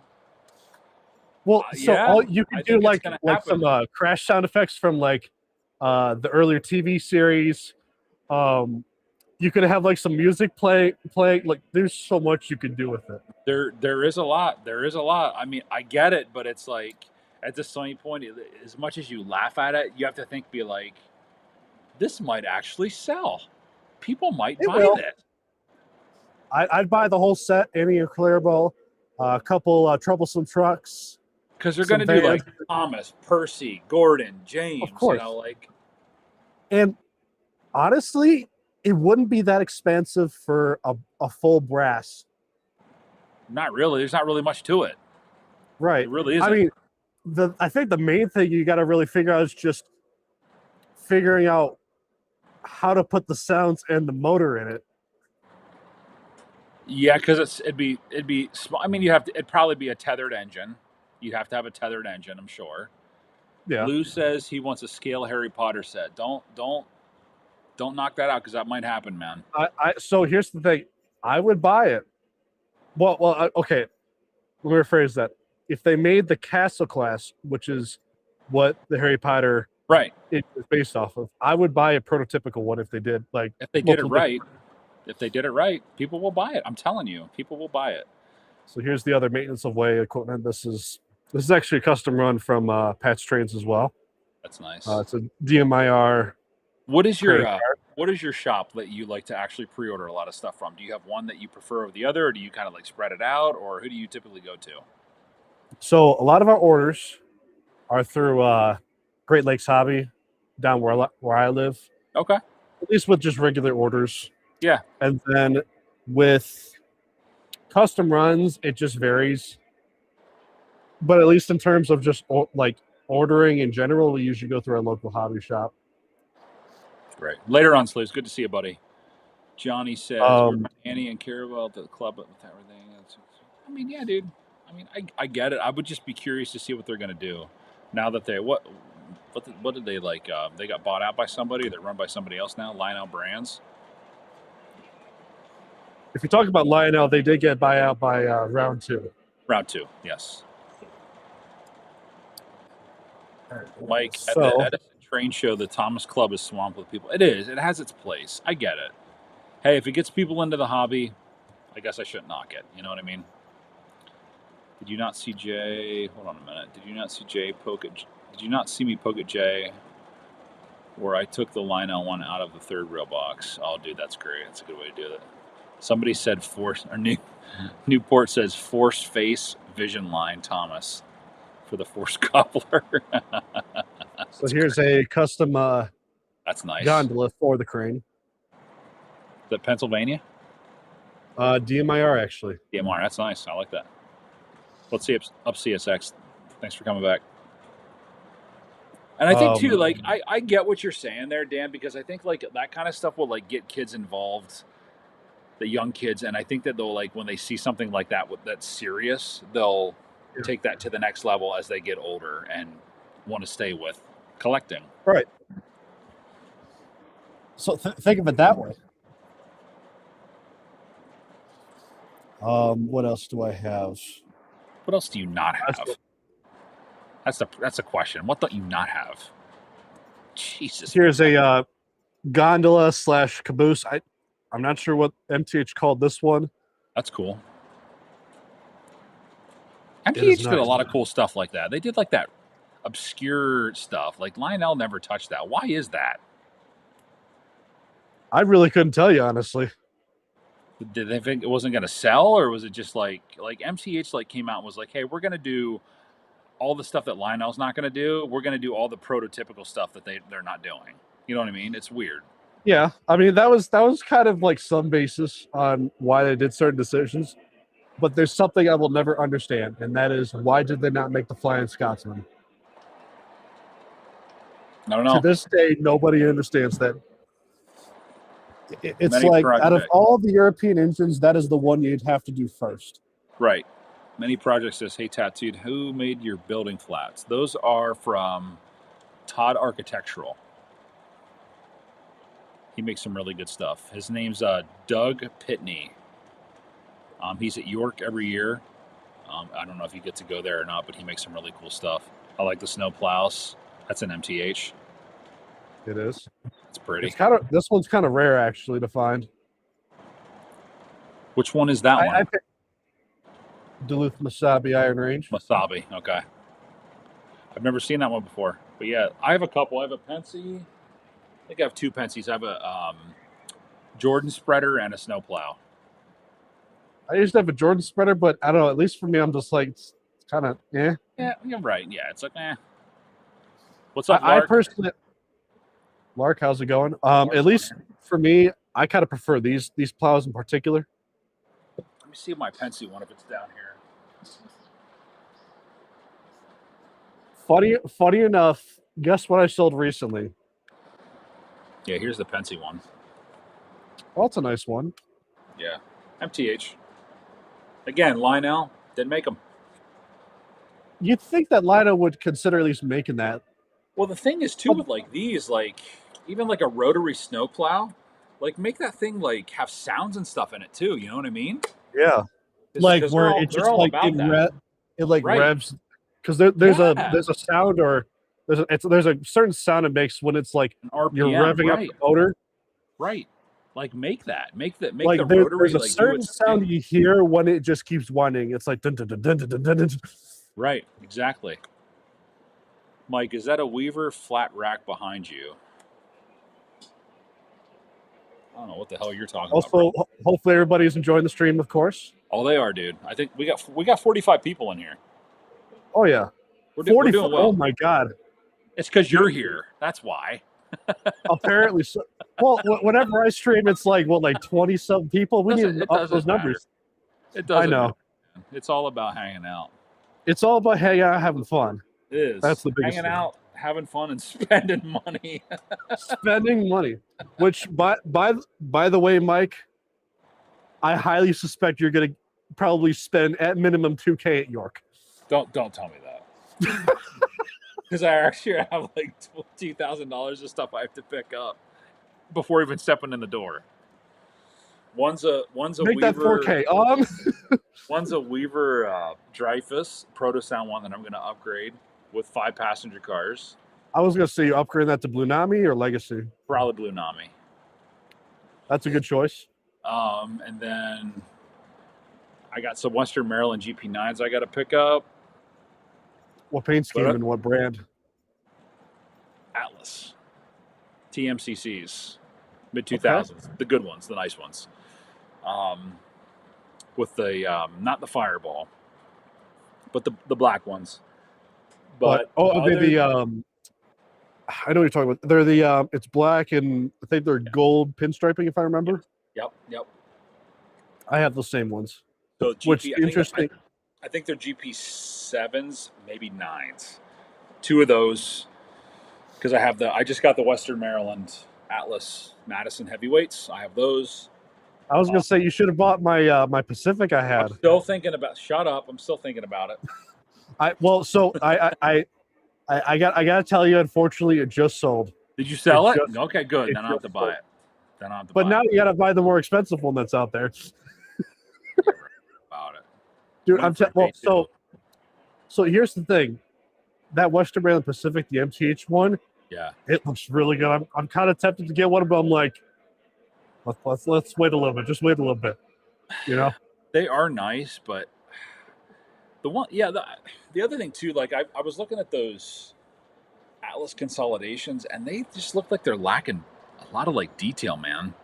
Well, so yeah, all you I could think do it's like gonna some happen. crash sound effects from like the earlier TV series. You could have like some music playing. Like, there's so much you could do with it. There is a lot. There is a lot. I mean, I get it, but it's like at the same point, as much as you laugh at it, you have to be like, this might actually sell. People might It buy will. this. I'd buy the whole set, Annie and Clarabelle, a couple troublesome trucks. Because they're Some going to do vans. like Thomas, Percy, Gordon, James. Of course. You know, like And honestly, it wouldn't be that expensive for a full brass. not really. There's not really much to it. Right. It really isn't. I mean, I think the main thing you got to really figure out is just figuring out how to put the sounds and the motor in it. yeah, because it'd be small. I mean, it'd probably be a tethered engine. You'd have to have a tethered engine, I'm sure. Yeah. Lou says he wants a scale Harry Potter set. Don't knock that out because that might happen, man. So here's the thing. I would buy it. Okay. Let me rephrase that. If they made the Castle class, which is what the Harry Potter Right. is based off of, I would buy a prototypical one if they did. Like, If they did it multiple right, people will buy it. I'm telling you, people will buy it. So here's the other maintenance of way equipment. This is actually a custom run from Pat's Trains as well. That's nice. It's a DMIR. What is your credit what is your shop that you like to actually pre-order a lot of stuff from? Do you have one that you prefer over the other, or do you kind of like spread it out, or who do you typically go to? So a lot of our orders are through Great Lakes Hobby down where I live. Okay. At least with just regular orders. Yeah. And then with custom runs, it just varies. But at least in terms of just like ordering in general, we usually go through our local hobby shop. Great. Later on, Sleeves. Good to see you, buddy. Johnny says we're Annie and Carabelle at the club with everything. I mean, yeah, dude. I mean, I get it. I would just be curious to see what they're gonna do now that they what did they like? They got bought out by somebody. They're run by somebody else now. Lionel Brands. If you talk about Lionel, they did get buyout by round 2. Round 2, yes. Mike, at So- the Edison train show, the Thomas Club is swamped with people. It is. It has its place. I get it. Hey, if it gets people into the hobby, I guess I shouldn't knock it. You know what I mean? Did you not see Jay? Hold on a minute. Did you not see Jay poke at? Did you not see me poke at Jay? Where I took the Lionel one out of the third rail box. Oh, dude, that's great. That's a good way to do it. Somebody said force, or Newport says forced face vision line Thomas for the force coupler. So here's a custom That's nice. gondola for the crane. The Pennsylvania DMIR, actually. DMR. That's nice. I like that. Let's see up CSX. Thanks for coming back. And I think too, Um, like I get what you're saying there, Dan, because I think like that kind of stuff will like get kids involved, the young kids, and I think that they'll like when they see something like that that's serious, they'll Yeah. take that to the next level as they get older and want to stay with collecting. Right. So think of it that way. What else do I have? What else do you not That's have? what- That's a question. What don't you not have? Jesus. Here's a gondola / caboose. I'm not sure what MTH called this one. That's cool. is MTH did a nice. lot of cool stuff like that. They did like that obscure stuff. Like Lionel never touched that. Why is that? I really couldn't tell you, honestly. Did they think it wasn't going to sell, or was it just like MTH like came out and was like, hey, we're going to do all the stuff that Lionel's not going to do. We're going to do all the prototypical stuff that they're not doing. You know what I mean? It's weird. Yeah, I mean that was kind of like some basis on why they did certain decisions, but there's something I will never understand, and that is why did they not make the Flying Scotsman? I don't To know. this day, nobody understands that. It's Many like out of projects. all the European engines, that is the one you'd have to do first. Right. Many projects says, hey, Tattooed, who made your building flats? Those are from Todd Architectural. He makes some really good stuff. His name's Doug Pitney. He's at York every year. I don't know if you get to go there or not, but he makes some really cool stuff. I like the snow plows. That's an MTH. It is. It's pretty. It's kind of this one's kind of rare actually to find. Which one is that one? I picked Duluth Masabi Iron Range. Masabi. Okay. I've never seen that one before. But yeah, I have a couple. I have a Pensy. I think I have two Pensies. I have a Jordan spreader and a snowplow. I used to have a Jordan spreader, but I don't know. At least for me, I'm just like it's kind of Yeah, you're right. Yeah, it's like What's up, I Lark? personally, Lark, how's it going? At least for me, I kind of prefer these plows in particular. Let me see my Pensy one if it's down here. Funny enough, guess what I sold recently? Yeah, here's the Pensy one. Oh, that's a nice one. Yeah, MTH. Again, Lionel didn't make them. You'd think that Lino would consider at least making that. Well, the thing is too with like these, like even like a rotary snowplow, like make that thing like have sounds and stuff in it too. You know what I mean? Yeah, like where it just like it like Right. revs because there's Yeah. a sound or there's a certain sound it makes when it's like An RPM, you're revving right. up the motor. Right. Like make Like the there's rotary a like do certain its sound thing. you hear when it just keeps whining. It's like dun, dun, dun, dun, dun, dun, dun, dun. Right, exactly. Mike, is that a Weaver flat rack behind you? I don't know what the hell you're talking about. Also, Bro. hopefully everybody's enjoying the stream, of course. Oh, they are, dude. I think we got 45 people in here. Oh yeah, We're 40. doing well. Oh my god. It's because you're here. That's why. Apparently, so. Well, whenever I stream, it's like 20-some people. We need to up those numbers. It doesn't. I know. matter. It's all about hanging out. It's all about hanging out, having fun, It is. That's the biggest hanging thing. out, having fun, and spending money. spending money. Which, by the way, Mike, I highly suspect you're going to probably spend at minimum $2,000 at York. Don't tell me that. Because I actually have like $2,000 of stuff I have to pick up before even stepping in the door. One's a Make Weaver, that $4,000. One's a Weaver Dreyfus Proto Sound one that I'm going to upgrade with 5 passenger cars. I was going to say you upgrade that to Blue Nami or Legacy. Probably Blue Nami. That's a good choice. And then I got some Western Maryland GP9s I got to pick up. What paint scheme What? and what brand? Atlas. TMCCs. Mid 2000s. The good ones, the nice ones. With the, not the Fireball, but the black ones. But I know other- what you're talking about. They're the it's black and I think they're gold pinstriping if I remember. Yep. I have the same ones. So GP, Which I think- interesting. I think they're GP7s, maybe 9s. 2 of those. because I just got the Western Maryland Atlas Madison heavyweights. I have those. I was gonna say you should have bought my my Pacific I I'm had. still thinking about. Shut up! I'm still thinking about it. I gotta tell you, unfortunately, it just sold. Did you sell it? just- Okay, good. it Then I don't have just to buy sold. it. Then I don't have to But buy now it. you gotta buy the more expensive one that's out there, About it. dude. Went for a day two. So here's the thing, that Western Maryland Pacific, the MTH one, Yeah. it looks really good. I'm kind of tempted to get one, but I'm like, let's wait a little bit. Just wait a little bit, you know. They are nice, but the other thing too, like I was looking at those Atlas consolidations, and they just look like they're lacking a lot of like detail, man.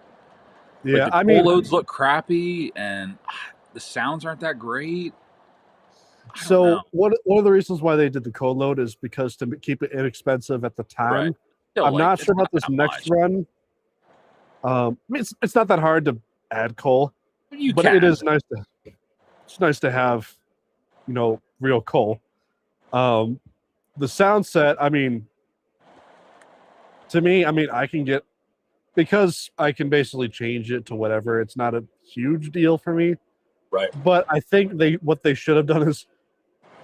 Yeah, Like the I mean, loads look crappy, and the sounds aren't that great. I don't so know. one of the reasons why they did the code load is because to keep it inexpensive at the time. Right. Still, I'm like, not it's sure about this that next much. run. I mean, it's not that hard to add coal, You but can. it is nice to. It's nice to have, you know, real coal. The sound set, I mean, to me, I mean, I can get, because I can basically change it to whatever. It's not a huge deal for me. Right. But I think what they should have done is,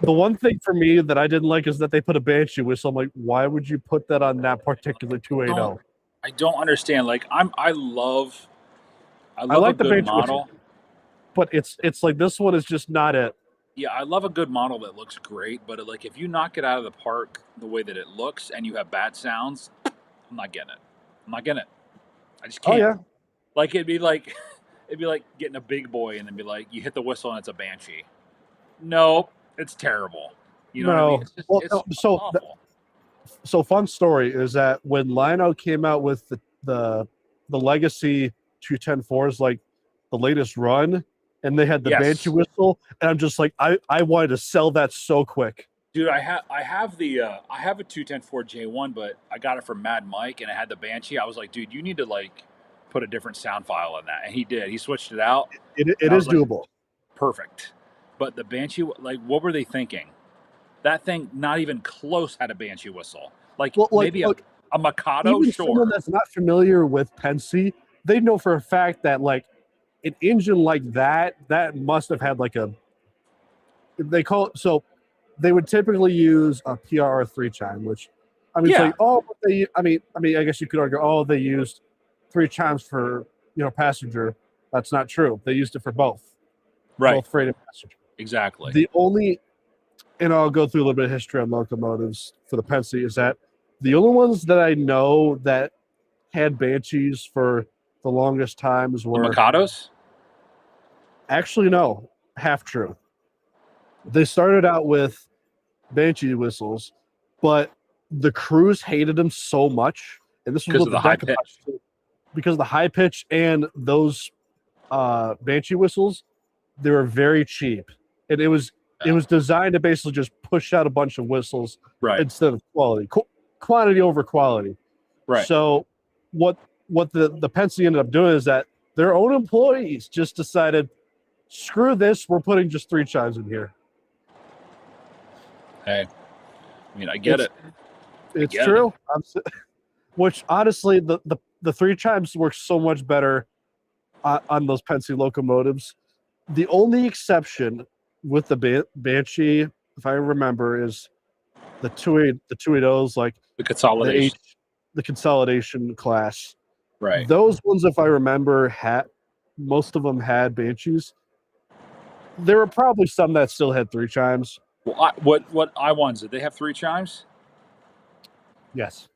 the one thing for me that I didn't like is that they put a Banshee whistle. I'm like, why would you put that on that particular 280? I don't understand. Like I love like a the good Banshee model. whistle, but it's like this one is just not it. Yeah, I love a good model that looks great, but like if you knock it out of the park the way that it looks and you have bad sounds, I'm not getting it. I'm not getting it. I just Oh can't. yeah, Like it'd be like getting a big boy and then be like you hit the whistle and it's a Banshee. Nope, it's terrible. You know what I mean? No. It's just, Well, it's no, so awful. So fun story is that when Lino came out with the Legacy 210-4s, like the latest run, and they had the Yes. Banshee whistle, and I'm just like, I wanted to sell that so quick. Dude, I have a 210-4 J1, but I got it from Mad Mike and it had the Banshee. I was like, dude, you need to like put a different sound file in that, and he did. He switched it out. It I was is like, doable. Perfect. But the Banshee, like, what were they thinking? That thing, not even close, had a Banshee whistle. Like, Well, like, maybe look, a Mikado, even sure. someone that's not familiar with Penske, they know for a fact that like an engine like that must have had like a, they call it, so they would typically use a PRR3 chime, which I mean, Yeah. it's like, oh, but I mean, I guess you could argue, oh, they used 3 chimes for, you know, passenger. That's not true. They used it for both, Right. both freight and passenger. Exactly. The only, and I'll go through a little bit of history on locomotives for the Penske, is that the only ones that I know that had Banshees for the longest times The were Mikados? actually no, half true. They started out with Banshee whistles, but the crews hated them so much, and this was Because what of the high Decapite did, because of the high pitch and those Banshee whistles, they were very cheap, and it was designed to basically just push out a bunch of whistles Right. instead of quality, quantity over quality. Right. So what the Penske ended up doing is that their own employees just decided, screw this, we're putting just 3 chimes in here. Hey, I mean, I get it. It's get true. Which honestly, the 3 chimes work so much better on those Penske locomotives. The only exception with the Banshee, if I remember, is the 280s, like The consolidation. the consolidation class. Right. Those ones, if I remember, most of them had Banshees. There were probably some that still had 3 chimes. Well, what I1s, did they have 3 chimes? Yes.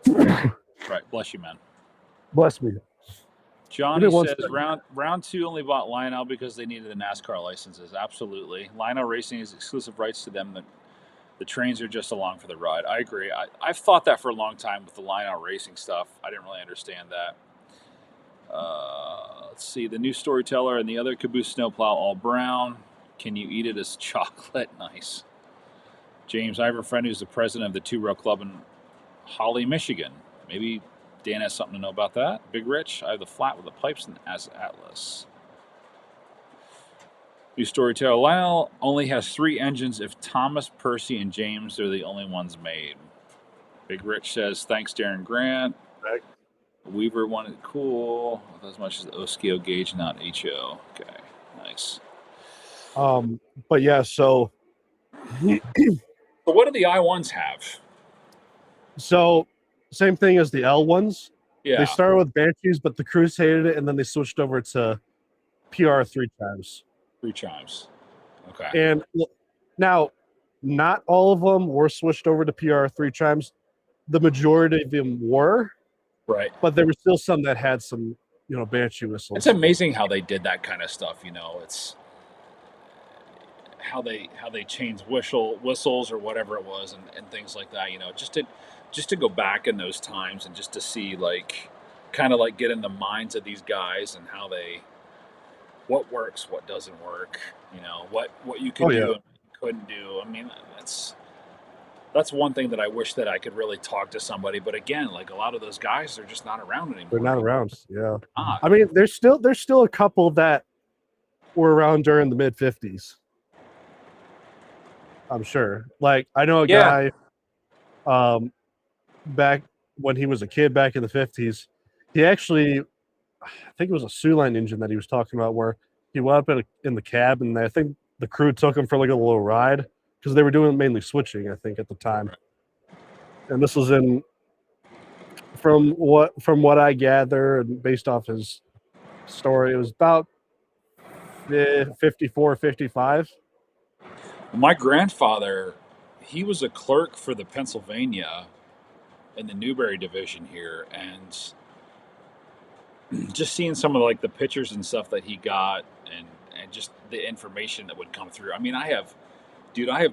Right. Bless you, man. Bless me. Johnny Give me one says second. round 2 only bought Lionel because they needed the NASCAR licenses. Absolutely. Lionel Racing has exclusive rights to them. The trains are just along for the ride. I agree. I've thought that for a long time with the Lionel Racing stuff. I didn't really understand that. Let's see. The new Storyteller and the other Caboose Snowplow all brown. Can you eat it as chocolate? Nice. James, I have a friend who's the president of the 2-Row Club in Holly, Michigan. Maybe Dan has something to know about that. Big Rich, I have the flat with the pipes and as Atlas. New Storyteller. Lionel only has 3 engines if Thomas, Percy, and James are the only ones made. Big Rich says, thanks, Darren Grant. Right. Weaver wanted cool with as much as Oskio gauge, not HO. Okay, nice. But yeah, so So what do the I1s have? same thing as the L ones. Yeah, They started with Banshees, but the crews hated it, and then they switched over to PR 3 times. 3 chimes. Okay. And now, not all of them were switched over to PR 3 chimes. The majority of them were, Right. but there were still some that had some, Banshee whistles. It's amazing how they did that kind of stuff. It's how they changed whistles or whatever it was and things like that. Just to go back in those times and just to see kind of get in the minds of these guys and how what works, what doesn't work. What you can do and what you couldn't do. I mean, that's one thing that I wish that I could really talk to somebody. But again, a lot of those guys, they're just not around anymore. They're not around. Yeah. Not. I mean, there's still a couple that were around during the mid 50s. I'm sure. I know a guy back when he was a kid back in the 50s. He actually, I think it was a Sioux Line engine that he was talking about, where he went up in the cab, and I think the crew took him for a little ride because they were doing mainly switching, I think, at the time. And this was from what I gather and based off his story, it was about 54, 55. My grandfather, he was a clerk for the Pennsylvania in the Newberry division here, and just seeing some of the pictures and stuff that he got and just the information that would come through. I mean, I have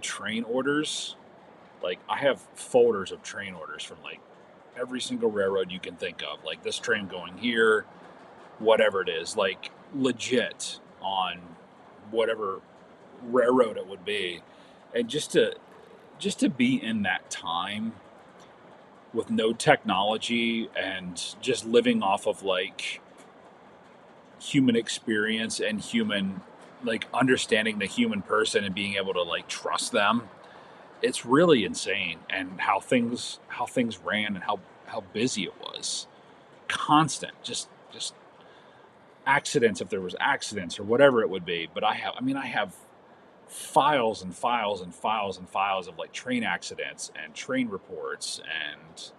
train orders. I have folders of train orders from every single railroad you can think of. This train going here, whatever it is, legit on whatever railroad it would be. And just to be in that time with no technology and just living off of human experience and human understanding the human person and being able to trust them, it's really insane. And how things ran and how busy it was, constant, just accidents if there was accidents or whatever it would be. But I have files and files and files and files of train accidents and train reports and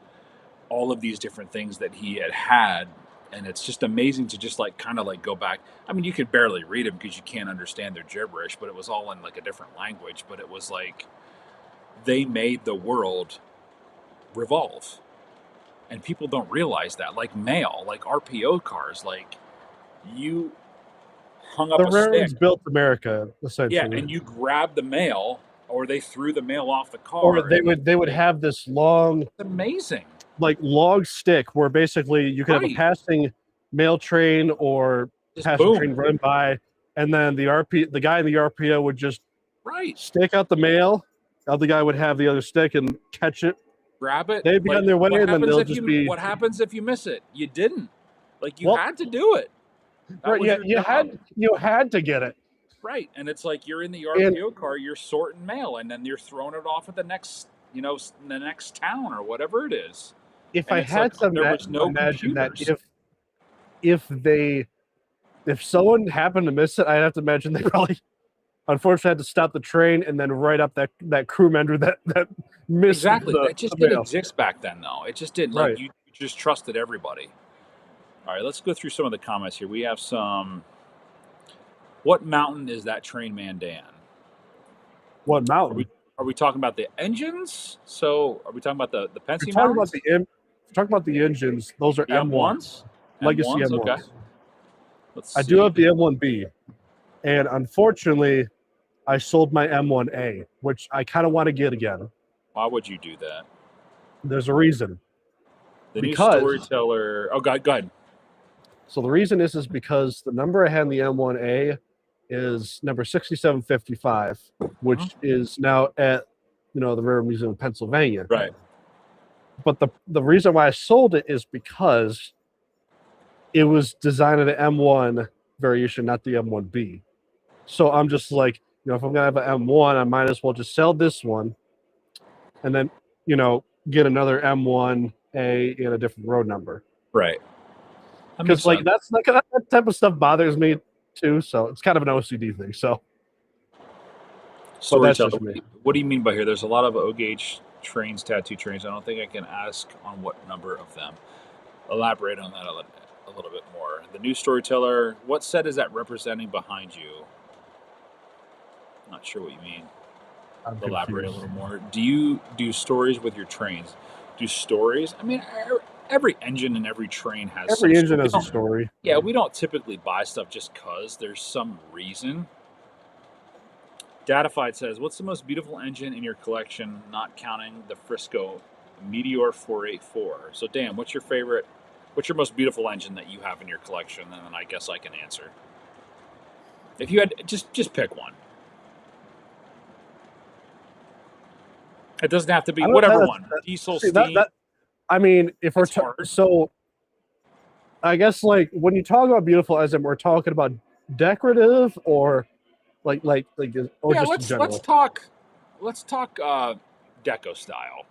all of these different things that he had. And it's just amazing to just kind of go back. I mean, you could barely read them because you can't understand their gibberish, but it was all in a different language. But it was they made the world revolve, and people don't realize that. Mail, RPO cars, you hung up The a railroads stick. built America, essentially. Yeah, and you grabbed the mail, or they threw the mail off the car. Or they would have this long, It's amazing. log stick where basically you could have a Right. passing mail train or Just passing boom. train run by, and then the guy in the RPO would just Right. stick out the mail. The other guy would have the other stick and catch it. Grab it. They'd be on their way, what and then happens they'll if just you- be- What happens if you miss it? You didn't. You Well- had to do it. That Right, was yeah, your you job. had to get it. Right, and it's you're in the RPO car, you're sorting mail, and then you're throwing it off at the next, the next town or whatever it is. If And I it's had to there was no imagine that computers. if someone happened to miss it, I'd have to imagine they probably unfortunately had to stop the train and then write up that crew member that missed Exactly. That just the didn't mail. exist back then, though. It just didn't. Right. You just trusted everybody. All right, let's go through some of the comments here. We have some. What mountain is that train man Dan? What mountain? Are we talking about the engines? So are we talking about the Pensy If you're talking mountains? about the engines, those are The M1s. Legacy M1s? M1s. Okay. Let's I see. do have the M1B, and unfortunately, I sold my M1A, which I kind of want to get again. Why would you do that? There's a reason. The Because- new storyteller. Oh, go ahead. So the reason is because the number I had in the M1A is number 6755, which is now at the Railroad Museum of Pennsylvania. Right. But the reason why I sold it is because it was designed at an M1 variation, not the M1B. So I'm just if I'm gonna have an M1, I might as well just sell this one, and then get another M1A in a different road number. Right. That Because makes sense. that's like that type of stuff bothers me too. So it's kind of an OCD thing. So that's Storyteller. just me. What do you mean by here? There's a lot of O-gauge trains, tattoo trains. I don't think I can ask on what number of them. Elaborate on that a little bit more. The new storyteller. What set is that representing behind you? Not sure what you mean. I'm Elaborate a confused. little more. Do you do stories with your trains? Do stories? I mean, every engine and every train has Every some engine has a story. story. Yeah, we don't typically buy stuff just because there's some reason. Datafied says, what's the most beautiful engine in your collection, not counting the Frisco Meteor 484? So, Dan, what's your most beautiful engine that you have in your collection? And then I guess I can answer. If you had, just pick one. It doesn't have to be, I don't- whatever that- one. Diesel, See, steam. I mean, if we're That's hard. so, I guess like when you talk about beautiful, as in we're talking about decorative or or yeah, just in general. let's talk deco style.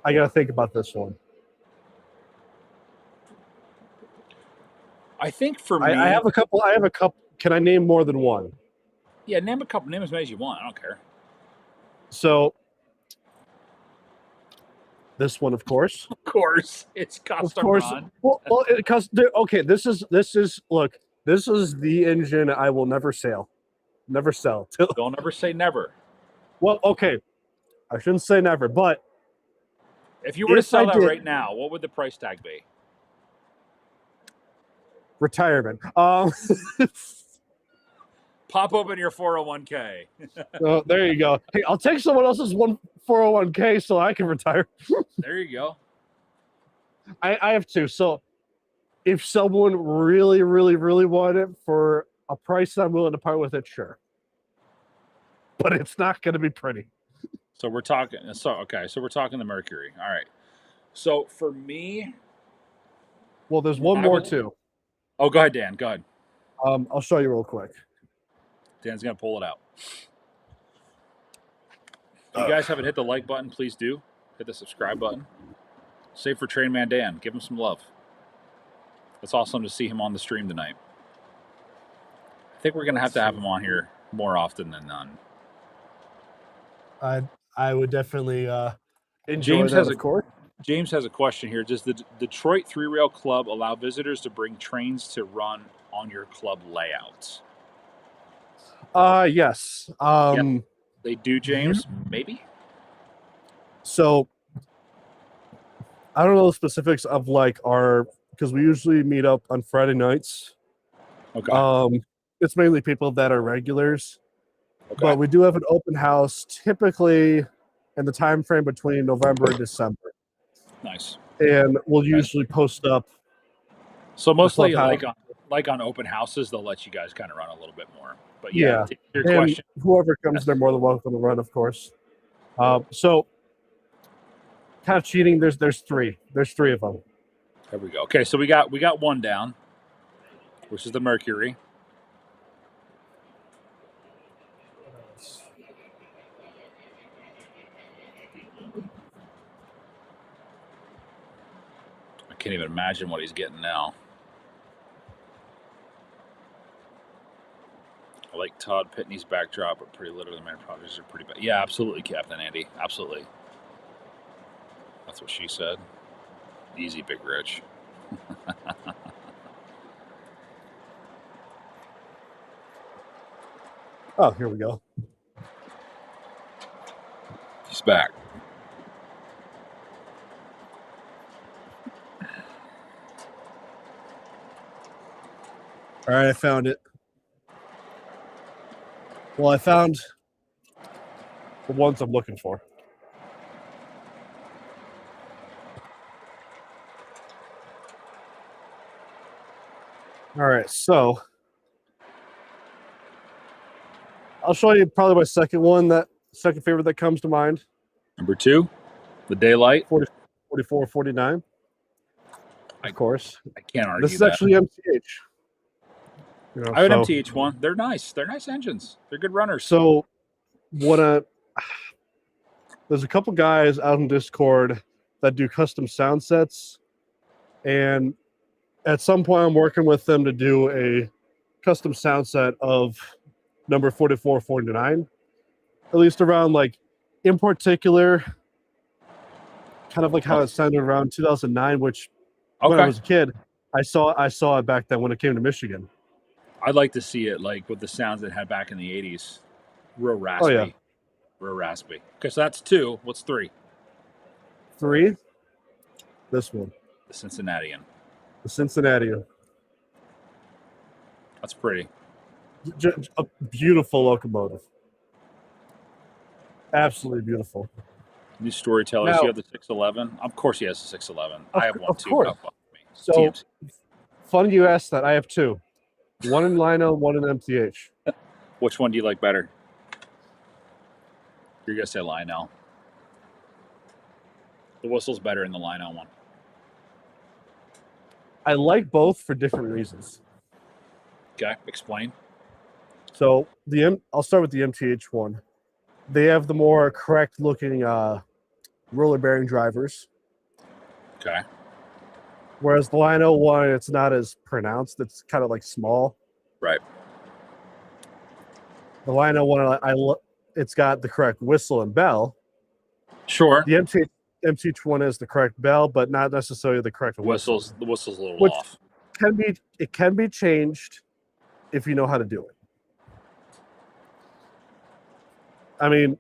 I gotta think about this one. I think for me, I have a couple. Can I name more than one? yeah, name as many as you want. I don't care. So this one, of course. Of course, it's Of custom course. run. Well, because okay, this is look. This is the engine I will never sell. Don't ever say never. Well, okay, I shouldn't say never, but If you were to If sell I that did- right now, what would the price tag be? retirement. Pop open your 401k. Oh, there you go. Hey, I'll take someone else's 401k so I can retire. There you go. I have two. So if someone really, really, really wanted it for a price that I'm willing to part with it, sure. But it's not going to be pretty. So we're talking. So we're talking the Mercury. All right. So for me, Well, there's one I more would- too. oh, go ahead, Dan. Go ahead. I'll show you real quick. Dan's gonna pull it out. If you guys haven't hit the like button, please do. Hit the subscribe button. Save for Train Man Dan. Give him some love. It's awesome to see him on the stream tonight. I think we're gonna have to have him on here more often than none. I would definitely enjoy James that, has of course. James has a question here. Does the Detroit Three Rail Club allow visitors to bring trains to run on your club layouts? Yes. They do, James? Maybe? So I don't know the specifics of like because we usually meet up on Friday nights. Okay. It's mainly people that are regulars, Okay. but we do have an open house typically in the time frame between November and December, Nice. and we'll usually post up. So mostly clubhouse. like on open houses, they'll let you guys kind of run a little bit more. But yeah, Yeah. to your And question. whoever comes, they're more than welcome to run, of course. So kind of cheating. There's three. There's three of them. There we go. Okay, so we got one down, which is the Mercury. I can't even imagine what he's getting now. I like Todd Pitney's backdrop, but pretty literally, the main projects are pretty bad. Yeah, absolutely, Captain Andy. Absolutely. That's what she said. Easy, Big Rich. Oh, here we go. He's back. All right, I found it. Well, I found the ones I'm looking for. All right, so I'll show you probably my second favorite that comes to mind. Number 2, the Daylight. 44, 49. Of course. I can't argue This is that. actually MTH. You know, I have an so- MTH one. They're nice. They're nice engines. They're good runners. So, there's a couple guys out in Discord that do custom sound sets, and at some point I'm working with them to do a custom sound set of number 4449, at least around like, in particular, kind of like how it sounded around 2009, which when I Okay. was a kid, I saw it back then when it came to Michigan. I'd like to see it like with the sounds it had back in the 80s. Real raspy. yeah. Real raspy. Because that's 2. What's 3? 3, this one, The Cincinnatian. the Cincinnati. That's pretty. A beautiful locomotive. Absolutely beautiful. New Storytellers. Now- You have the 611. Of course he has the 611. I have one of too. course. How about me? So TMC. funny you asked that. I have 2. One in Lino, one in MTH. Which one do you like better? You're going to say Lionel. The whistle's better in the Lionel one. I like both for different reasons. Okay, explain. So I'll start with the MTH one. They have the more correct looking roller bearing drivers, Okay. whereas the Lino one, it's not as pronounced. It's kind of like small. Right. The Lino one, it's got the correct whistle and bell. Sure. The MTH one is the correct bell, but not necessarily the correct whistle. The whistle's a little Which- off. It can be changed if you know how to do it. I mean,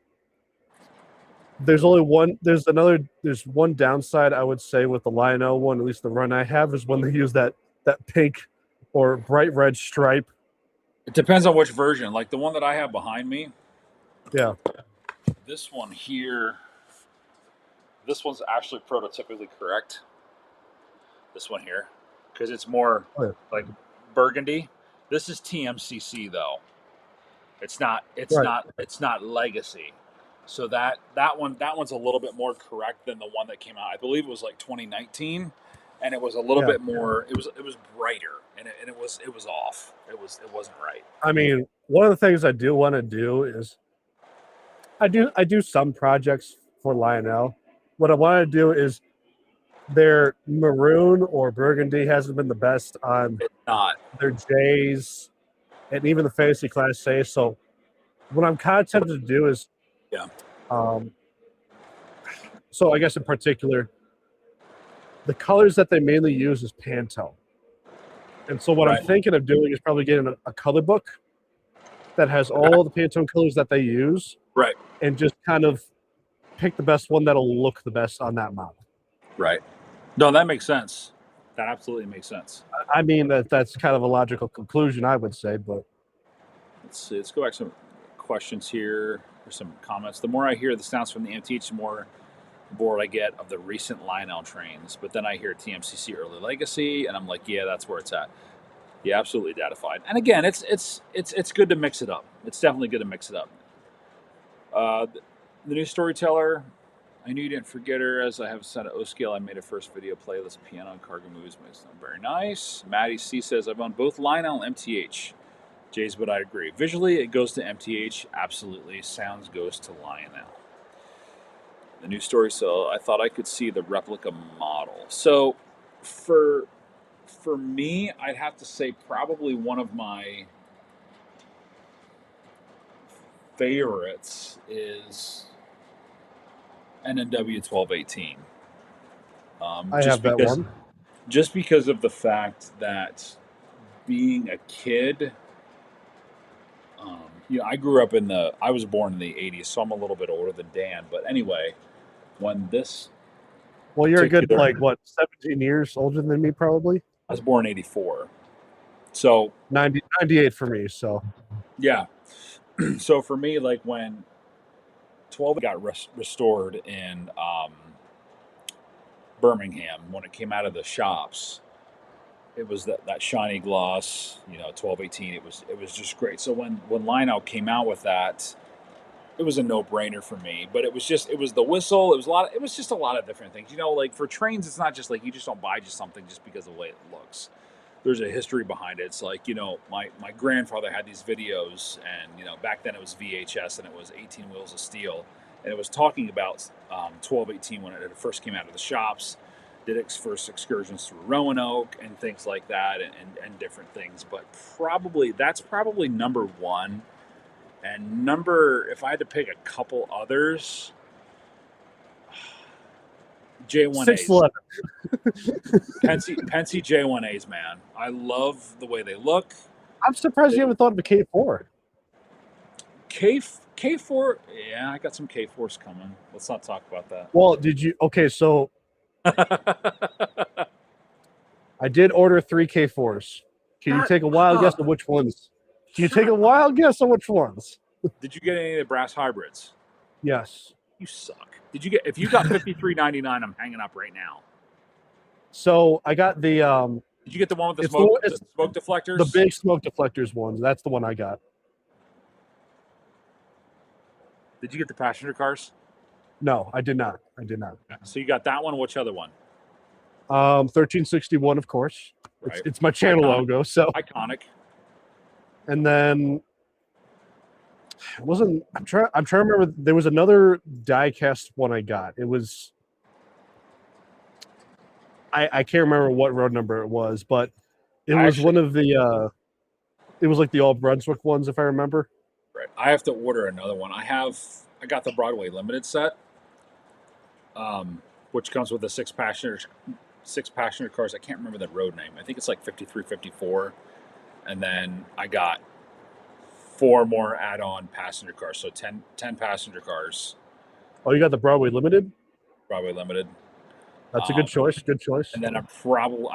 there's one downside I would say with the Lionel one, at least the run I have, is when they use that pink or bright red stripe. It depends on which version. Like the one that I have behind me, Yeah. this one here, this one's actually prototypically correct. This one here, because it's more Oh, yeah. like burgundy. This is TMCC though. It's not legacy. So that one's a little bit more correct than the one that came out. I believe it was like 2019, and it was a little Yeah. bit more. It was brighter, and it was off. It wasn't right. I mean, one of the things I do want to do is I do some projects for Lionel. What I want to do is their maroon or burgundy hasn't been the best on It's not. their J's and even the fantasy class A. So what I'm kind of tempted to do is, Yeah. So I guess in particular, the colors that they mainly use is Pantone. And so what Right. I'm thinking of doing is probably getting a color book that has all the Pantone colors that they use. Right. And just kind of pick the best one that'll look the best on that model. Right. No, that makes sense. That absolutely makes sense. I mean, that's kind of a logical conclusion, I would say, but Let's see. Let's go back to some questions here or some comments. The more I hear the sounds from the MTH, the more bored I get of the recent Lionel trains. But then I hear TMCC early legacy, and I'm like, yeah, that's where it's at. Yeah, absolutely datified. And again, it's good to mix it up. It's definitely good to mix it up. The new storyteller. I knew you didn't forget her, as I have said at O-Scale. I made a first video playlist, piano and cargo movies. Very nice. Maddie C says, I've owned both Lionel and MTH. Jays, but I agree. Visually, it goes to MTH. Absolutely. Sounds goes to Lionel. The new story, so I thought I could see the replica model. So for me, I'd have to say probably one of my favorites is NNW 1218. I have that one. Just because of the fact that being a kid, I grew up I was born in the 80s, so I'm a little bit older than Dan. But anyway, when this, Well, you're a good, particular- 17 years older than me, probably? I was born in 84. So 98 for me, so. yeah. So for me, like when 12 got restored in Birmingham, when it came out of the shops, it was that shiny gloss, 1218. It was just great. So when Lionel came out with that, it was a no-brainer for me. But it was the whistle. It was just a lot of different things. Like for trains, it's not just like you just don't buy just something just because of the way it looks. There's a history behind it. It's like, my grandfather had these videos, and back then it was VHS and it was 18 wheels of steel, and it was talking about 1218 when it first came out of the shops, did its first excursions through Roanoke and things like that, and different things. But that's probably number one. And if I had to pick a couple others, J1As. 611. Penske J1As, man. I love the way they look. I'm surprised you haven't thought of a K4. K4, yeah, I got some K4s coming. Let's not talk about that. Well, so I did order 3 K4s. Can you take a wild guess on which ones? Can you take a wild guess on which ones? Did you get any of the brass hybrids? Yes. You suck. If you got $53.99, I'm hanging up right now. So I got the Did you get the one with the It's smoke deflectors? the big smoke deflectors ones. That's the one I got. Did you get the passenger cars? No, I did not. So you got that one. Which other one? 1361, of course. Right. It's my channel Iconic. logo. So, Iconic. and then it wasn't. I'm trying to remember. There was another die-cast one I got. It was. I can't remember what road number it was, but it was one of the. It was like the All Brunswick ones, if I remember. Right. I have to order another one. I got the Broadway Limited set, which comes with the six passenger cars. I can't remember the road name. I think it's like 53, 54. And then I got 4 more add-on passenger cars. So 10 passenger cars. Oh, you got the Broadway Limited? Broadway Limited. That's a good choice. Good choice. And then I'm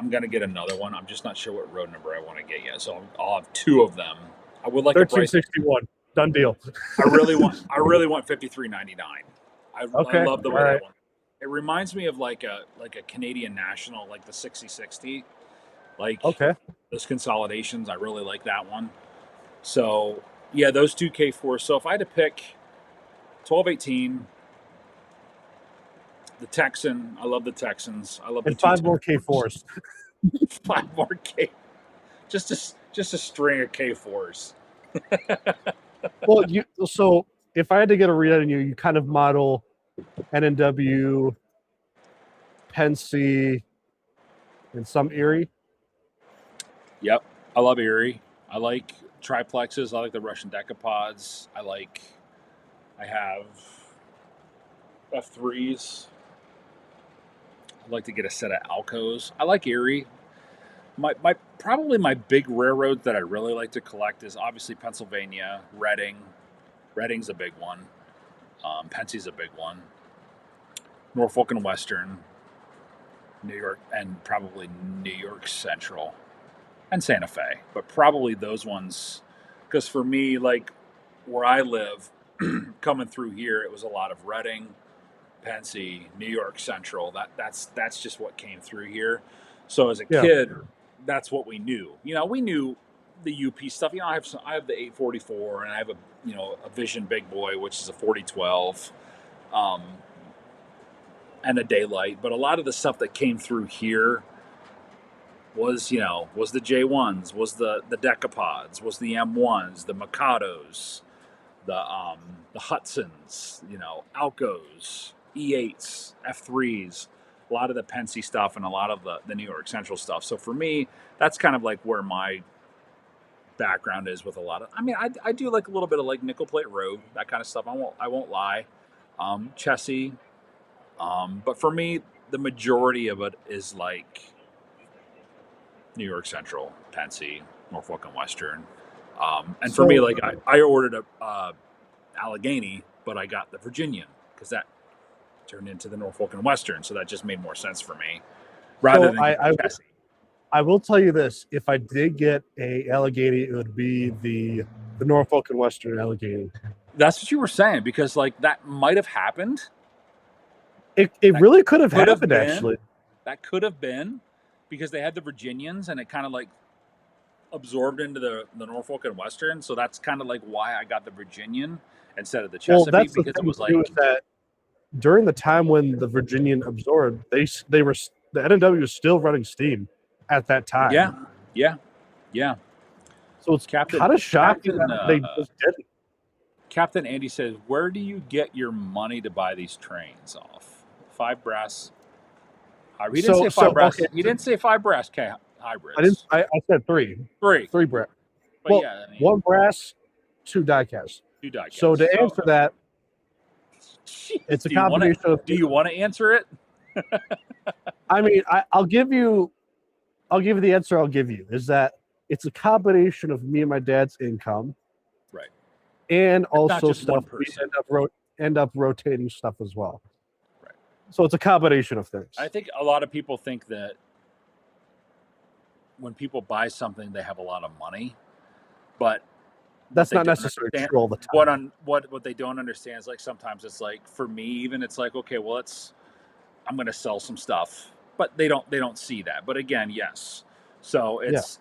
going to get another one. I'm just not sure what road number I want to get yet. So I'll have 2 of them. I would like 1361. Done deal. I really want $53.99. I love the way that one. It reminds me of like a Canadian National, like the 6060. Like those consolidations, I really like that one. So yeah, those 2 K4s. So if I had to pick 1218, the Texan, I love the Texans. I love and the 5 more K4s. 5 more K. Just a string of K4s. Well, so if I had to get a read on you, you kind of model N&W, Penske, and some Erie. Yep, I love Erie. I like triplexes. I like the Russian decapods. I have F3s. I'd like to get a set of Alcos. I like Erie. Probably my big railroads that I really like to collect is obviously Pennsylvania, Reading. Reading's a big one. Penske's a big one. Norfolk and Western, New York, and probably New York Central, and Santa Fe. But probably those ones, because for me, like where I live, coming through here, it was a lot of Reading, Penske, New York Central. That's just what came through here. So as a kid, that's what we knew. We knew the UP stuff. I have the 844, and I have a Vision Big Boy, which is a 4012, and a Daylight. But a lot of the stuff that came through here was the J1s, was the Decapods, was the M1s, the Mikados, the Hudsons, Alcos, E8s, F3s. A lot of the Penske stuff and a lot of the New York Central stuff. So for me, that's kind of like where my background is with a lot of. I do like a little bit of like nickel plate road, that kind of stuff. I won't lie, Chessie. But for me, the majority of it is like New York Central, Penske, Norfolk and Western. And for me, like I ordered a Allegheny, but I got the Virginian because that turned into the Norfolk and Western, so that just made more sense for me. Rather than Chessie. I will tell you this: if I did get a Allegheny, it would be the Norfolk and Western Allegheny. That's what you were saying, because like that might have happened. It really could have happened, actually. That could have been because they had the Virginians, and it kind of like absorbed into the Norfolk and Western. So that's kind of like why I got the Virginian instead of the Chesapeake, because it was like that during the time when the Virginian absorbed, they were the N&W was still running steam at that time. Yeah. So it's kind of shocking that they just didn't. Captain Andy says, "Where do you get your money to buy these trains off? 5 brass." He didn't say 5 brass. Okay. He didn't say 5 brass hybrids. I said 3. 3. 3 brass. But Well, yeah, I mean, 1 brass, 2 diecast. 2 die casts. So to answer that, Jeez, it's a combination of. Do you want to answer it? I mean, I'll give you the answer. I'll give you is that it's a combination of me and my dad's income, Right. and not also just one stuff we person. end up rotating stuff as well. Right. So it's a combination of things. I think a lot of people think that when people buy something, they have a lot of money, but That's they not don't necessarily understand- true all the time. what they don't understand is like sometimes it's like for me even it's like okay, well I'm going to sell some stuff, but they don't see that. But again, yes. So it's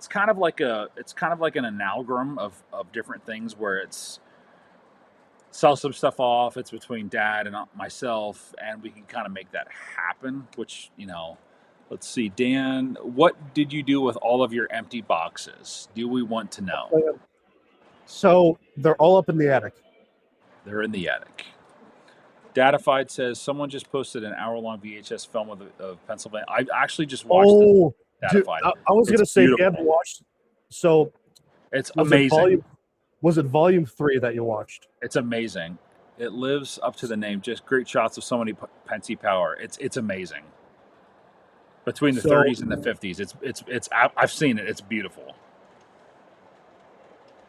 kind of like an amalgam of different things where it's sell some stuff off. It's between Dad and myself, and we can kind of make that happen. Which let's see, Dan, what did you do with all of your empty boxes? Do we want to know? So they're all up in the attic. They're in the attic. Datafied says someone just posted an hour-long VHS film of Pennsylvania. I actually just watched it. Dude, Datafied. I was going to It's say, you beautiful. haven't watched. So It's was amazing. Was it volume 3 that you watched? It's amazing. It lives up to the name. Just great shots of so many Pensy power. It's amazing. Between the So- 30s and the 50s, it's I've seen it. It's beautiful.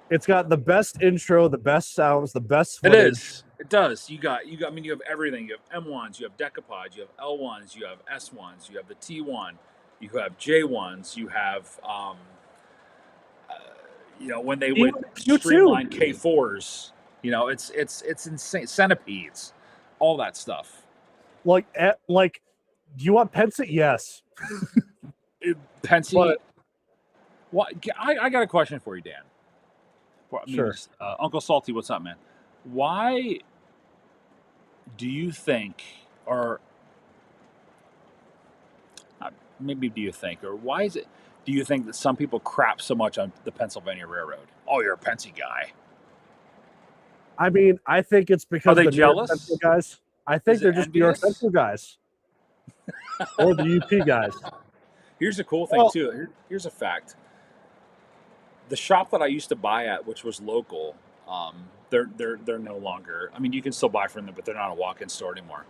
It's got the best intro, the best sounds, the best It footage. is. It does. You got. I mean, you have everything. You have M1s. You have decapods. You have L1s. You have S1s. You have the T1. You have J1s. You have when they would You too. streamline K4s. It's insane. Centipedes, all that stuff. Like, do you want Pensit? Yes. Pensy. But- What? I got a question for you, Dan. Sure. Uncle Salty, what's up, man? Why do you think, or maybe do you think, or why is it? Do you think that some people crap so much on the Pennsylvania Railroad? Oh, you're a Pensy guy. I mean, I think it's because Are they the New York jealous? Central guys. I think Is it they're just New York envious? Central guys, or the UP guys. Here's a cool thing Well- too. Here's a fact. The shop that I used to buy at, which was local, they're no longer. I mean, you can still buy from them, but they're not a walk-in store anymore.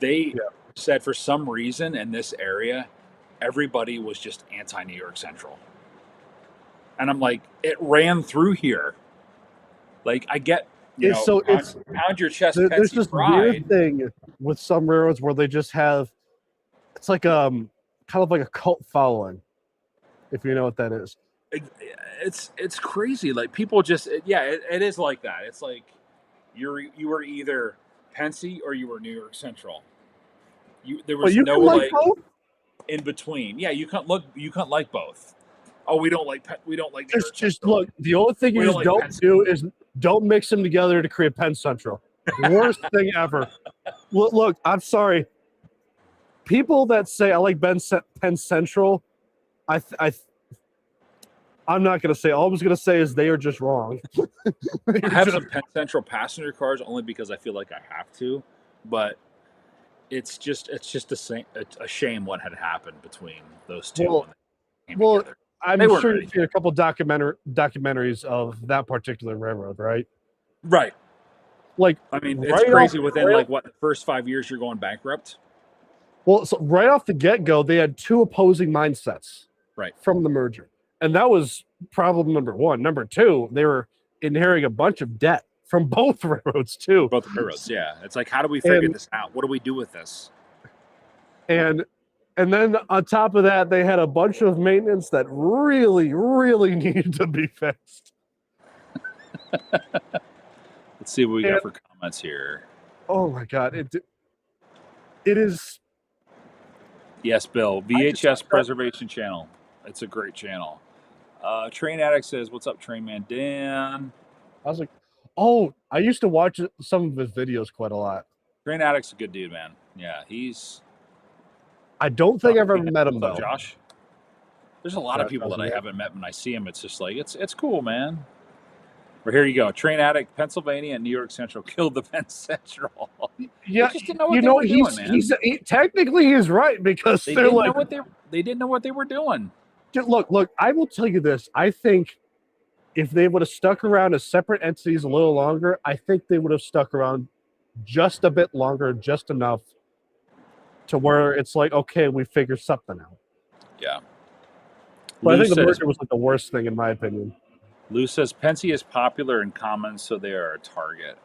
They said for some reason in this area, everybody was just anti-New York Central, and I'm like, it ran through here. Like I get, pound your chest, There's Pensy this pride. weird thing with some railroads where they just have. It's like kind of like a cult following, if you know what that is. It's crazy. Like people just it is like that. It's like you were either Pensy or you were New York Central. There was You no can like both? in between. Yeah, you can't like both. Oh, we don't like New York Just Central. look. The only thing We you don't just like don't Penn do is don't mix them together to create Penn Central. Worst thing ever. Look, I'm sorry. People that say I like Penn Central, I'm not going to say. All I was going to say is they are just wrong. I have some Penn Central passenger cars only because I feel like I have to, but it's just a shame what had happened between those two. Well- when they came well, together. I'm They weren't sure ready. you've seen a couple documentaries of that particular railroad, right? Right. Like, I mean, Right it's crazy off- within right like what the first 5 years you're going bankrupt. well, so right off the get-go, they had two opposing mindsets, Right. from the merger, and that was problem number one. Number two, they were inheriting a bunch of debt from both railroads too, Both railroads, yeah. It's like, how do we figure And- this out? What do we do with this? and then on top of that, they had a bunch of maintenance that really, really needed to be fixed. Let's see what we got And- for comments here. Oh my God, it is. Yes, Bill. VHS Preservation Channel. It's a great channel. Train Addict says, "What's up, Train Man Dan?" I was like, oh, I used to watch some of his videos quite a lot. Train Addict's a good dude, man. Yeah, he's. I don't think I've ever met him What's up, though. Josh? There's a lot of Josh, people how's that it I going? haven't met when I see him. It's just like it's cool, man. Well, here you go. Train addict, Pennsylvania and New York Central killed the Penn Central. Yeah, They just didn't know what they were doing, man. Technically he's right because They they're didn't like, know what they didn't know what they were doing. look. I will tell you this. I think if they would have stuck around as separate entities a little longer, I think they would have stuck around just a bit longer, just enough to where it's like, okay, we figured something out. Yeah. But I Lou think the says, merger was like the worst thing in my opinion. Lou says Pensy is popular in Commons, so they are a target.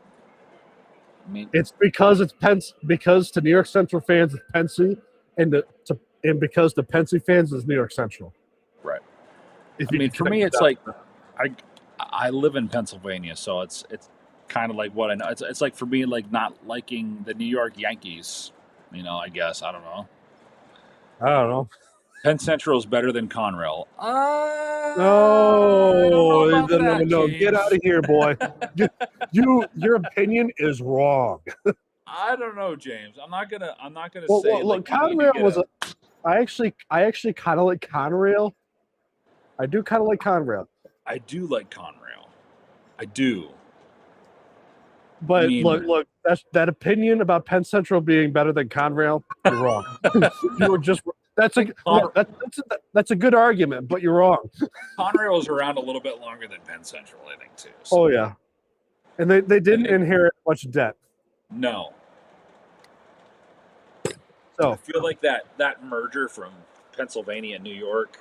I mean, It's because because to New York Central fans it's Pensy, and because to Pensy fans is New York Central. right. If I you mean, can for connect me, the it's dots. like I live in Pennsylvania, so it's kind of like what I know. It's like for me, like not liking the New York Yankees. You know, I guess I don't know. I don't know. Penn Central is better than Conrail. I don't know No, about that, no, get James. out of here, boy. Your opinion is wrong. I don't know, James. I'm not gonna Well, say look, like you need to Conrail get was a. I actually kind of like Conrail. I do kind of like Conrail, I do like Conrail. I do. but I mean, look, that opinion about Penn Central being better than Conrail, you're wrong. You were just that's a look, that's a good argument, but you're wrong. Conrail was around a little bit longer than Penn Central, I think, too. So, Oh yeah, and they didn't inherit much debt. no. I So feel like that merger from Pennsylvania and New York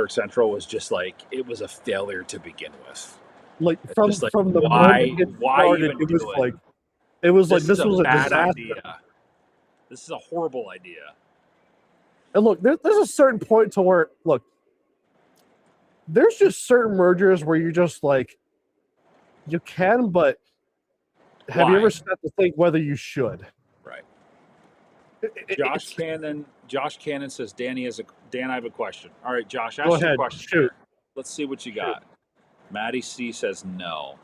Central was just like it was a failure to begin with. like It's from just like from the why moment it why started, even it was do it? like it was like This is this a was a bad disaster. idea. This is a horrible idea. And look, there's a certain point to where look, there's just certain mergers where you're just like, you can, but have you Why? ever stopped to think whether you should? Right. It's- Josh Cannon says Dan, I have a question. All right, Josh, Go ask your ahead, question. shoot. Here. Let's see what you got. Maddie C says no.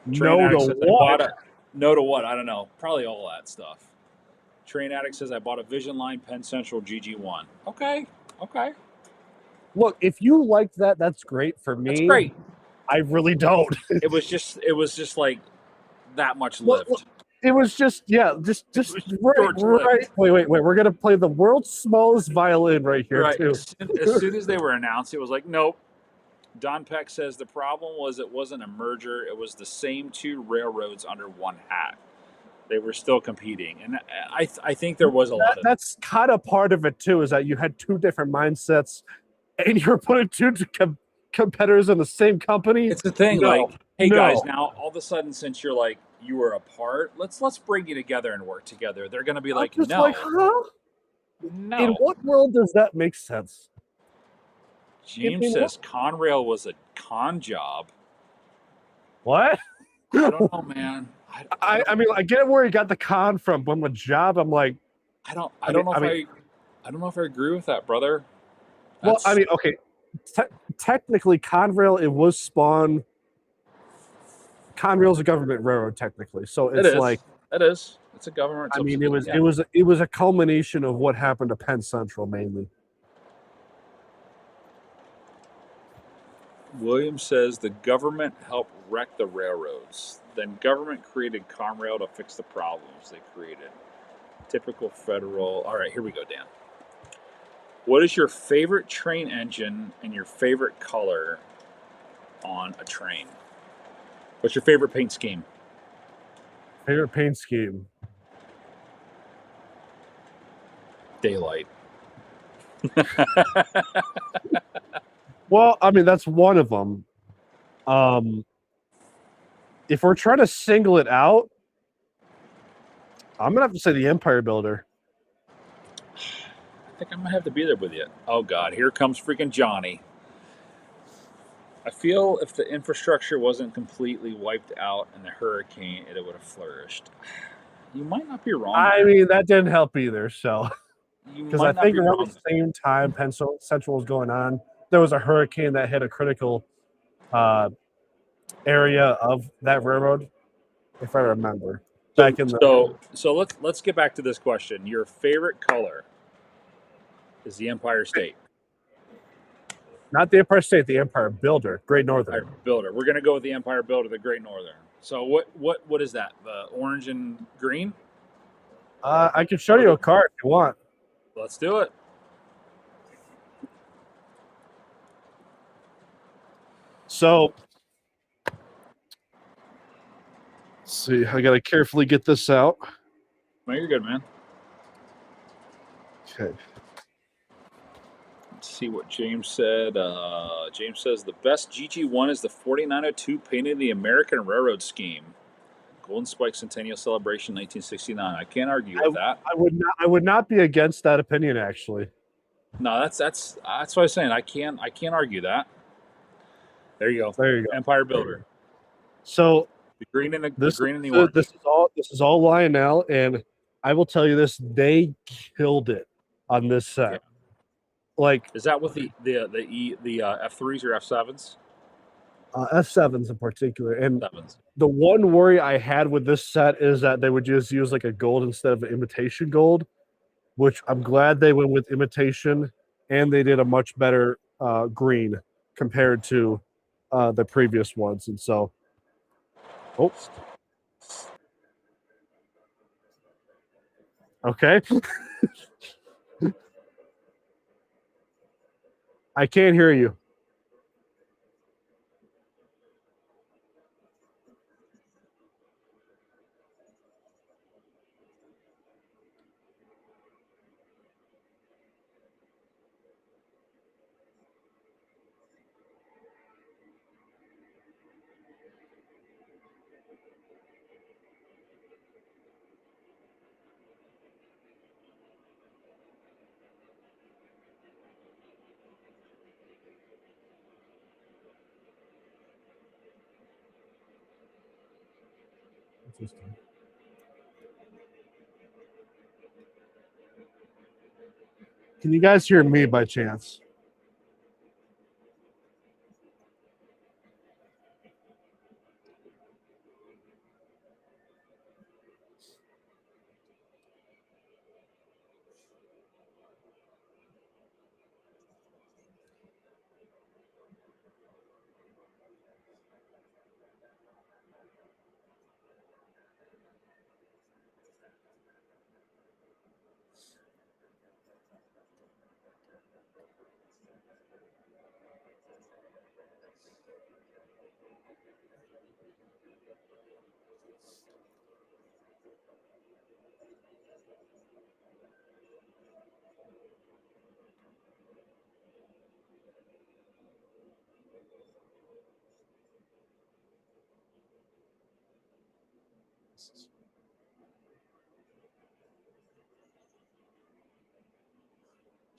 No Addict to says, what? no to what? I don't know. Probably all that stuff. Train Addict says I bought a Vision Line Penn Central GG1. Okay. Look, if you like that, that's great for me. That's great. I really don't. It was just like that much Look, lift. it was just just right. Lift. Wait. We're gonna play the world's smallest violin right here Right. too. As soon as they were announced, it was like, nope. Don Peck says the problem was it wasn't a merger. It was the same two railroads under one hat. They were still competing, and I think there was a lot of that's kind of part of it too. Is that you had two different mindsets, and you're putting two competitors in the same company. It's the thing, No, like, hey no. guys, now all of a sudden, since you're like you were apart, let's bring you together and work together. They're going to be like, I'm just no, like, huh? no. In what world does that make sense? James says Conrail was a con job. What? I don't know, man. I mean, I get where he got the con from, but the job, I'm like, I don't know if I agree with that, brother. well, I mean, okay, technically, Conrail, it was spawned. Conrail's a government railroad, technically, so it's like it is. It's a government. I mean, it was a culmination of what happened to Penn Central mainly. William says the government helped wreck the railroads. Then government created Conrail to fix the problems they created. Typical federal. All right, here we go, Dan. What is your favorite train engine and your favorite color on a train? What's your favorite paint scheme? Favorite paint scheme? Daylight. Well, I mean, that's one of them. If we're trying to single it out, I'm gonna have to say the Empire Builder. I think I might have to be there with you. Oh God, here comes freaking Johnny. I feel if the infrastructure wasn't completely wiped out in the hurricane, it would have flourished. You might not be wrong. I mean, that didn't help either. So, because I think around the same time Penn Central was going on, there was a hurricane that hit a critical area of that railroad, if I remember. Back in the so let's get back to this question. Your favorite color is the Empire State. Not the Empire State, the Empire Builder, Great Empire Northern. Builder. We're gonna go with the Empire Builder, the Great Northern. So what is that? The orange and green? I can show you a car if you want. Let's do it. So, let's see. I got to carefully get this out. No, you're good, man. Okay. Let's see what James said. James says the best GG1 is the 4902 painted in the American Railroad scheme. Golden Spike Centennial Celebration 1969. I can't argue with that. I would not be against that opinion, actually. No, that's what I was saying. I can't argue that. There you go. There you go. Empire Builder. So The green and the this green and the orange. this is all Lionel, and I will tell you this: they killed it on this set. Yeah. Like Is that with the F3s or F7s? F7s in particular, and Sevens. the one worry I had with this set is that they would just use like a gold instead of an imitation gold, which I'm glad they went with imitation, and they did a much better green compared to the previous ones. And so, oops. Okay. I can't hear you. Interesting. Can you guys hear me by chance?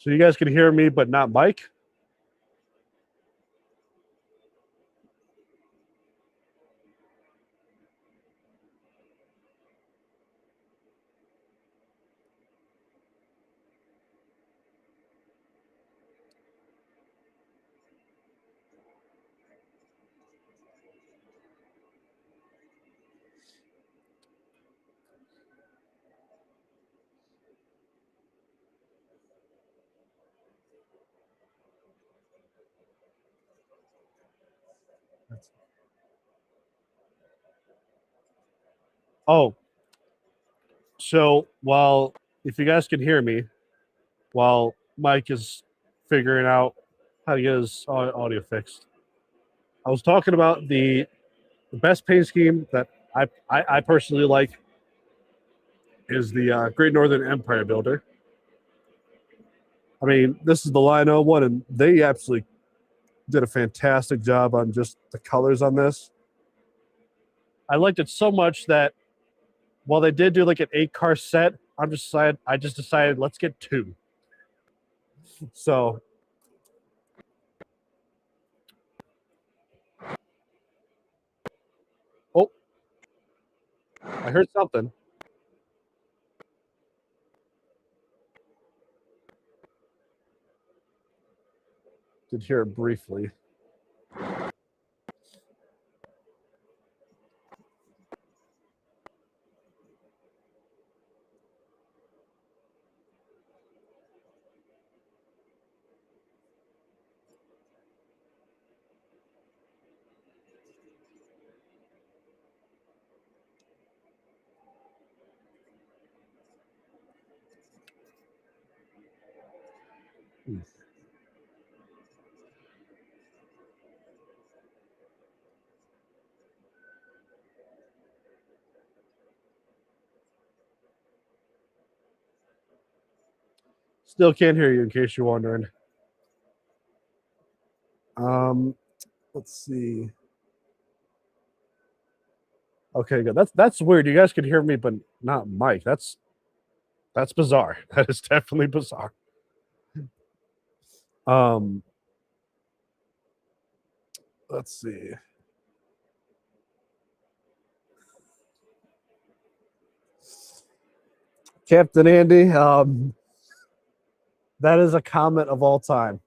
So you guys can hear me, but not Mike? Oh, so if you guys can hear me, while Mike is figuring out how to get his audio fixed, I was talking about the best paint scheme that I personally like is the Great Northern Empire Builder. I mean, this is the Lionel one, and they absolutely did a fantastic job on just the colors on this. I liked it so much that while they did do like an 8-car set, I just decided let's get 2. So oh, I heard something. Did hear it briefly. Still can't hear you in case you're wondering. Let's see. Okay, good. That's weird. You guys could hear me, but not Mike. That's bizarre. That is definitely bizarre. Let's see. Captain Andy, that is a comment of all time.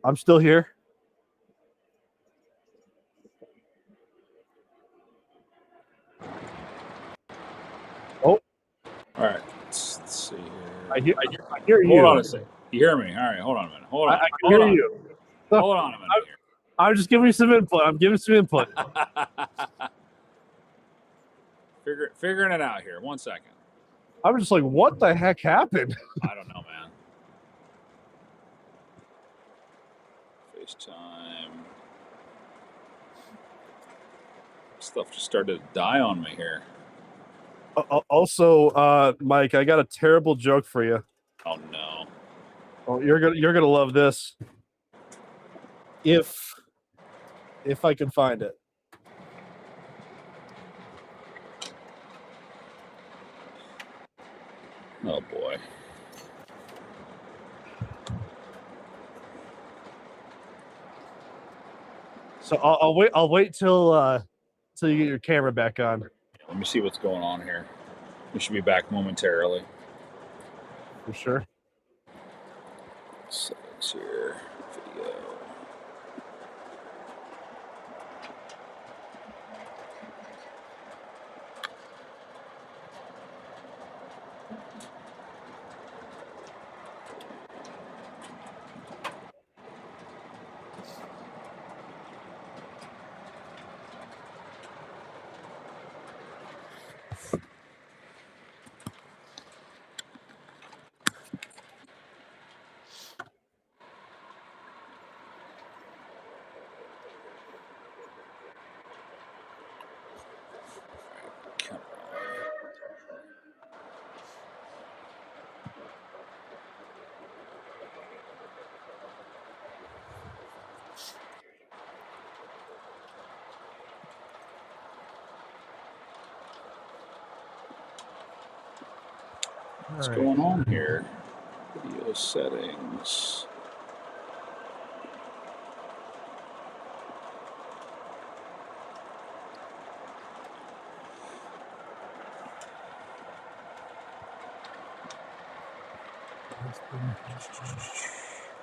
I'm still here. Oh, All right. Let's see here. I hear you. Hold on a second. You hear me? All right. Hold on a minute. Hold on. I can hold hear on. you. Hold on a minute here. I'm just giving you some input. I'm giving some input. Figuring it out here. 1 second. I'm just like, what the heck happened? I don't know, man. FaceTime. Stuff just started to die on me here. Also, Mike, I got a terrible joke for you. Oh no. Oh, you're gonna love this. If I can find it. Oh boy. So I'll wait till you get your camera back on. Let me see what's going on here. We should be back momentarily. For sure. Settings here. Video. What's going on here? Video settings.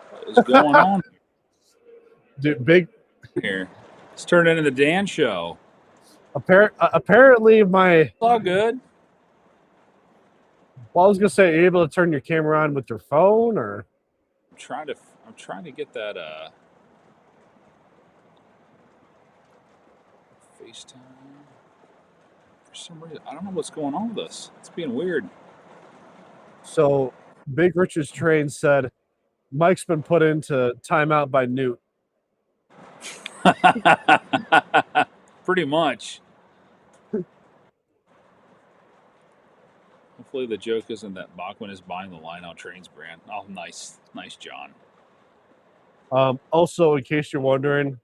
What is going on Dude, big. here? It's turned into the Dan show. Apparently, my. It's all good. Well, I was gonna say, are you able to turn your camera on with your phone, or? I'm trying to get that FaceTime. For some reason, I don't know what's going on with this. It's being weird. So, Big Richard's train said, Mike's been put into timeout by Newt. Pretty much. Hopefully the joke isn't that Bachman is buying the Line Out Trains brand. Oh, nice, John. Also, in case you're wondering,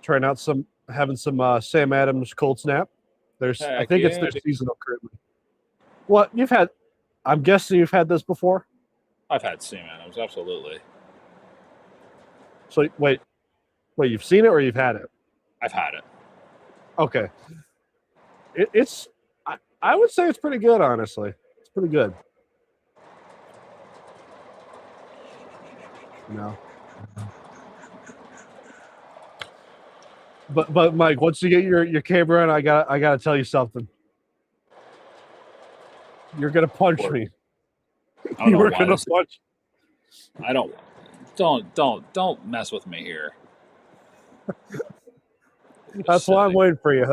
having some Sam Adams Cold Snap. I think it's their seasonal currently. What you've had? I'm guessing you've had this before. I've had Sam Adams, absolutely. So wait, you've seen it or you've had it? I've had it. Okay. I would say it's pretty good, honestly. It's pretty good. No. But Mike, once you get your camera on, I gotta tell you something. You're gonna punch me. You were gonna punch. I don't mess with me here. That's why I'm waiting for you.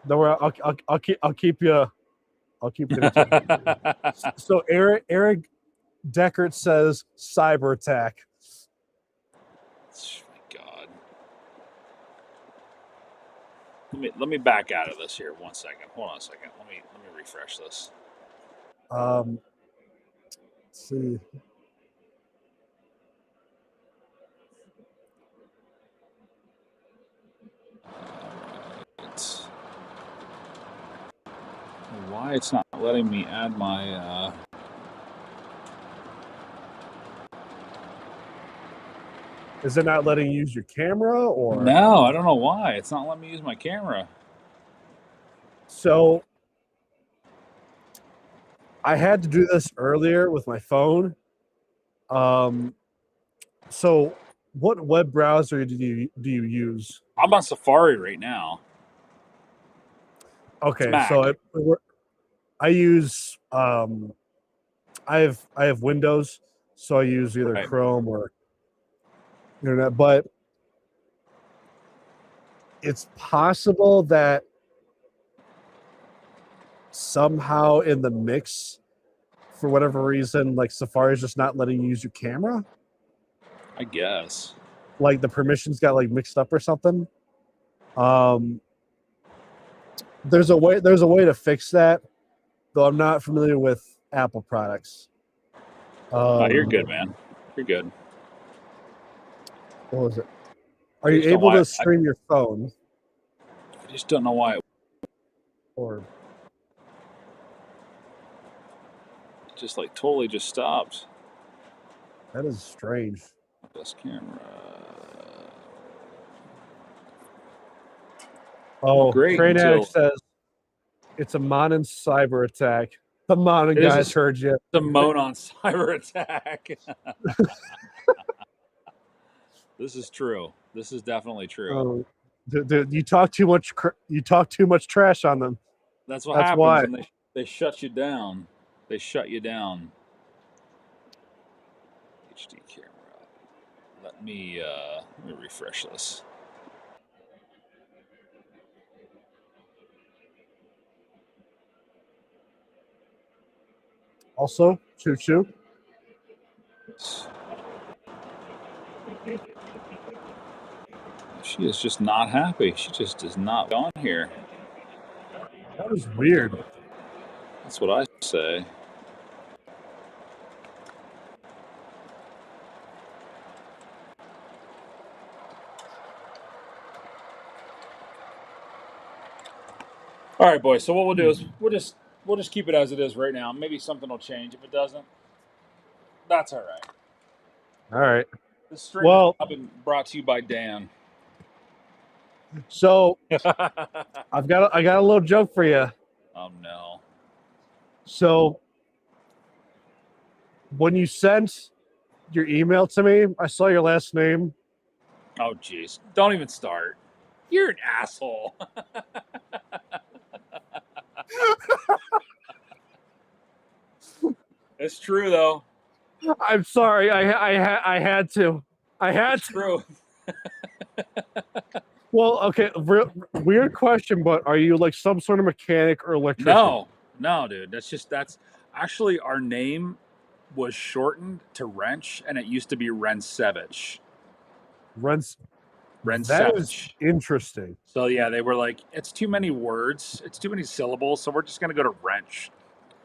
Don't worry, I'll keep you entertained. So Eric Deckert says cyber attack. My God. Let me back out of this here 1 second. Hold on a second. Let me refresh this. Let's see. Why it's not letting me add my Is it not letting you use your camera or No, I don't know why. It's not letting me use my camera. so I had to do this earlier with my phone. So what web browser do you use? I'm on Safari right now. Okay, Mac. so I use I have Windows, so I use either Right. Chrome or internet, but it's possible that somehow in the mix, for whatever reason, like Safari is just not letting you use your camera. I guess. Like the permissions got like mixed up or something. There's a way to fix that, though I'm not familiar with Apple products. You're good, man. You're good. What was it? I Are you just don't able why- to stream your phone? I just don't know why it Or just like totally just stopped. that is strange. Best camera. Oh, Great Crane until- Addict says it's a Monin cyber attack. The Monin It is guys heard you. The Monon cyber attack. This is true. This is definitely true. Oh, dude, you talk too much. You talk too much trash on them. That's what That's happens why. when they shut you down. They shut you down. HD camera. Let me refresh this. Also, choo choo. She is just not happy. She just is not on here. That was weird. That's what I say. All right, boys. So what we'll do is we'll just keep it as it is right now. Maybe something will change. If it doesn't, that's all right. All right. This stream Well- has been brought to you by Dan. So I got a little joke for you. Oh no. So when you sent your email to me, I saw your last name. Oh jeez. Don't even start. You're an asshole. It's true though. I'm sorry. I had to. It's true. Well, okay. Weird question, but are you like some sort of mechanic or electrician? No, dude. That's actually our name was shortened to Wrench, and it used to be Rensevich. That Rensevich. is interesting. So yeah, they were like, it's too many words, it's too many syllables, so we're just gonna go to Wrench.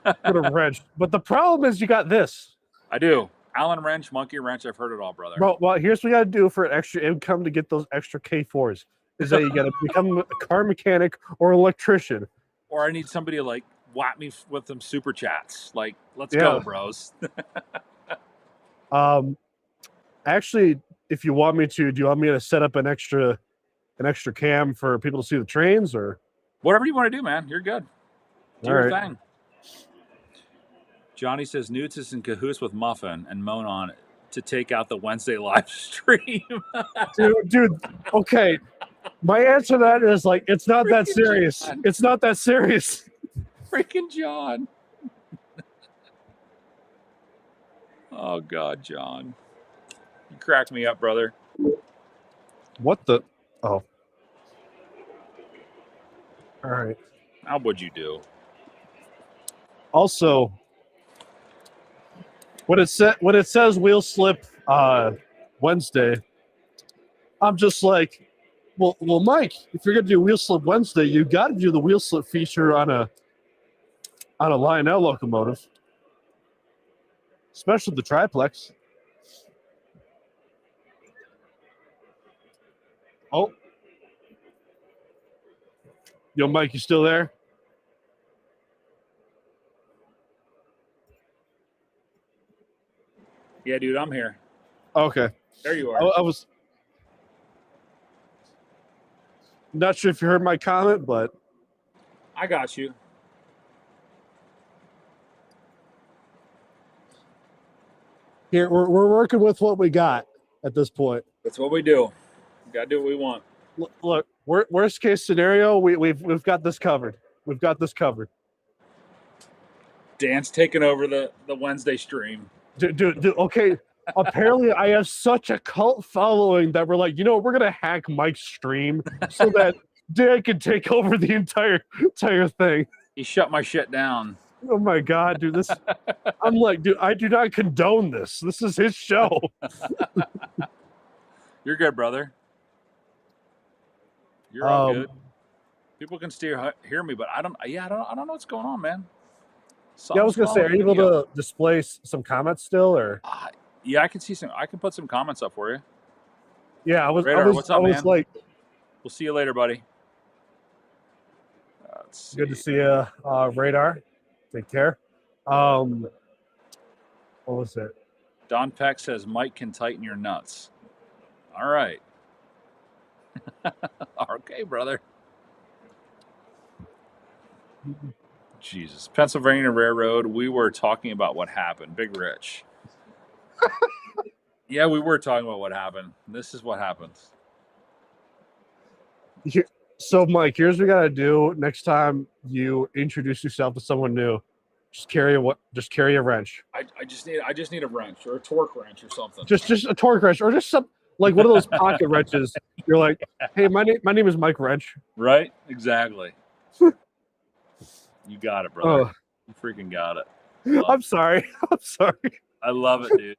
Good a wrench. But the problem is you got this. I do. Allen Wrench, Monkey Wrench, I've heard it all, brother. Well, here's what you got to do for extra income to get those extra K4s. Is that you got to become a car mechanic or electrician. Or I need somebody to like whap me with some super chats. Like, let's Yeah. go, bros. Actually, if you want me to, do you want me to set up an extra cam for people to see the trains, or Whatever you want to do, man. You're good. Do All your right. thing. Johnny says Newts is in cahoots with Muffin and Monon to take out the Wednesday live stream. dude? Okay, my answer to that is like it's not that Freaking serious. John. It's not that serious. Freaking John. Oh, God, John. You cracked me up, brother. What the? Oh. All All right. How would you do? Also, when it says wheel slip Wednesday, I'm just like, well, Mike, if you're gonna do wheel slip Wednesday, you got to do the wheel slip feature on a Lionel locomotive, especially the triplex. Oh, yo, Mike, you still there? Yeah, dude, I'm here. Okay, There you I, are. I was not sure if you heard my comment, but I got you. here we're working with what we got at this point. That's what we do. We gotta do what we want. Look, worst case scenario, we've got this covered. We've got this covered. Dan's taking over the Wednesday stream. Dude, okay. Apparently, I have such a cult following that we're like, we're gonna hack Mike's stream so that Dan can take over the entire thing. He shut my shit down. Oh my god, dude! I'm like, dude, I do not condone this. This is his show. You're good, brother. You're all Um, good. People can still hear me, but I don't know what's going on, man. Yeah, I was gonna Something's say, wrong are you with able the video. to display some comments still, or? Yeah, I can see some. I can put some comments up for you. Yeah, I was. Radar, what's up, I was man? like, We'll see you later, buddy. Let's good to see. see you, Radar. Take care. What was it? Don Peck says Mike can tighten your nuts. All right. Okay, brother. Jesus. Pennsylvania Railroad, we were talking about what happened. Big Rich. Yeah, we were talking about what happened. This is what happens. So, Mike, here's what we gotta do next time you introduce yourself to someone new. Just carry a wrench. I just need a wrench or a torque wrench or something. Just a torque wrench, or just some like one of those pocket wrenches. You're like, hey, my name is Mike Wrench. Right? Exactly. You got it, brother. Oh, You freaking got it. I'm sorry. I'm sorry. I love it, dude.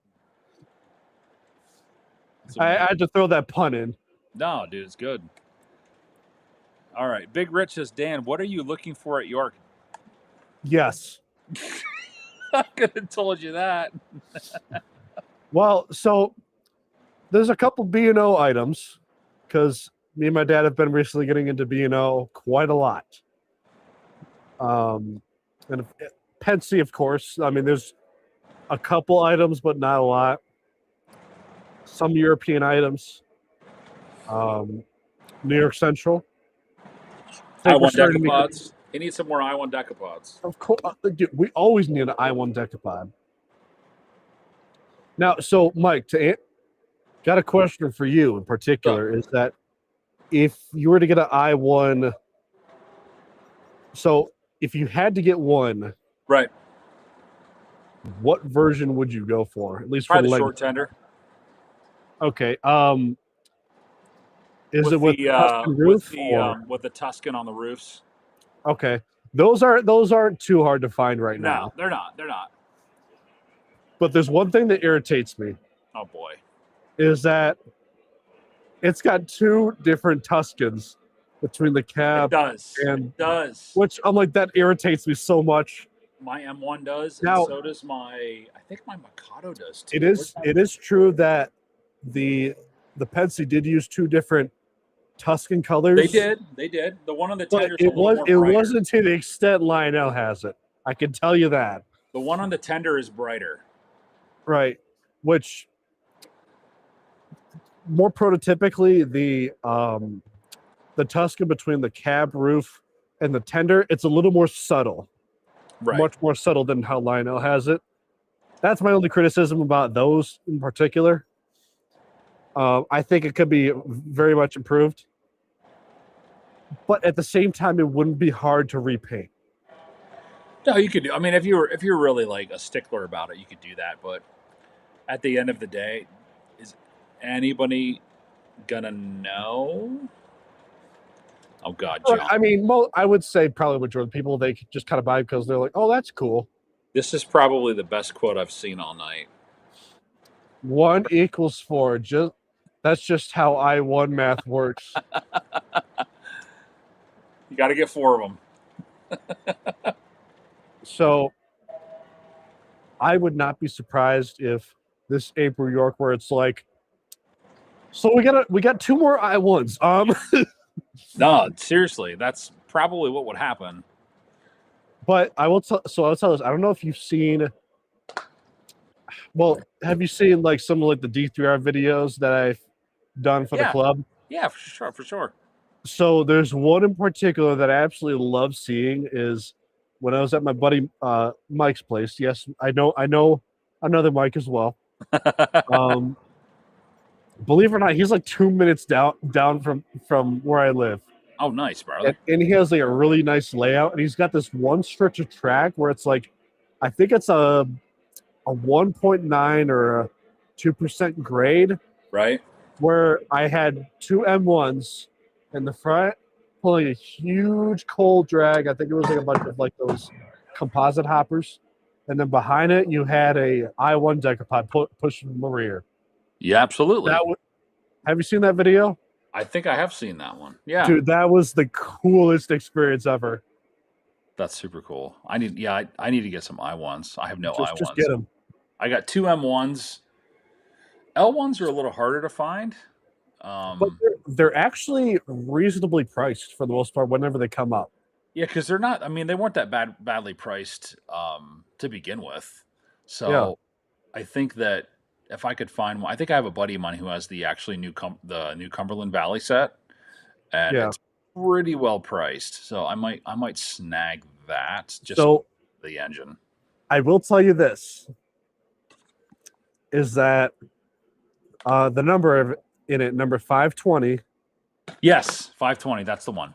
It's I amazing. had to throw that pun in. No, dude, it's good. All right. Big Rich says, Dan, what are you looking for at York? Yes. I could have told you that. Well, so there's a couple B&O items because me and my dad have been recently getting into B&O quite a lot. And Pensy, of course. I mean, there's a couple items, but not a lot. Some European items. New York Central. I think we're I1 starting to decapods. He needs some more I1 decapods. Of course, dude, we always need an I1 decapod. Now, so Mike, got a question for you in particular. Is that if you were to get an I1, so if you had to get one, Right. what version would you go for? At least for Probably the the leg. short tender. Okay. Is it with the Tuscan roof or? with the Tuscan on the roofs? Okay, those aren't too hard to find right No, now. they're not. They're not. But there's one thing that irritates me. Oh boy. Is that it's got two different Tuscans between the It cab does. and It does. which I'm like, that irritates me so much. My M1 does, Now- and so does I think my Mikado does too. It is true that the Pensy did use two different Tuscan colors. They did. The one on the But tender it wasn't to the extent Lionel has it. I can tell you that. The one on the tender is brighter. Right. Which more prototypically the Tuscan between the cab roof and the tender, it's a little more subtle. Right. Much more subtle than how Lionel has it. That's my only criticism about those in particular. I think it could be very much improved. But at the same time, it wouldn't be hard to repaint. No, you could do. I mean, if you're really like a stickler about it, you could do that. But at the end of the day, is anybody gonna know? Oh God, John. I mean, I would say probably majority of people, they just kind of buy because they're like, oh, that's cool. This is probably the best quote I've seen all night. 1 equals 4. That's just how I-1 math works. You got to get 4 of them. So I would not be surprised if this April York, where it's like, so we got 2 more I-1s. No, seriously, that's probably what would happen. But I'll tell this. I don't know if you've seen. Well, have you seen like some of like the D3R videos that I've done for the club? Yeah, for sure. So there's one in particular that I absolutely love seeing is when I was at my buddy Mike's place. Yes, I know another Mike as well. Believe it or not, he's like 2 minutes down from where I live. Oh, nice, brother. And he has like a really nice layout, and he's got this one stretch of track where it's like, I think it's a 1.9 or a 2% grade. Right. Where I had 2 M1s in the front pulling a huge cold drag. I think it was like a bunch of like those composite hoppers. And then behind it, you had a I-1 decapod pushing from the rear. Yeah, absolutely. Have you seen that video? I think I have seen that one. Yeah. Dude, that was the coolest experience ever. That's super cool. I need to get some I-1s. I have no I-1s. Just get them. I got 2 M1s. L1s are a little harder to find. But they're actually reasonably priced for the most part whenever they come up. Yeah, because they're not. I mean, they weren't that badly priced to begin with. So Yeah. I think that if I could find one, I think I have a buddy of mine who has the new Cumberland Valley set, and it's pretty well priced. So I might snag that just for the engine. I will tell you this: is that the number in it, number 520. Yes, 520. That's the one.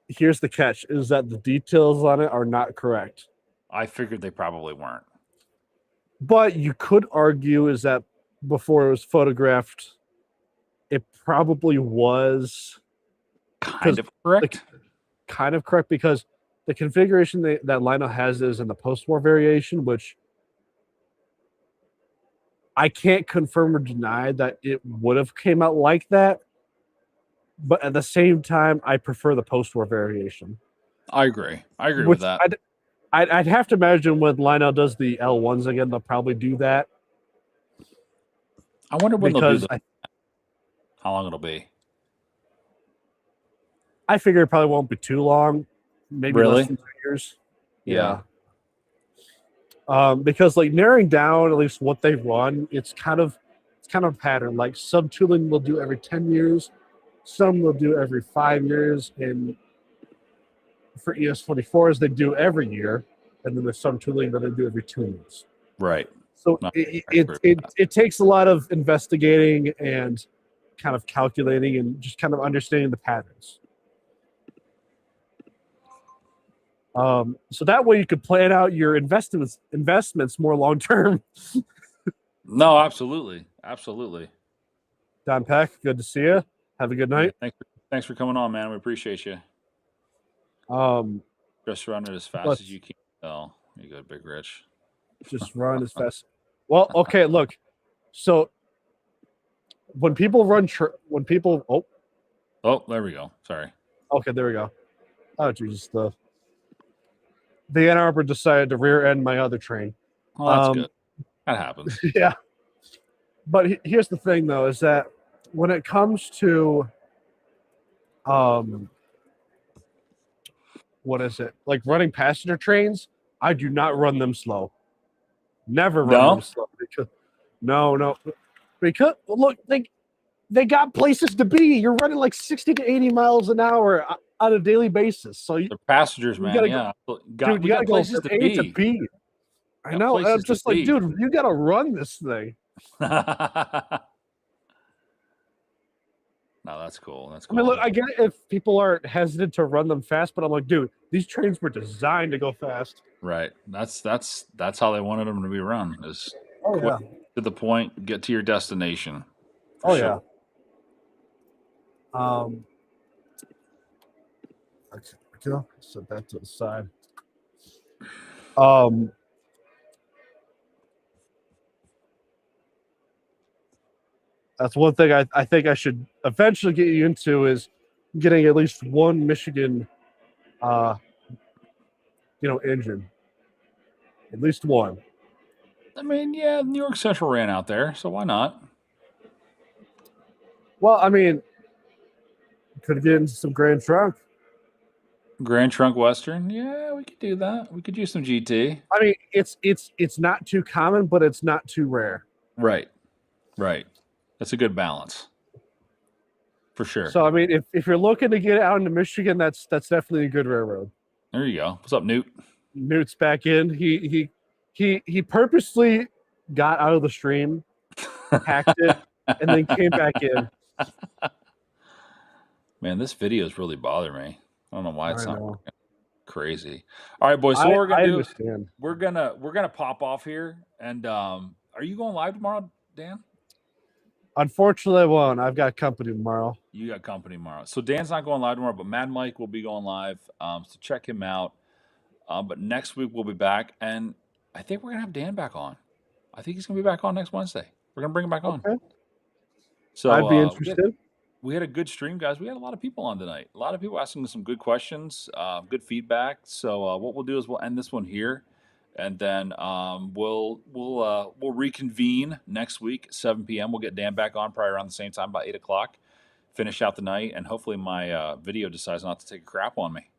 Here's the catch: is that the details on it are not correct. I figured they probably weren't. But you could argue is that before it was photographed, it probably was kind of correct. Kind of correct, because the configuration that Lionel has is in the post-war variation, which I can't confirm or deny that it would have came out like that. But at the same time, I prefer the post-war variation. I agree with that. I'd have to imagine when Lionel does the L1s again, they'll probably do that. I wonder when they'll do that. How long it'll be. I figure it probably won't be too long. Maybe less than 2 years. Yeah. Because like narrowing down at least what they run, it's kind of a pattern. Like subtooling will do every 10 years, some will do every 5 years, and for ES44s they do every year, and then there's some tooling that they do every 2 years. Right. So it takes a lot of investigating and kind of calculating and just kind of understanding the patterns. So that way you could plan out your investments more long term. No, absolutely. Don Peck, good to see you. Have a good night. Thanks for coming on, man. We appreciate you. Just run it as fast as you can. Oh, you good, Big Rich. Just run as fast. Well, okay. Look, so when people run, oh, there we go. Sorry. Okay, there we go. Oh, Jesus, the Ann Arbor decided to rear end my other train. Oh, that's good. That happens. Yeah. But here's the thing, though, is that when it comes to, what is it? Like running passenger trains, I do not run them slow. Never run them slow. No. Because, look, they got places to be. You're running like 60 to 80 miles an hour on a daily basis. So the passengers, man. You got places to A to B. I know. I'm just like, dude, you got to run this thing. No, that's cool. I mean, look, I get it if people are hesitant to run them fast, but I'm like, dude, these trains were designed to go fast. Right. That's how they wanted them to be run. Is yeah. To the point, get to your destination. Oh sure. Yeah. Okay, set that to the side. That's one thing I think I should eventually get you into is getting at least one Michigan, engine. At least one. I mean, yeah, New York Central ran out there, so why not? Well, I mean, could get into some Grand Trunk. Grand Trunk Western, yeah, we could do that. We could use some GT. I mean, it's not too common, but it's not too rare. Right. That's a good balance, for sure. So I mean, if you're looking to get out into Michigan, that's definitely a good railroad. There you go. What's up, Newt? Newt's back in. He purposely got out of the stream, hacked it, and then came back in. Man, this video is really bothering me. I don't know why it's I not know. working. Crazy. All right, boys. So what we're gonna do? Understand. We're gonna pop off here. And are you going live tomorrow, Dan? Unfortunately, I won't. I've got company tomorrow. You got company tomorrow. So Dan's not going live tomorrow, but Mad Mike will be going live. So check him out. But next week we'll be back, and I think we're gonna have Dan back on. I think he's gonna be back on next Wednesday. We're gonna bring him back on. Okay. So I'd be interested. We had a good stream, guys. We had a lot of people on tonight. A lot of people asking us some good questions, good feedback. So what we'll do is we'll end this one here, and then we'll reconvene next week, 7 p.m. We'll get Dan back on probably around the same time, about 8 o'clock. Finish out the night, and hopefully my video decides not to take a crap on me.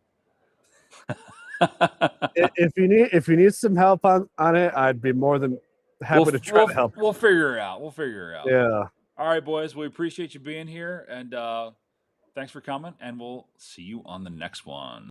If you need some help on it, I'd be more than happy to try to help. We'll figure it out. Yeah. All right, boys. We appreciate you being here, and thanks for coming, and we'll see you on the next one.